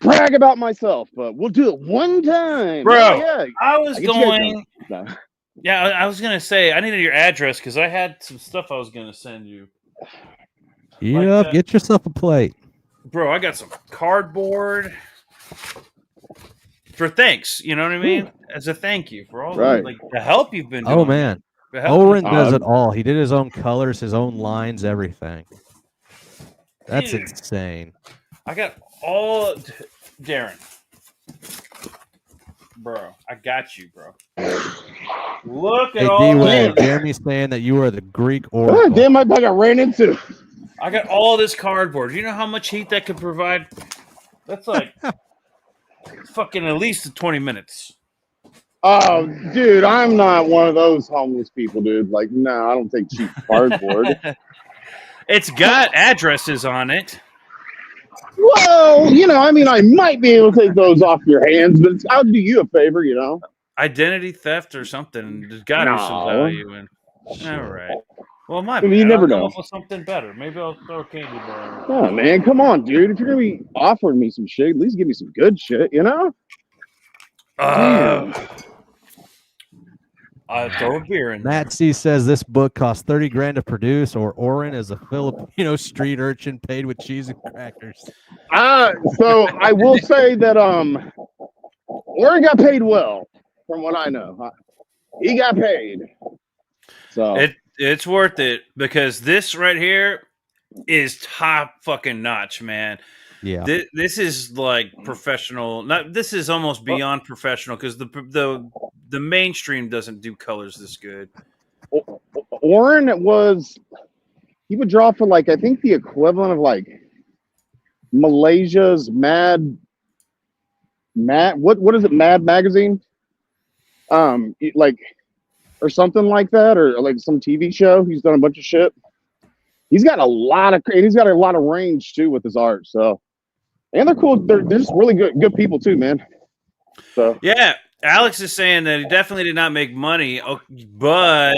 brag about myself, but we'll do it one time. Bro, Oh, yeah. I was I get you guys going. No. Yeah, I was gonna say I needed your address because I had some stuff I was gonna send you. Yep, get yourself a plate. Bro, I got some cardboard for thanks. You know what I mean? As a thank you for all Right. the help you've been doing. Oh man, The help Oren does Um, it all. He did his own colors, his own lines, everything. That's Dude. insane. I got all Darren. Bro, I got you, bro. Look at Hey, all D-Way, this. Jeremy's saying that you are the Greek Oh, oracle. damn, my bag I ran into. I got all this cardboard. You know how much heat that could provide? That's like fucking at least 20 minutes. Oh, dude, I'm not one of those homeless people, dude. Like, no, I don't take cheap cardboard. It's got addresses on it. Well, I mean, I might be able to take those off your hands, but I'll do you a favor, Identity theft or something. There's got to be some No. value in. All right. Well, my I mean, you bad. never I'll come know. up with something better. Maybe I'll throw a candy bar. Oh, man, come on, dude. If you're going to be offering me some shit, at least give me some good shit, Damn. I'll throw a beer in there. Matt C says this book cost 30 grand to produce, or Oren is a Filipino street urchin paid with cheese and crackers. So I will say that Oren got paid well, from what I know. He got paid. So It's worth it, because this right here is top fucking notch, man. Yeah. This is like professional. This is almost beyond professional, because the mainstream doesn't do colors this good. Oren he would draw for like I think the equivalent of like Malaysia's Mad what is it, Mad Magazine? Like or something like that, or like some TV show. He's done a bunch of shit. He's got a lot of range too with his art. So, and they're cool. They're just really good people too, man. So yeah, Alex is saying that he definitely did not make money, but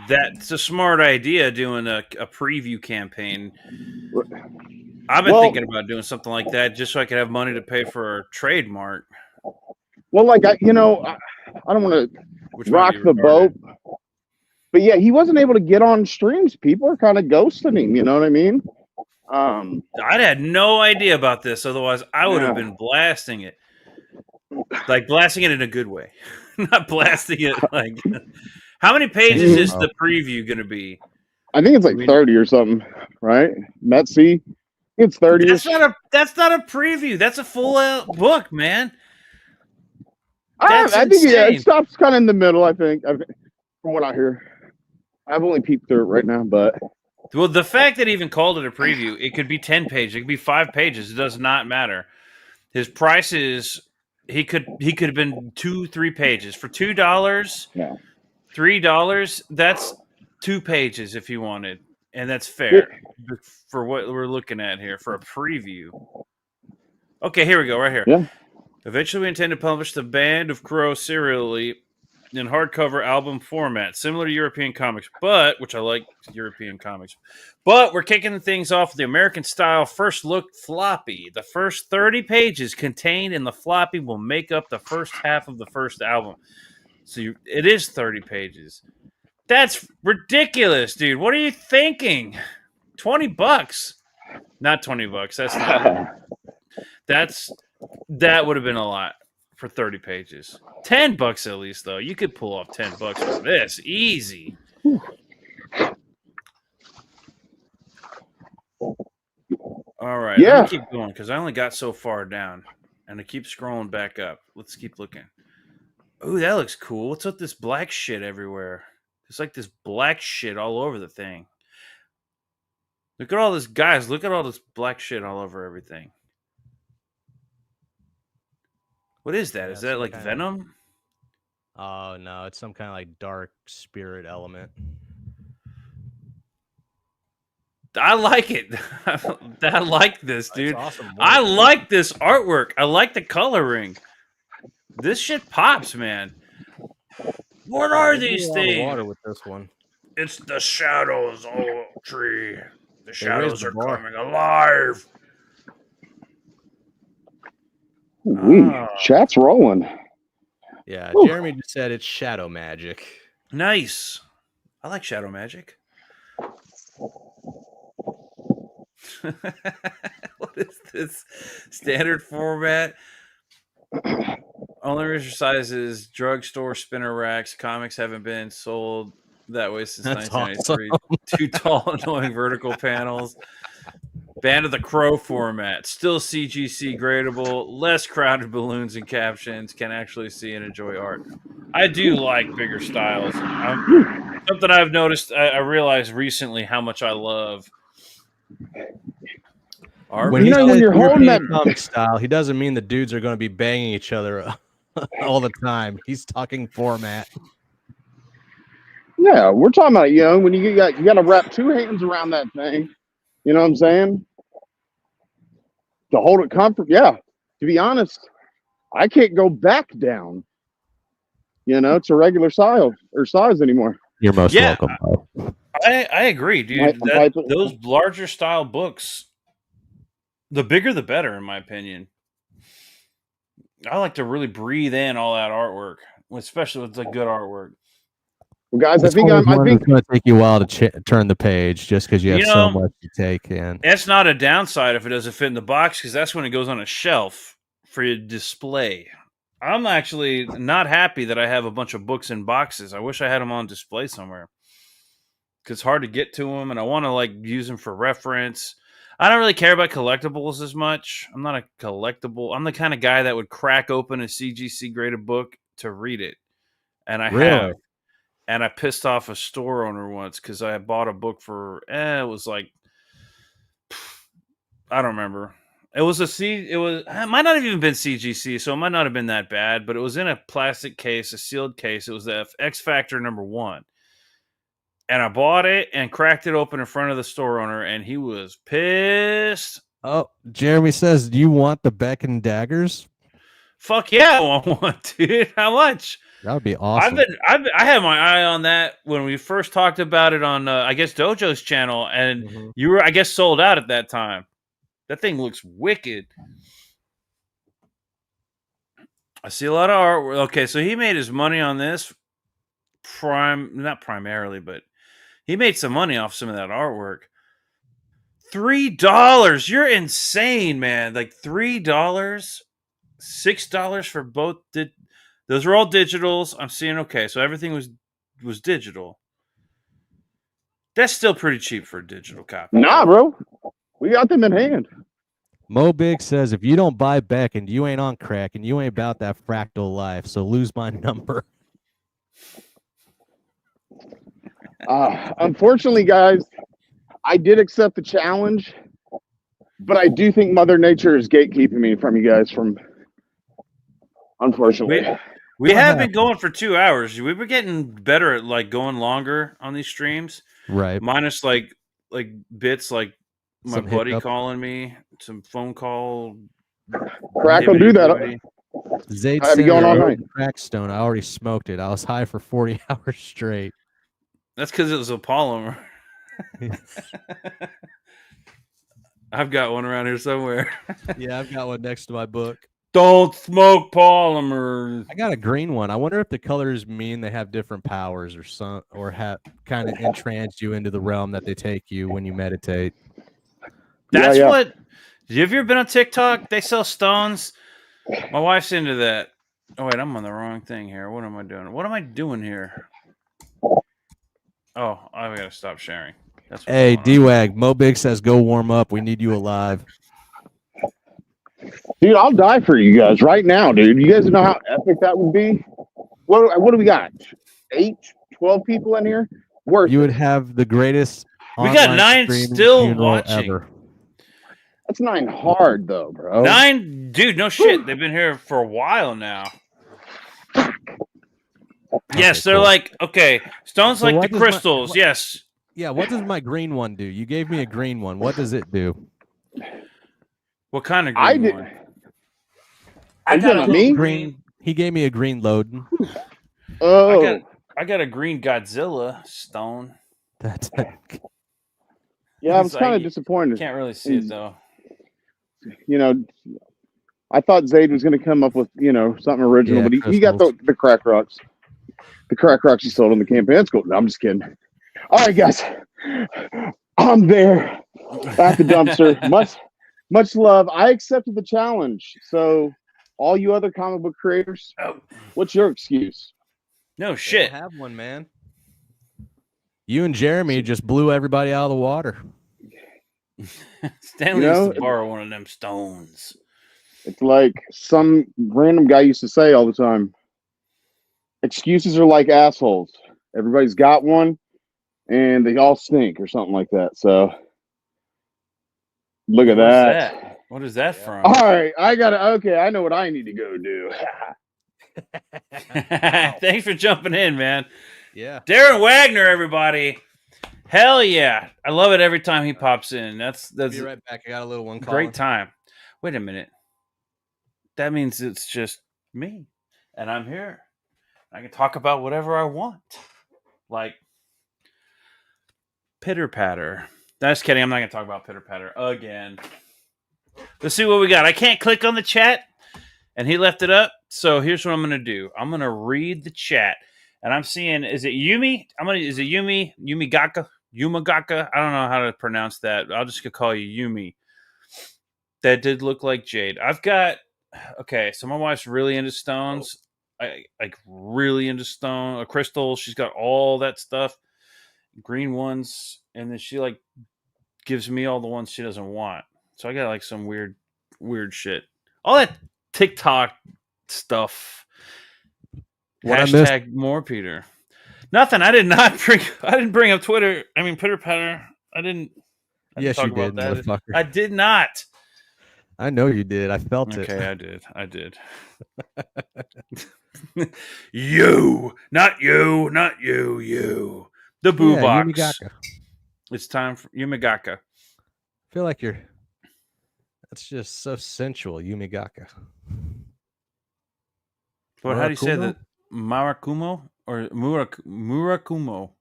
that's a smart idea, doing a preview campaign. I've been thinking about doing something like that just so I could have money to pay for a trademark. Well, like I don't want to rock the boat, but yeah, he wasn't able to get on streams. People are kind of ghosting him. You know what I mean? I had no idea about this. Otherwise, I would have been blasting it. Like blasting it in a good way, not blasting it like. How many pages is the preview going to be? I think it's like 30 or something, right? Matt C, it's 30. That's not a preview. That's a full book, man. I think it stops kind of in the middle. I think from what I hear. I've only peeked through it right now, but well, the fact that he even called it a preview, it could be 10 pages, it could be 5 pages. It does not matter. His price is he could have been 2-3 pages for $2. Yeah. $3. That's 2 pages if you wanted, and that's fair for what we're looking at here for a preview. Okay, here we go, right here. Yeah. Eventually, we intend to publish the Band of Crow serially in hardcover album format, similar to European comics, which I like European comics. But we're kicking things off with the American style first look floppy. The first 30 pages contained in the floppy will make up the first half of the first album. So it is 30 pages. That's ridiculous, dude. What are you thinking? $20. Not $20. That's not. That would have been a lot for 30 pages. $10 at least, though. You could pull off $10 for this. Easy. All right. Yeah. Let me keep going because I only got so far down. And I keep scrolling back up. Let's keep looking. Ooh, that looks cool. What's up this black shit everywhere? It's like this black shit all over the thing. Look at all this, guys. Look at all this black shit all over everything. What is that? Yeah, Is that like Venom? Oh, no. It's some kind of like dark spirit element. I like it. I like this, dude. Awesome. I like this artwork. I like the coloring. This shit pops, man. What are these things? Water with this one. It's the shadows, tree. The shadows are coming alive. Chat's rolling. Yeah, Whew. Jeremy just said it's shadow magic. Nice. I like shadow magic. What is this? Standard format. Only register sizes, drugstore spinner racks. Comics haven't been sold that way since 1993. Awesome. Too tall, annoying vertical panels. Band of the Crow format. Still CGC gradable. Less crowded balloons and captions. Can actually see and enjoy art. I do like bigger styles. Something I've noticed, I realized recently how much I love art. When when you're holding that comic style, he doesn't mean the dudes are going to be banging each other all the time. He's talking format. Yeah, we're talking about, when you got to wrap 2 hands around that thing. You know what I'm saying? To hold it comfort. Yeah. To be honest, I can't go back down. It's a regular size anymore. You're most welcome. I agree, dude. Those larger style books, the bigger the better, in my opinion. I like to really breathe in all that artwork, especially with the good artwork. Well, guys, I think it's going to take you a while to turn the page just because you have so much to take in. That's not a downside if it doesn't fit in the box because that's when it goes on a shelf for your display. I'm actually not happy that I have a bunch of books in boxes. I wish I had them on display somewhere because it's hard to get to them, and I want to use them for reference. I don't really care about collectibles as much. I'm not a collectible. I'm the kind of guy that would crack open a CGC graded book to read it, and I have. And I pissed off a store owner once because I bought a book for it was I don't remember. It might not have even been CGC, so it might not have been that bad, but it was in a plastic case, a sealed case. It was the X Factor #1. And I bought it and cracked it open in front of the store owner, and he was pissed. Oh, Jeremy says, do you want the Beck and Daggers? Fuck yeah, I want one, dude. How much? That would be awesome. I had my eye on that when we first talked about it on, I guess, Dojo's channel, and you were, I guess, sold out at that time. That thing looks wicked. I see a lot of art. Okay, so he made his money on this. Not primarily, but he made some money off some of that artwork. $3. You're insane, man. $3, $6 for both. Those are all digitals. I'm seeing okay. So everything was digital. That's still pretty cheap for a digital copy. Nah, bro. We got them in hand. Mo Big says, if you don't buy Beck and you ain't on crack and you ain't about that fractal life, so lose my number. Unfortunately, guys, I did accept the challenge, but I do think Mother Nature is gatekeeping me from you guys from unfortunately. We have been going for 2 hours. We were getting better at like going longer on these streams. Right. Minus like bits like my Some buddy hiccup. calling me, some phone call. Crack will do that. Zayd I've been sent going me all a night. Crackstone. I already smoked it. I was high for 40 hours straight. That's because it was a polymer. I've got one around here somewhere. Yeah, I've got one next to my book. Don't smoke polymers. I got a green one. I wonder if the colors mean they have different powers or some, or have kind of entranced you into the realm that they take you when you meditate. That's Yeah. what. Have you ever been on TikTok? They sell stones. My wife's into that. Oh wait, I'm on the wrong thing here. What am I doing? What am I doing here? Oh, I gotta stop sharing. That's Hey, D-Wag, Mo Big says go warm up. We need you alive. Dude, I'll die for you guys right now, dude. You guys know how epic that would be? What do we got? 8, 12 people in here? Worth You would it. have the greatest. We got online 9 streaming still funeral watching. ever. That's 9 hard, though, bro. 9, dude. No shit. They've been here for a while now. Yes, they're cool. like stones So like what the does my- crystals. what- Yes. Yeah, what does my green one do? You gave me a green one. What does it do? What kind of green I did. one? I got a me? green. He gave me a green Loden. Oh, I got a green Godzilla stone. That's yeah, I was It's kind of like- disappointed. Can't really see it though. You know, I thought Zayd was going to come up with, something original, Yeah, but he got the crack rocks. The crack rocks he sold on the campaign. That's cool. No, I'm just kidding. All right, guys. I'm there at the dumpster. Much love. I accepted the challenge. So, all you other comic book creators, what's your excuse? No shit. have one, man. You and Jeremy just blew everybody out of the water. Stanley used to borrow one of them stones. It's like some random guy used to say all the time. Excuses are like assholes. Everybody's got one, and they all stink or something like that. So look at that. What is that from? All right, I know what I need to go do. Thanks for jumping in, man. Yeah. Darren Wagner, everybody. Hell yeah. I love it every time he pops in. That's Be right back. I got a little one calling. great time. Wait a minute. That means it's just me. And I'm here. I can talk about whatever I want. Like Pitter Patter. That's kidding. I'm not going to talk about Pitter Patter again. Let's see what we got. I can't click on the chat. And he left it up. So here's what I'm going to do. I'm going to read the chat. And I'm seeing, is it Yumi? Is it Yumi? Yumigaka? Yumagaka? I don't know how to pronounce that. I'll just call you Yumi. That did look like jade. I've got, so my wife's really into stones. Really into stone, crystals. She's got all that stuff. Green ones. And then she gives me all the ones she doesn't want. So I got some weird shit. All that TikTok stuff. Hashtag more Peter. Nothing. I didn't bring up Twitter. I mean, Pitter Patter. I didn't Yes, talk you did, about that. motherfucker. I did not. I know you did. I felt it. Okay, I did. You. Not you. The boo box. Yumigaka. It's time for Yumigaka. I feel like that's just so sensual, Yumigaka. But how do you say that? Murakumo or Murakumo?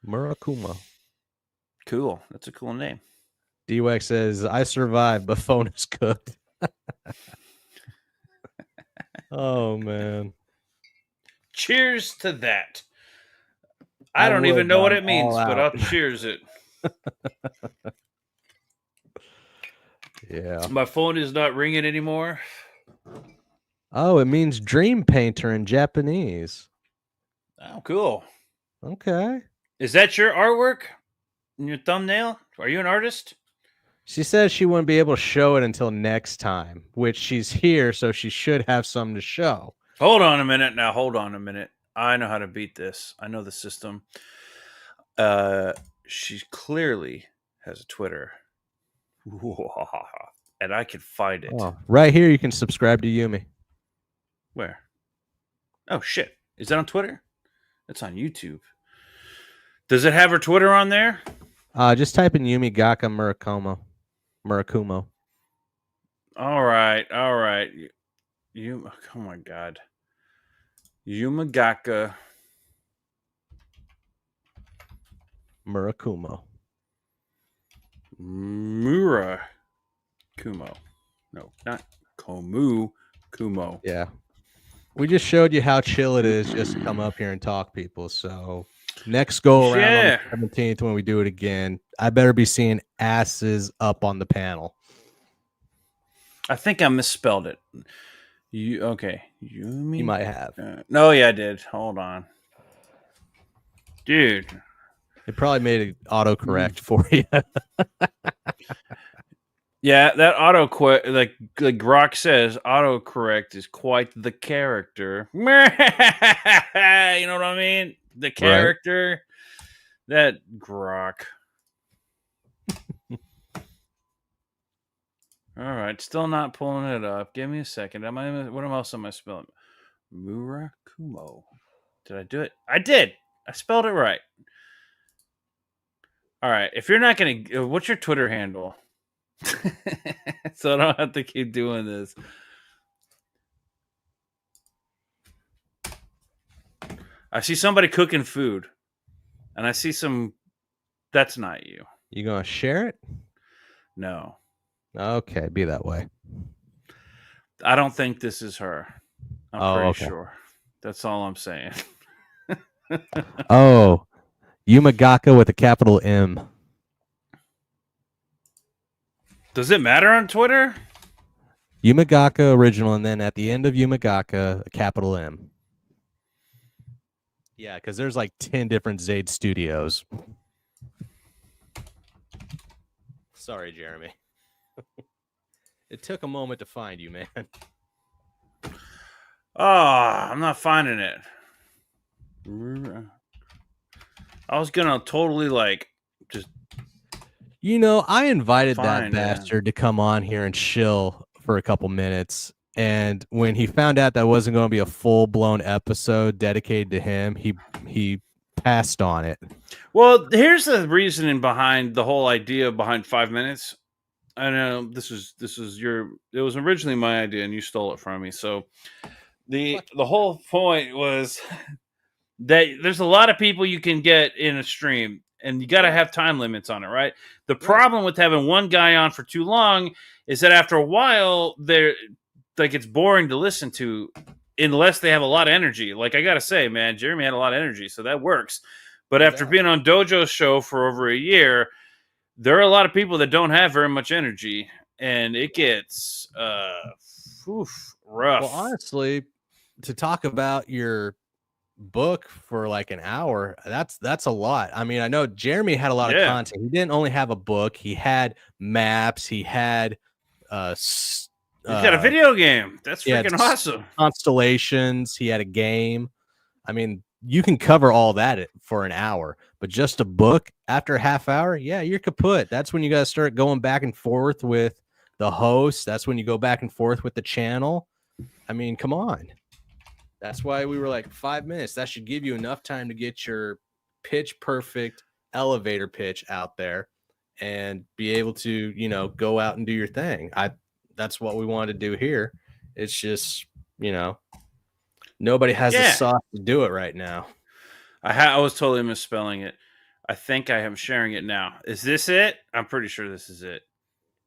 Murakumo. Cool. That's a cool name. D-Wax says, I survived, but phone is cooked. Oh, man. Cheers to that. I don't even know what it means, but I'll cheers it. Yeah. My phone is not ringing anymore. Oh, it means dream painter in Japanese. Oh, cool. Okay. Is that your artwork in your thumbnail? Are you an artist? She says she wouldn't be able to show it until next time, which she's here, so she should have some to show. Hold on a minute. Now, hold on a minute. I know how to beat this. I know the system. She clearly has a Twitter. And I can find it. Oh, right here, you can subscribe to Yumi. Where? Oh shit! Is that on Twitter? That's on YouTube. Does it have her Twitter on there? Just type in Yumi Gaka Murakumo. All right. You. Oh my god. Yumagaka Murakumo. Murakumo. No, not Komu. Kumo. Yeah. We just showed you how chill it is just to come up here and talk, people. So next go around on the 17th when we do it again, I better be seeing asses up on the panel. I think I misspelled it. Okay? Yumi. You might have. No, yeah, I did. Hold on, dude. It probably made it autocorrect for you. Yeah, that autocorrect, like Grok says, autocorrect is quite the character. You know what I mean? The character, that Grok. All right, still not pulling it up. Give me a second. What else am I spelling? Murakumo. Did I do it? I did. I spelled it right. All right. If you're not gonna, what's your Twitter handle? So I don't have to keep doing this. I see somebody cooking food, and I see some. That's not you. You gonna share it? No. Okay, be that way. I don't think this is her. I'm pretty okay. sure. That's all I'm saying. Oh, Yumagaka with a capital M. Does it matter on Twitter? Yumagaka original, and then at the end of Yumagaka, a capital M. Yeah, because there's like 10 different Zaid studios. Sorry, Jeremy. It took a moment to find you, man. Oh, I'm not finding it. I was gonna totally just. You know, I invited that bastard to come on here and chill for a couple minutes. And when he found out that wasn't going to be a full-blown episode dedicated to him, he passed on it. Well, here's the reasoning behind the whole idea behind 5 minutes. I know this is it was originally my idea and you stole it from me. So the whole point was that there's a lot of people you can get in a stream and you got to have time limits on it, right? The problem with having one guy on for too long is that after a while it's boring to listen to unless they have a lot of energy. Like I got to say, man, Jeremy had a lot of energy, so that works. But after being on Dojo's show for over a year, there are a lot of people that don't have very much energy, and it gets rough. Well, honestly, to talk about your book for like an hour, that's a lot. I mean, I know Jeremy had a lot of content. He didn't only have a book. He had maps. He had he's got a video game. That's freaking awesome. Constellations. He had a game. I mean, you can cover all that for an hour, but just a book after a half hour, yeah, you're kaput. That's when you got to start going back and forth with the host. That's when you go back and forth with the channel. I mean, come on. That's why we were like 5 minutes. That should give you enough time to get your pitch perfect elevator pitch out there and be able to, you know, go out and do your thing. That's what we wanted to do here. It's just, you know, nobody has the sauce to do it right now. I was totally misspelling it. I think I am sharing it now. Is this it? I'm pretty sure this is it.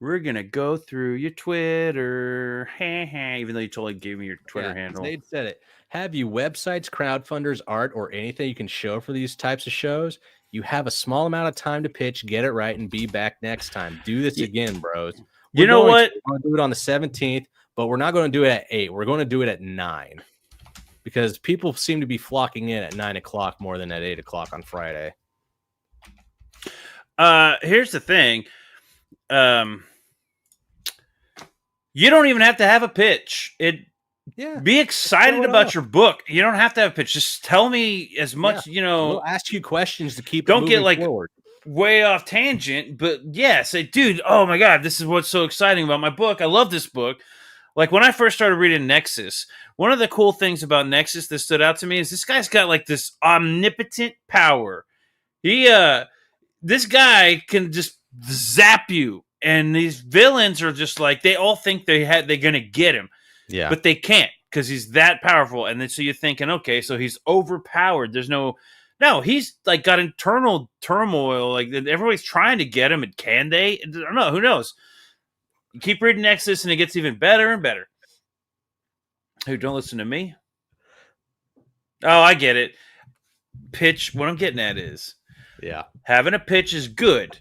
We're going to go through your Twitter. Even though you totally gave me your Twitter handle. They said it. Have you websites, crowdfunders, art, or anything you can show for these types of shows? You have a small amount of time to pitch, get it right, and be back next time. Do this again, bros. You know what? We're going to do it on the 17th, but we're not going to do it at 8. We're going to do it at 9 because people seem to be flocking in at 9 o'clock more than at 8 o'clock on Friday. Here's the thing. You don't even have to have a pitch. Be excited about your book. You don't have to have a pitch. Just tell me as much, you know. We'll ask you questions to keep don't get like forward. Way off tangent, but say, dude, oh my God, this is what's so exciting about my book. I love this book. Like when I first started reading Nexus, one of the cool things about Nexus that stood out to me is this guy's got like this omnipotent power. This guy can just zap you, and these villains are just like they all think they're gonna get him, but they can't because he's that powerful. And then so you're thinking, okay, so he's overpowered. There's no, he's like got internal turmoil. Like everybody's trying to get him, and can they? I don't know. Who knows? You keep reading Nexus, and it gets even better and better. Who don't listen to me? Oh, I get it. Pitch. What I'm getting at is, having a pitch is good,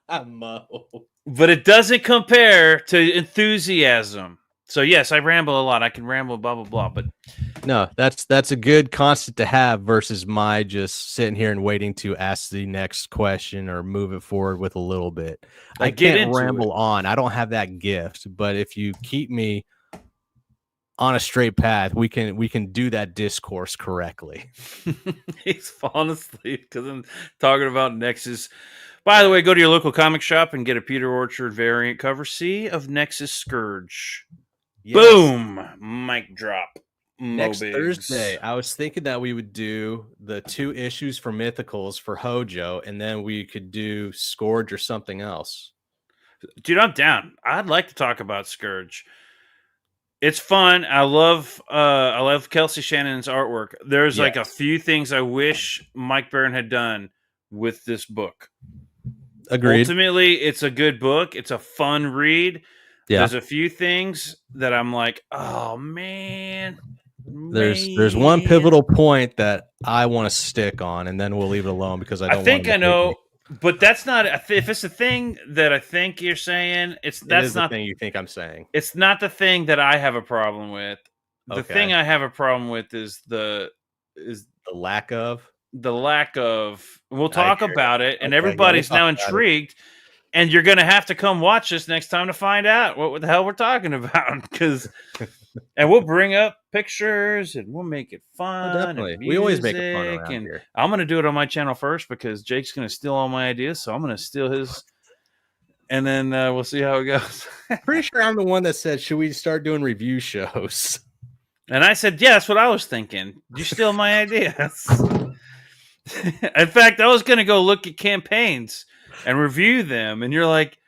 but it doesn't compare to enthusiasm. So yes, I ramble a lot. I can ramble, blah blah blah. But no, that's a good constant to have versus my just sitting here and waiting to ask the next question or move it forward with a little bit. I can't ramble on. I don't have that gift. But if you keep me on a straight path, we can do that discourse correctly. He's falling asleep because I'm talking about Nexus. By the way, go to your local comic shop and get a Peter Orchard variant cover C of Nexus Scourge. Yes. Boom! Mic drop. Next Thursday, I was thinking that we would do the 2 issues for Mythicals for Hojo, and then we could do Scourge or something else. Dude, I'm down. I'd like to talk about Scourge. It's fun. I love Kelsey Shannon's artwork. There's like a few things I wish Mike Baron had done with this book. Agreed. Ultimately, it's a good book. It's a fun read. Yeah. There's a few things that I'm like, oh man. There's one pivotal point that I want to stick on, and then we'll leave it alone because I think I know. But that's not if it's a thing that I think you're saying. That's not the thing you think I'm saying. It's not the thing that I have a problem with. The thing I have a problem with is the lack of. We'll talk about it, and everybody's now intrigued. And you're gonna have to come watch this next time to find out what the hell we're talking about. And we'll bring up pictures and we'll make it fun. Definitely, we always make it fun around here. I'm gonna do it on my channel first because Jake's gonna steal all my ideas, so I'm gonna steal his, and then we'll see how it goes. Pretty sure I'm the one that said, "Should we start doing review shows?" And I said, "Yeah, that's what I was thinking." You steal my ideas. In fact, I was gonna go look at campaigns and review them, and you're like,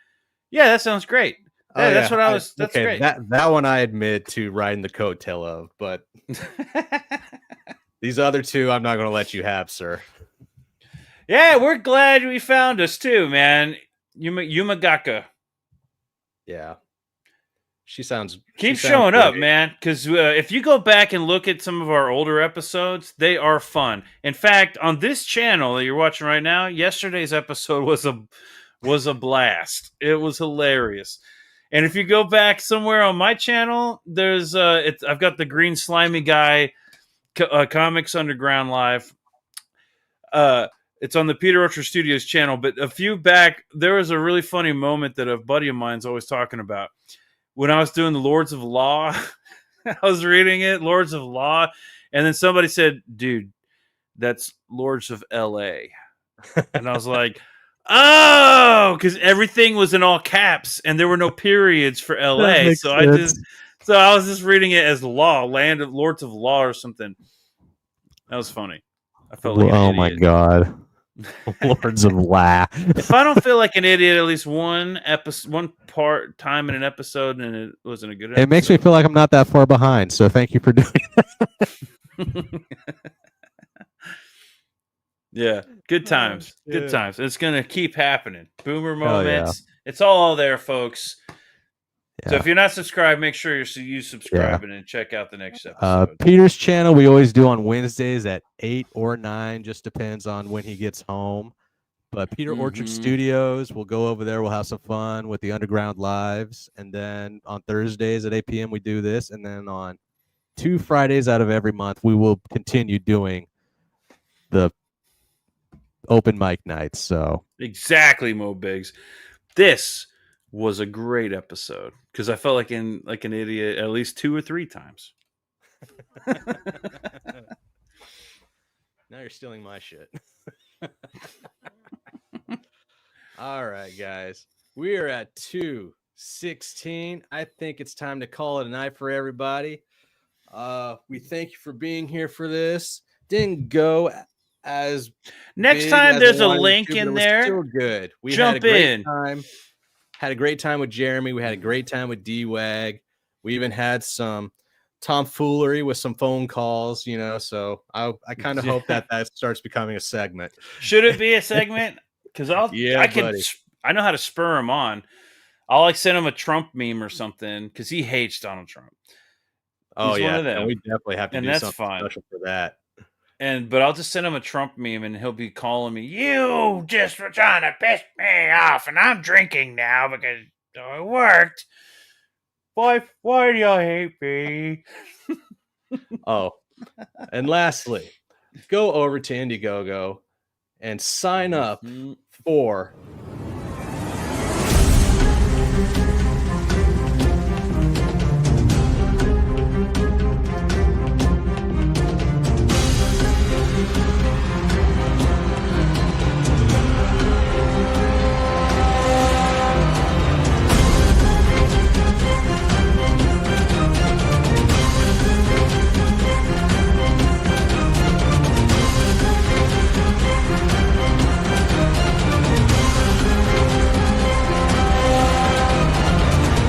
"Yeah, that sounds great." Yeah, that's what I was. That's great. That one I admit to riding the coattail of, but these other 2, I'm not going to let you have, sir. Yeah, we're glad we found us too, man. Yumagaka. Yeah, she sounds. Keep showing up, man. Because if you go back and look at some of our older episodes, they are fun. In fact, on this channel that you're watching right now, yesterday's episode was a blast. It was hilarious. And if you go back somewhere on my channel, there's I've got the Green Slimy Guy Comics Underground Live. It's on the Peter Orchard Studios channel. But a few back, there was a really funny moment that a buddy of mine's always talking about. When I was doing the Lords of Law, I was reading it, Lords of Law, and then somebody said, "Dude, that's Lords of L.A." And I was like, oh, because everything was in all caps and there were no periods for LA. So I was just reading it as Law, Land of Lords of Law or something. That was funny. I felt like an idiot. My god. Lords of Law. If I don't feel like an idiot at least one time in an episode and it wasn't a good episode. It makes me feel like I'm not that far behind. So thank you for doing that. Yeah, good times. Good times. It's going to keep happening. Boomer moments. It's all there, folks. Yeah. So if you're not subscribed, make sure you subscribe and check out the next episode. Peter's channel, we always do on Wednesdays at 8 or 9. Just depends on when he gets home. But Peter Orchard Studios, we'll go over there. We'll have some fun with the Underground Lives. And then on Thursdays at 8 p.m., we do this. And then on 2 Fridays out of every month, we will continue doing the open mic nights. So exactly, Mo Biggs. This was a great episode because I felt like an idiot at least 2 or 3 times. Now you're stealing my shit. All right, guys. We are at 2 16. I think it's time to call it a night for everybody. We thank you for being here for this. Didn't go as Next big time as I there's a wanted link to, but it in was there. still good. We had a Jump great in. time. Had a great time with Jeremy. We had a great time with D-Wag. We even had some tomfoolery with some phone calls, you know. So I kind of hope that starts becoming a segment. Should it be a segment? Because buddy. I know how to spur him on. I'll like send him a Trump meme or something because he hates Donald Trump. Oh, He's yeah. one of them. And we definitely have to And do that's something fine. special for that. But I'll just send him a Trump meme and he'll be calling me, "You just were trying to piss me off, and I'm drinking now because it worked. Why do y'all hate me?" Oh, and lastly, go over to Indiegogo and sign up for